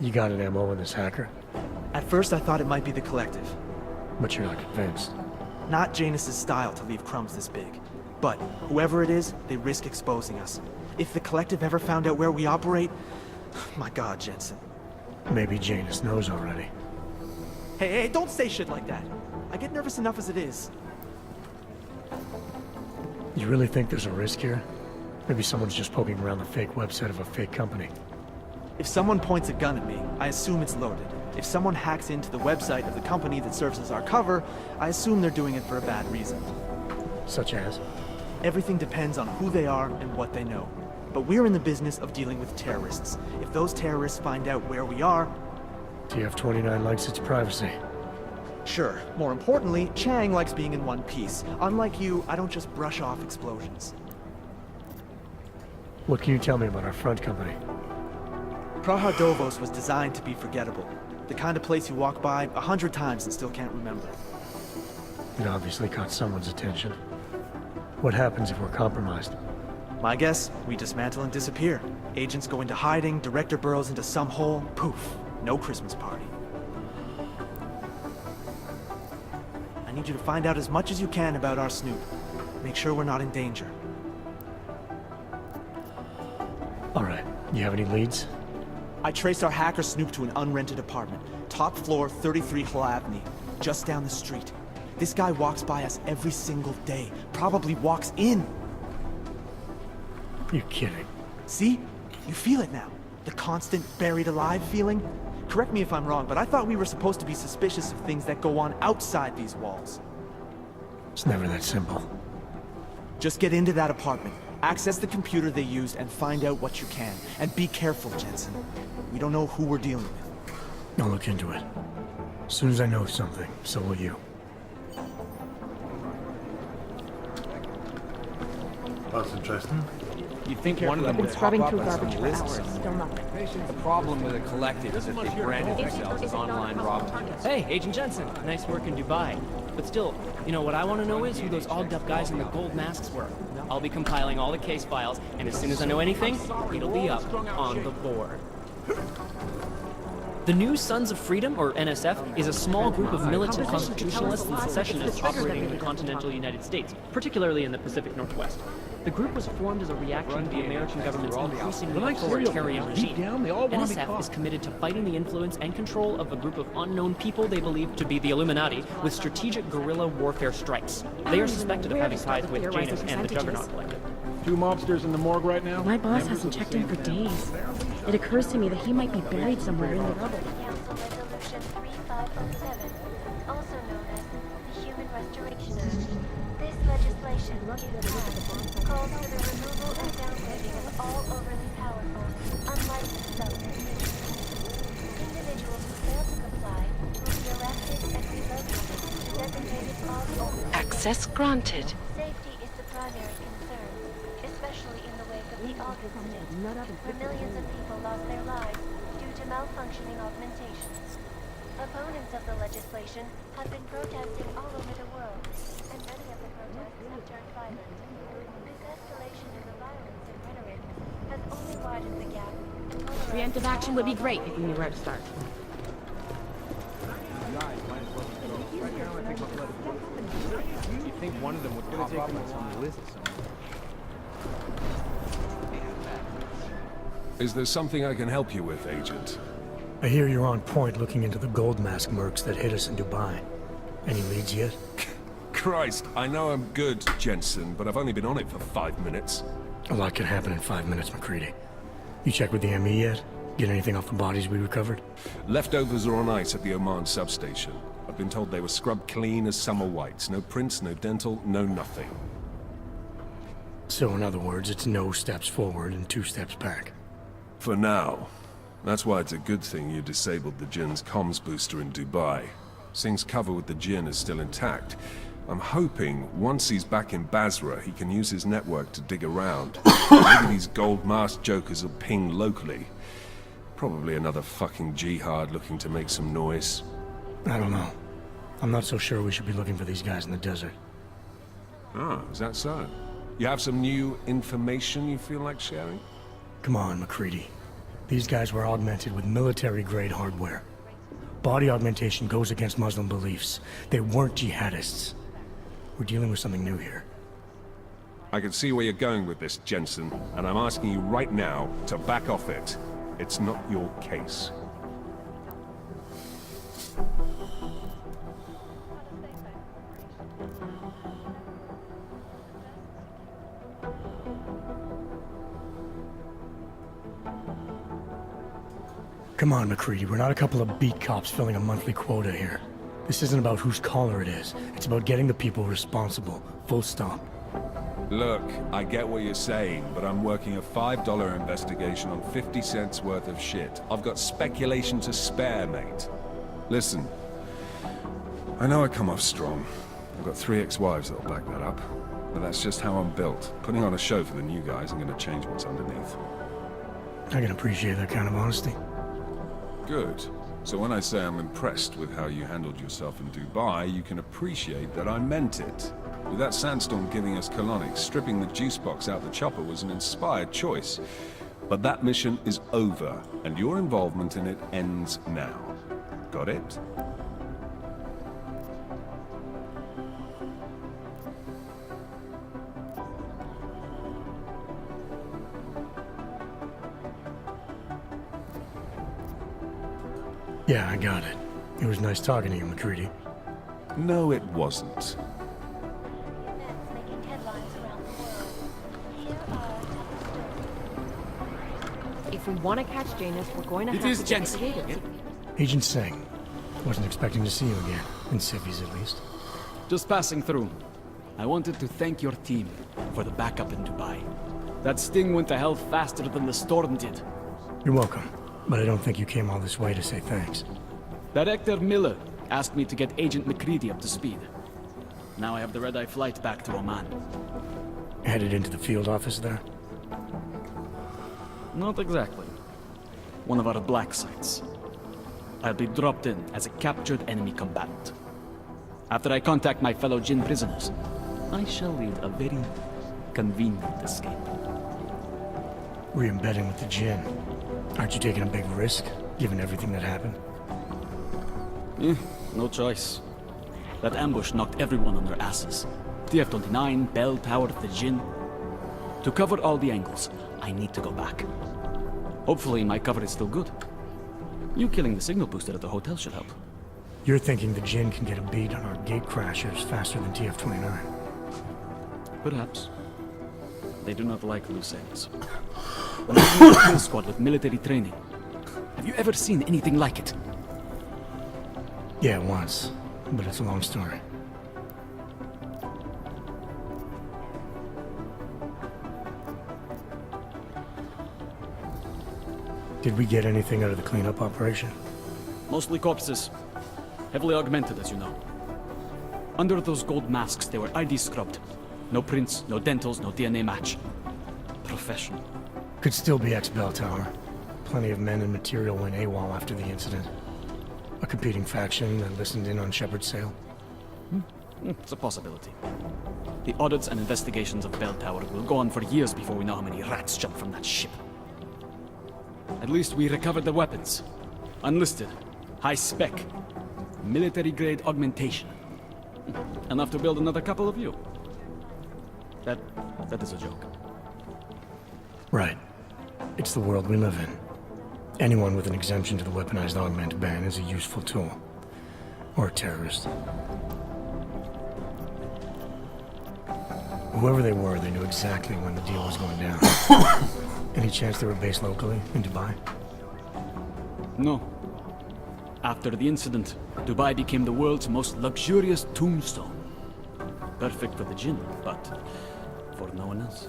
You got an MO in this hacker? At first I thought it might be the Collective. But you're not convinced. Not Janus's style to leave crumbs this big. But whoever it is, they risk exposing us. If the Collective ever found out where we operate... My God, Jensen. Maybe Janus knows already. Hey, don't say shit like that. I get nervous enough as it is. You really think there's a risk here? Maybe someone's just poking around the fake website of a fake company. If someone points a gun at me, I assume it's loaded. If someone hacks into the website of the company that serves as our cover, I assume they're doing it for a bad reason. Such as? Everything depends on who they are and what they know. But we're in the business of dealing with terrorists. If those terrorists find out where we are... TF-29 likes its privacy. Sure. More importantly, Chang likes being in one piece. Unlike you, I don't just brush off explosions. What can you tell me about our front company? Praha Dovos was designed to be forgettable. The kind of place you walk by 100 times and still can't remember. It obviously caught someone's attention. What happens if we're compromised? My guess, we dismantle and disappear. Agents go into hiding, Director burrows into some hole, poof, no Christmas party. I need you to find out as much as you can about our snoop. Make sure we're not in danger. All right, you have any leads? I traced our hacker snoop to an unrented apartment. Top floor, 33 Hlavny, just down the street. This guy walks by us every single day. Probably walks in. You're kidding. See? You feel it now. The constant buried alive feeling? Correct me if I'm wrong, but I thought we were supposed to be suspicious of things that go on outside these walls. It's never that simple. Just get into that apartment. Access the computer they used and find out what you can. And be careful, Jensen. We don't know who we're dealing with. I'll look into it. As soon as I know something, so will you. That's interesting. You think one of them I've been would scrubbing pop through up on garbage some for list hours, somewhere? still nothing. The problem with the Collective is that they branded themselves as online robbers. Hey, Agent Jensen. Nice work in Dubai. But still, you know what I want to know is who those ogged-up guys in the gold masks were. I'll be compiling all the case files, and as soon as I know anything, it'll be up on the board. The New Sons of Freedom, or NSF, is a small group of militant constitutionalists and secessionists operating in the continental United States, particularly in the Pacific Northwest. The group was formed as a reaction to the American government's increasingly authoritarian regime. NSF is committed to fighting the influence and control of a group of unknown people they believe to be the Illuminati with strategic guerrilla warfare strikes. They are suspected of having ties with Janus and the Juggernaut Collective. 2 mobsters in the morgue right now? My boss hasn't checked in for days. It occurs to me that he might be buried somewhere in the rubble. Council Resolution 3507, also known as the Human Restoration Act. This legislation, if passed, calls for the removal and downgrading of all overly powerful, unlicensed substances. Individuals who fail to comply will be arrested and relocated to designated off-limits. Access granted. Safety is the primary concern, especially in the wake of the August stint, where millions of people lost their lives due to malfunctioning augmentations. Opponents of the legislation have been protesting all over the world, and many of the protests have turned violent. This escalation in the violence and rhetoric has only widened the gap and polarized... Preemptive action would be great if we knew where to start. You think one of them would pop up on some list somewhere? Is there something I can help you with, Agent? I hear you're on point looking into the gold mask mercs that hit us in Dubai. Any leads yet? Christ, I know I'm good, Jensen, but I've only been on it for 5 minutes. A lot can happen in 5 minutes, McCready. You checked with the ME yet? Get anything off the bodies we recovered? Leftovers are on ice at the Oman substation. I've been told they were scrubbed clean as summer whites. No prints, no dental, no nothing. So in other words, it's no steps forward and 2 steps back. For now. That's why it's a good thing you disabled the Jinn's comms booster in Dubai. Singh's cover with the Jinn is still intact. I'm hoping once he's back in Basra, he can use his network to dig around. Maybe these gold-masked jokers will ping locally. Probably another fucking jihad looking to make some noise. I don't know. I'm not so sure we should be looking for these guys in the desert. Oh, is that so? You have some new information you feel like sharing? Come on, MacReady. These guys were augmented with military-grade hardware. Body augmentation goes against Muslim beliefs. They weren't jihadists. We're dealing with something new here. I can see where you're going with this, Jensen, and I'm asking you right now to back off it. It's not your case. Come on, MacReady. We're not a couple of beat cops filling a monthly quota here. This isn't about whose caller it is. It's about getting the people responsible. Full stop. Look, I get what you're saying, but I'm working a $5 investigation on 50 cents worth of shit. I've got speculation to spare, mate. Listen, I know I come off strong. I've got 3 ex-wives that'll back that up. But that's just how I'm built. Putting on a show for the new guys ain't gonna change what's underneath. I can appreciate that kind of honesty. Good. So when I say I'm impressed with how you handled yourself in Dubai, you can appreciate that I meant it. With that sandstorm giving us colonics, stripping the juice box out the chopper was an inspired choice. But that mission is over, and your involvement in it ends now. Got it? Yeah, I got it. It was nice talking to you, MacReady. No, it wasn't. If we want to catch Janus, we're going to It have is to get Jensen. creative. Agent Singh. Wasn't expecting to see you again. In civvies, at least. Just passing through. I wanted to thank your team for the backup in Dubai. That sting went to hell faster than the storm did. You're welcome. But I don't think you came all this way to say thanks. Director Miller asked me to get Agent MacReady up to speed. Now I have the red-eye flight back to Oman. Headed into the field office there? Not exactly. One of our black sites. I'll be dropped in as a captured enemy combatant. After I contact my fellow Jinn prisoners, I shall lead a very convenient escape. Re-embedding with the Jinn. Aren't you taking a big risk, given everything that happened? No choice. That ambush knocked everyone on their asses. TF-29, Bell Tower, the Jinn. To cover all the angles, I need to go back. Hopefully my cover is still good. You killing the signal booster at the hotel should help. You're thinking the Jinn can get a beat on our gate crashers faster than TF-29. Perhaps. They do not like loose ends. When I joined a kill squad with military training, have you ever seen anything like it? Yeah, once. But it's a long story. Did we get anything out of the cleanup operation? Mostly corpses. Heavily augmented, as you know. Under those gold masks, they were ID scrubbed. No prints, no dentals, no DNA match. Professional. Could still be ex-Bell Tower. Plenty of men and material went AWOL after the incident. A competing faction that listened in on Shepard's sale. It's a possibility. The audits and investigations of Bell Tower will go on for years before we know how many rats jumped from that ship. At least we recovered the weapons. Unlisted. High spec. Military-grade augmentation. Enough to build another couple of you. That is a joke. Right. It's the world we live in. Anyone with an exemption to the weaponized augment ban is a useful tool. Or a terrorist. Whoever they were, they knew exactly when the deal was going down. Any chance they were based locally, in Dubai? No. After the incident, Dubai became the world's most luxurious tombstone. Perfect for the Jinn, but for no one else.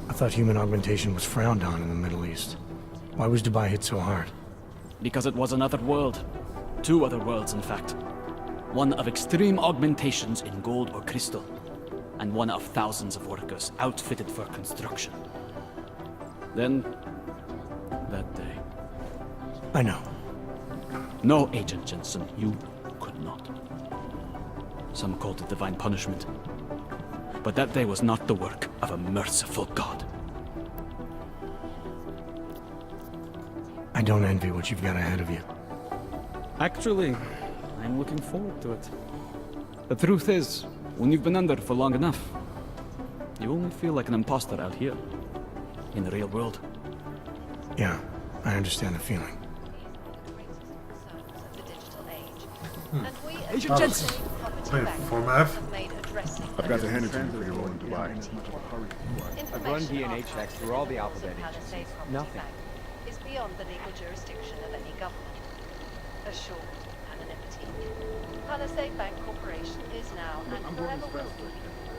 I thought human augmentation was frowned on in the Middle East. Why was Dubai hit so hard? Because it was another world. 2 other worlds, in fact. One of extreme augmentations in gold or crystal, and one of thousands of workers outfitted for construction. Then, that day. I know. No, Agent Jensen, you could not. Some called it divine punishment. But that day was not the work of a merciful God. I don't envy what you've got ahead of you. Actually, I'm looking forward to it. The truth is, when you've been under for long enough, you only feel like an imposter out here, in the real world. Yeah, I understand the feeling. Agent Jensen! Formative. I've got the hand to you for your role in Dubai. I've run DNA checks through all the alphabet agencies. Nothing. Is beyond the legal jurisdiction of any government. Assured anonymity. Palisade Bank Corporation is now and forever will be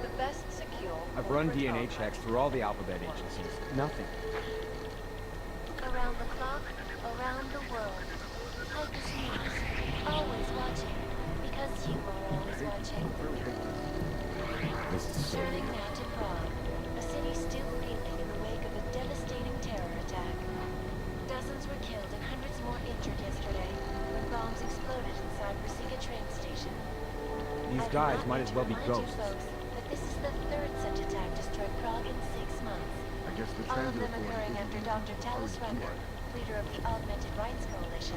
the best secure. I've run DNA checks through all the alphabet agencies. Nothing. Around the clock, around the world. Focus News. Always watching. Because you are always watching. Turning now to Prague. A city still reeling in the wake of a devastating terror attack. Dozens were killed and hundreds more injured yesterday when bombs exploded inside Brasica train station. These guys might as well be ghosts. Folks, that this is the 3rd such attack to strike Prague in 6 months. I guess the All of them occurring after Dr. Talis Rucker, leader of the Augmented Rights Coalition,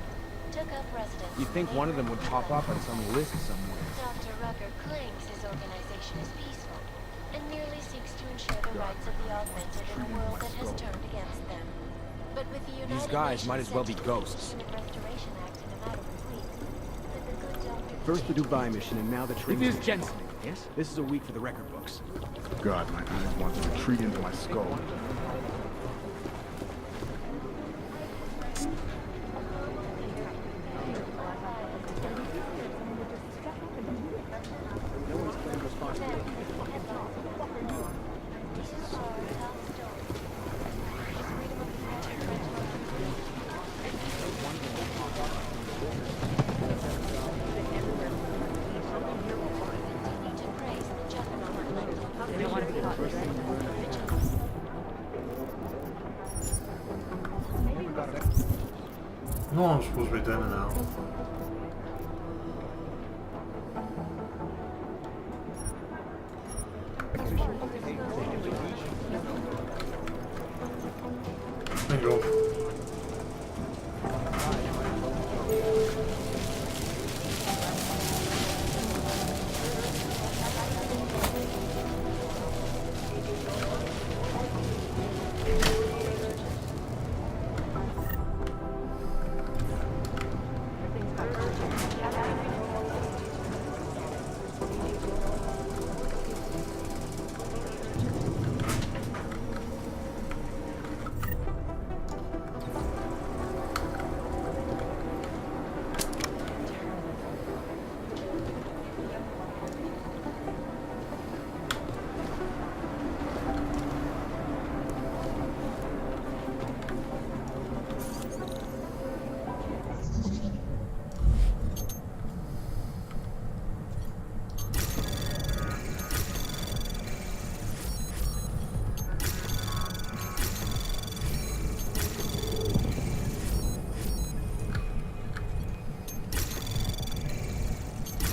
took up residence. You'd think one of them would pop up on some list somewhere. Dr. Rucker claims his organization is peaceful and merely seeks to ensure the rights of the augmented in a world that has turned against them. But with the United These guys Nations might as well be set to ghosts. Human Restoration Act in a matter of weeks, that the good doctor First the Dubai mission and now the train It is station. Jensen, yes? This is a week for the record books. God, my eyes want to retreat into my skull. No, I'm supposed to be doing it now. There you go.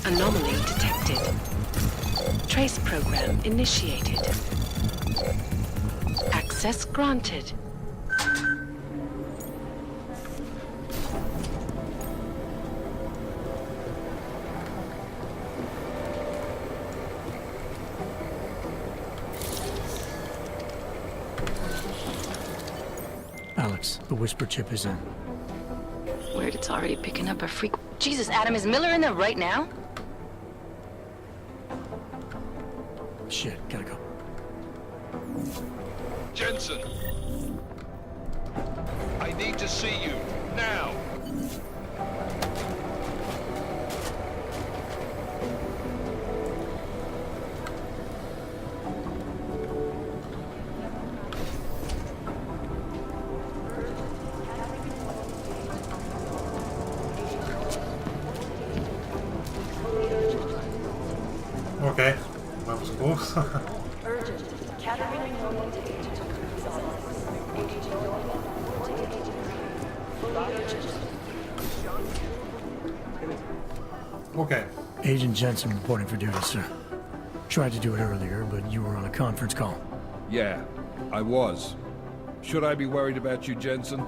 Anomaly detected. Trace program initiated. Access granted. Alex, the whisper chip is in. Weird, it's already picking up a freak. Jesus, Adam, is Miller in there right now? Shit, gotta go. Jensen! I need to see you, now! Okay, that was close. Urgent. Category normal to agent results. Agent normal to agent. Fully urgent. Okay. Agent Jensen reporting for duty, sir. Tried to do it earlier, but you were on a conference call. Yeah, I was. Should I be worried about you, Jensen?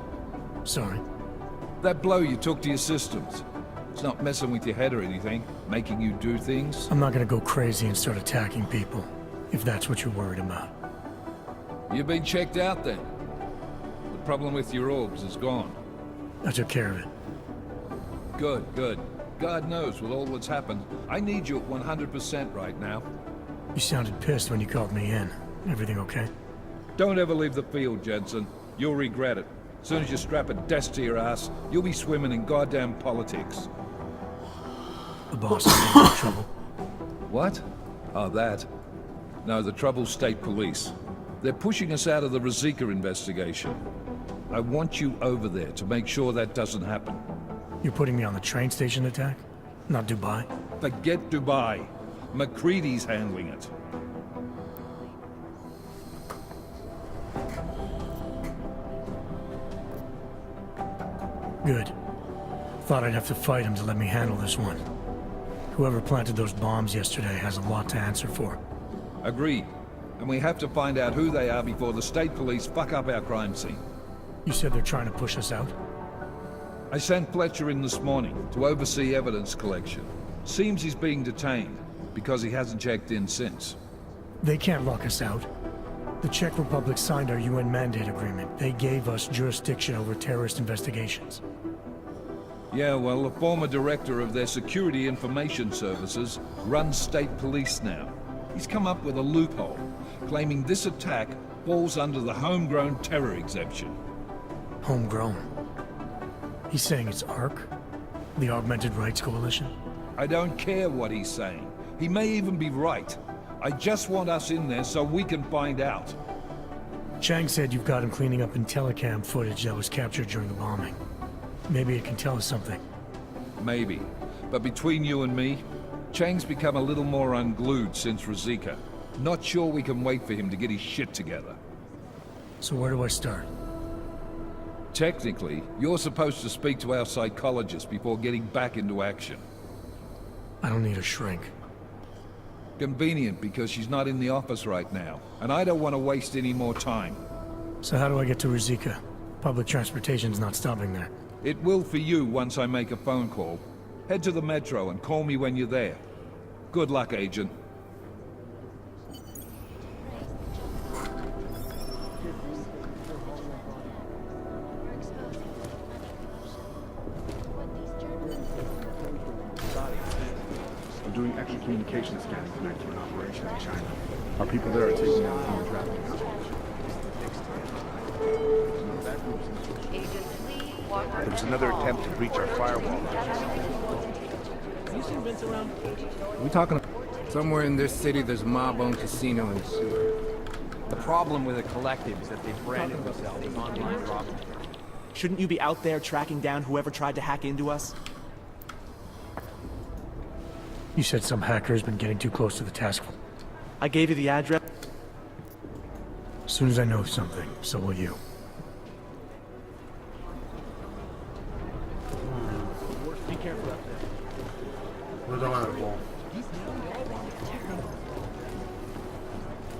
Sorry. That blow you took to your systems. It's not messing with your head or anything, making you do things. I'm not gonna go crazy and start attacking people, if that's what you're worried about. You've been checked out then. The problem with your orbs is gone. I took care of it. Good, good. God knows with all that's happened, I need you at 100% right now. You sounded pissed when you called me in. Everything okay? Don't ever leave the field, Jensen. You'll regret it. As soon as you strap a desk to your ass, you'll be swimming in goddamn politics. The boss is in trouble. What? Oh, that. No, the trouble's state police. They're pushing us out of the Ruzicka investigation. I want you over there to make sure that doesn't happen. You're putting me on the train station attack? Not Dubai? Forget Dubai. McCready's handling it. Good. Thought I'd have to fight him to let me handle this one. Whoever planted those bombs yesterday has a lot to answer for. Agreed. And we have to find out who they are before the state police fuck up our crime scene. You said they're trying to push us out? I sent Fletcher in this morning to oversee evidence collection. Seems he's being detained, because he hasn't checked in since. They can't lock us out. The Czech Republic signed our UN mandate agreement. They gave us jurisdiction over terrorist investigations. Yeah, well, the former director of their security information services runs state police now. He's come up with a loophole, claiming this attack falls under the homegrown terror exemption. Homegrown? He's saying it's ARC? The Augmented Rights Coalition? I don't care what he's saying. He may even be right. I just want us in there so we can find out. Chang said you've got him cleaning up Intellicam footage that was captured during the bombing. Maybe it can tell us something. Maybe. But between you and me, Chang's become a little more unglued since Ruzicka. Not sure we can wait for him to get his shit together. So where do I start? Technically, you're supposed to speak to our psychologist before getting back into action. I don't need a shrink. Convenient, because she's not in the office right now, and I don't want to waste any more time. So how do I get to Ruzicka? Public transportation's not stopping there. It will for you once I make a phone call. Head to the metro and call me when you're there. Good luck, Agent. I'm doing extra communication scanning tonight for an operation in China. Our people there are taking down human trafficking. There was another attempt to breach our firewall. Have you seen Vince around? We talking somewhere in this city there's a mob-owned casino and sewer. The problem with the collective is that they've branded themselves as online robbers. Shouldn't you be out there tracking down whoever tried to hack into us? You said some hacker's been getting too close to the task force. I gave you the address. As soon as I know something, so will you. Be careful out there. We don't want to go.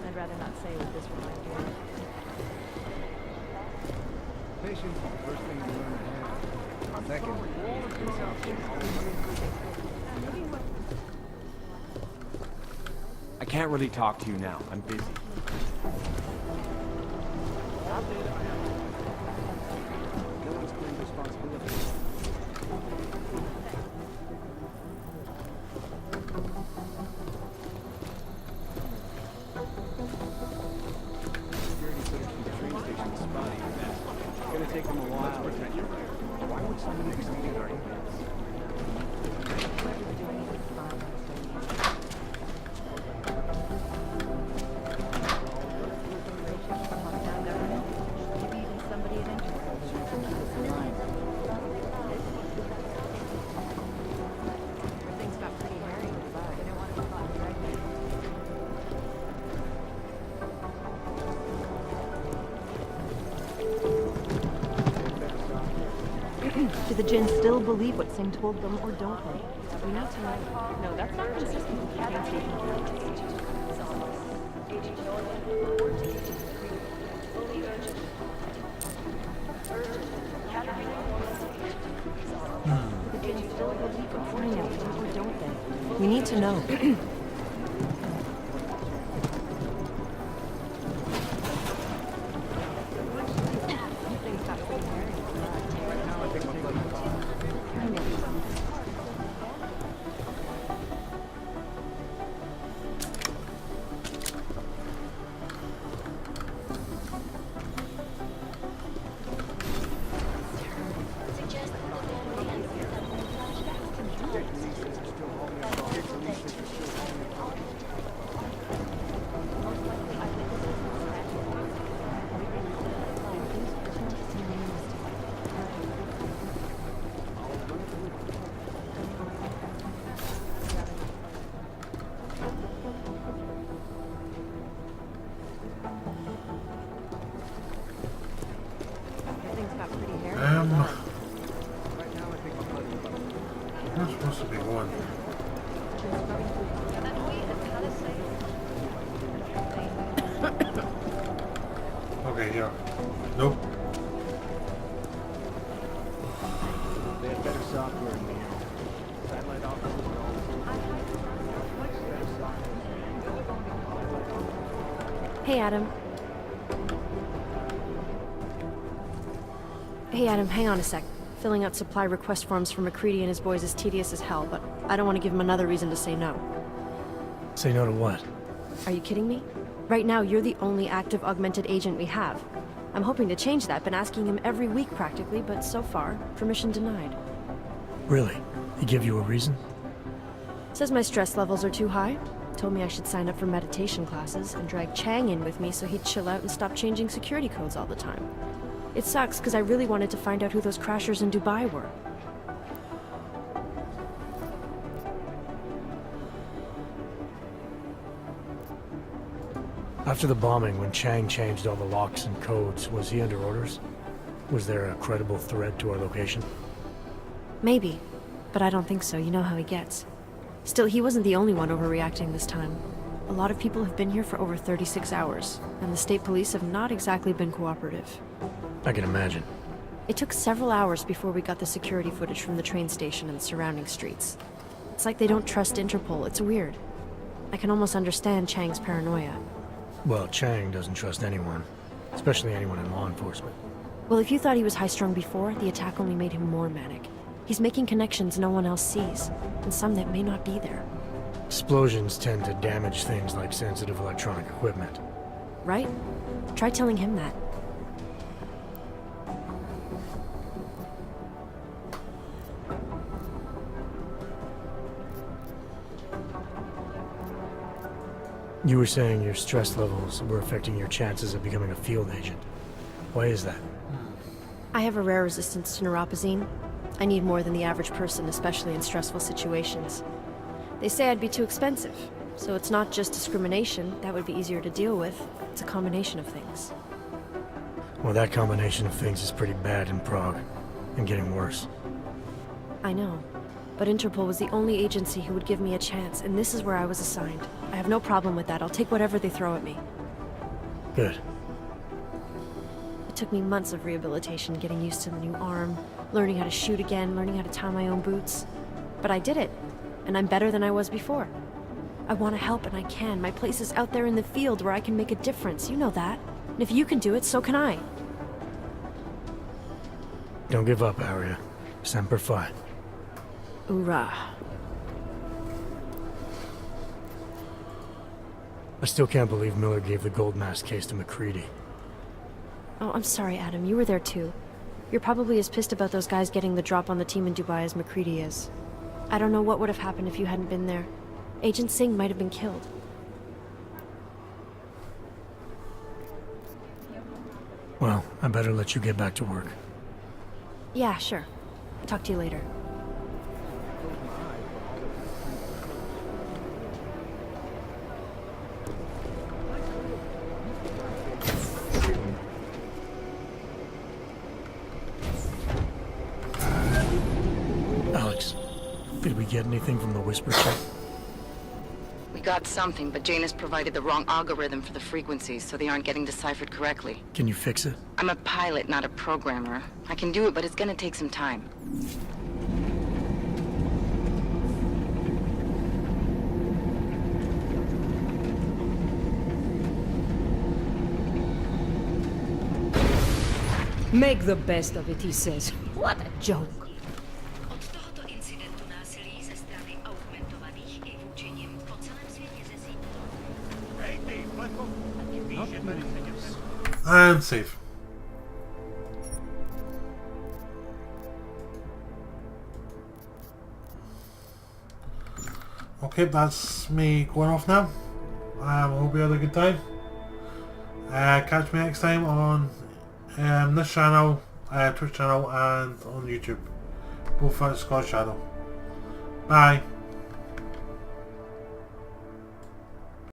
I'd rather not say what this reminds me of. Patience is the first thing you learn to have. Second, I can't really talk to you now. I'm busy. no one's claimed responsibility. Security footage from the train station is spotty at best. It's gonna take them a while. Let's pretend you're right. Why would somebody be reading our emails? Things got pretty hairy with Bud. I don't want to be caught pregnant. Do the Jinn still believe what Singh told them, or don't they? We need to know. No, that's not consistent with the train station. Agent Norman, report to Agent Green. Fully urgent. Urgent. Category Norman to Agent. Do the Jinn still believe what Singh told them, or don't they? We need to know. We're supposed to be going. Okay, yeah. Nope. They have better software in the air. Satellite offices and all. Hey, Adam. Hey, Adam, hang on a sec. Filling out supply request forms for MacCready and his boys is tedious as hell, but I don't want to give him another reason to say no. Say no to what? Are you kidding me? Right now, you're the only active augmented agent we have. I'm hoping to change that, been asking him every week practically, but so far, permission denied. Really? He give you a reason? Says my stress levels are too high. Told me I should sign up for meditation classes and drag Chang in with me so he'd chill out and stop changing security codes all the time. It sucks because I really wanted to find out who those crashers in Dubai were. After the bombing, when Chang changed all the locks and codes, was he under orders? Was there a credible threat to our location? Maybe, but I don't think so. You know how he gets. Still, he wasn't the only one overreacting this time. A lot of people have been here for over 36 hours, and the state police have not exactly been cooperative. I can imagine. It took several hours before we got the security footage from the train station and the surrounding streets. It's like they don't trust Interpol. It's weird. I can almost understand Chang's paranoia. Well, Chang doesn't trust anyone, especially anyone in law enforcement. Well, if you thought he was high-strung before, the attack only made him more manic. He's making connections no one else sees, and some that may not be there. Explosions tend to damage things like sensitive electronic equipment. Right? Try telling him that. You were saying your stress levels were affecting your chances of becoming a field agent. Why is that? I have a rare resistance to neuropazine. I need more than the average person, especially in stressful situations. They say I'd be too expensive, so it's not just discrimination. That would be easier to deal with. It's a combination of things. Well, that combination of things is pretty bad in Prague, and getting worse. I know, but Interpol was the only agency who would give me a chance, and this is where I was assigned. I have no problem with that. I'll take whatever they throw at me. Good. It took me months of rehabilitation, getting used to the new arm, learning how to shoot again, learning how to tie my own boots. But I did it, and I'm better than I was before. I want to help, and I can. My place is out there in the field where I can make a difference. You know that. And if you can do it, so can I. Don't give up, Arya. Semper Fi. Hoorah. I still can't believe Miller gave the gold mask case to MacCready. Oh, I'm sorry, Adam. You were there too. You're probably as pissed about those guys getting the drop on the team in Dubai as MacCready is. I don't know what would have happened if you hadn't been there. Agent Singh might have been killed. Well, I better let you get back to work. Yeah, sure. Talk to you later. get anything from the whisper chip? We got something, but Jane has provided the wrong algorithm for the frequencies, so they aren't getting deciphered correctly. Can you fix it? I'm a pilot, not a programmer. I can do it, but it's gonna take some time. Make the best of it, he says. What a joke. Od tohoto incidentu násilí ze strany augmentovaných i učením po celém světě ze And save. Okay, that's me going off now. I hope you had a good time. Catch me next time on this channel, Twitch channel, and on YouTube. Both at Scottish Shadow. Bye.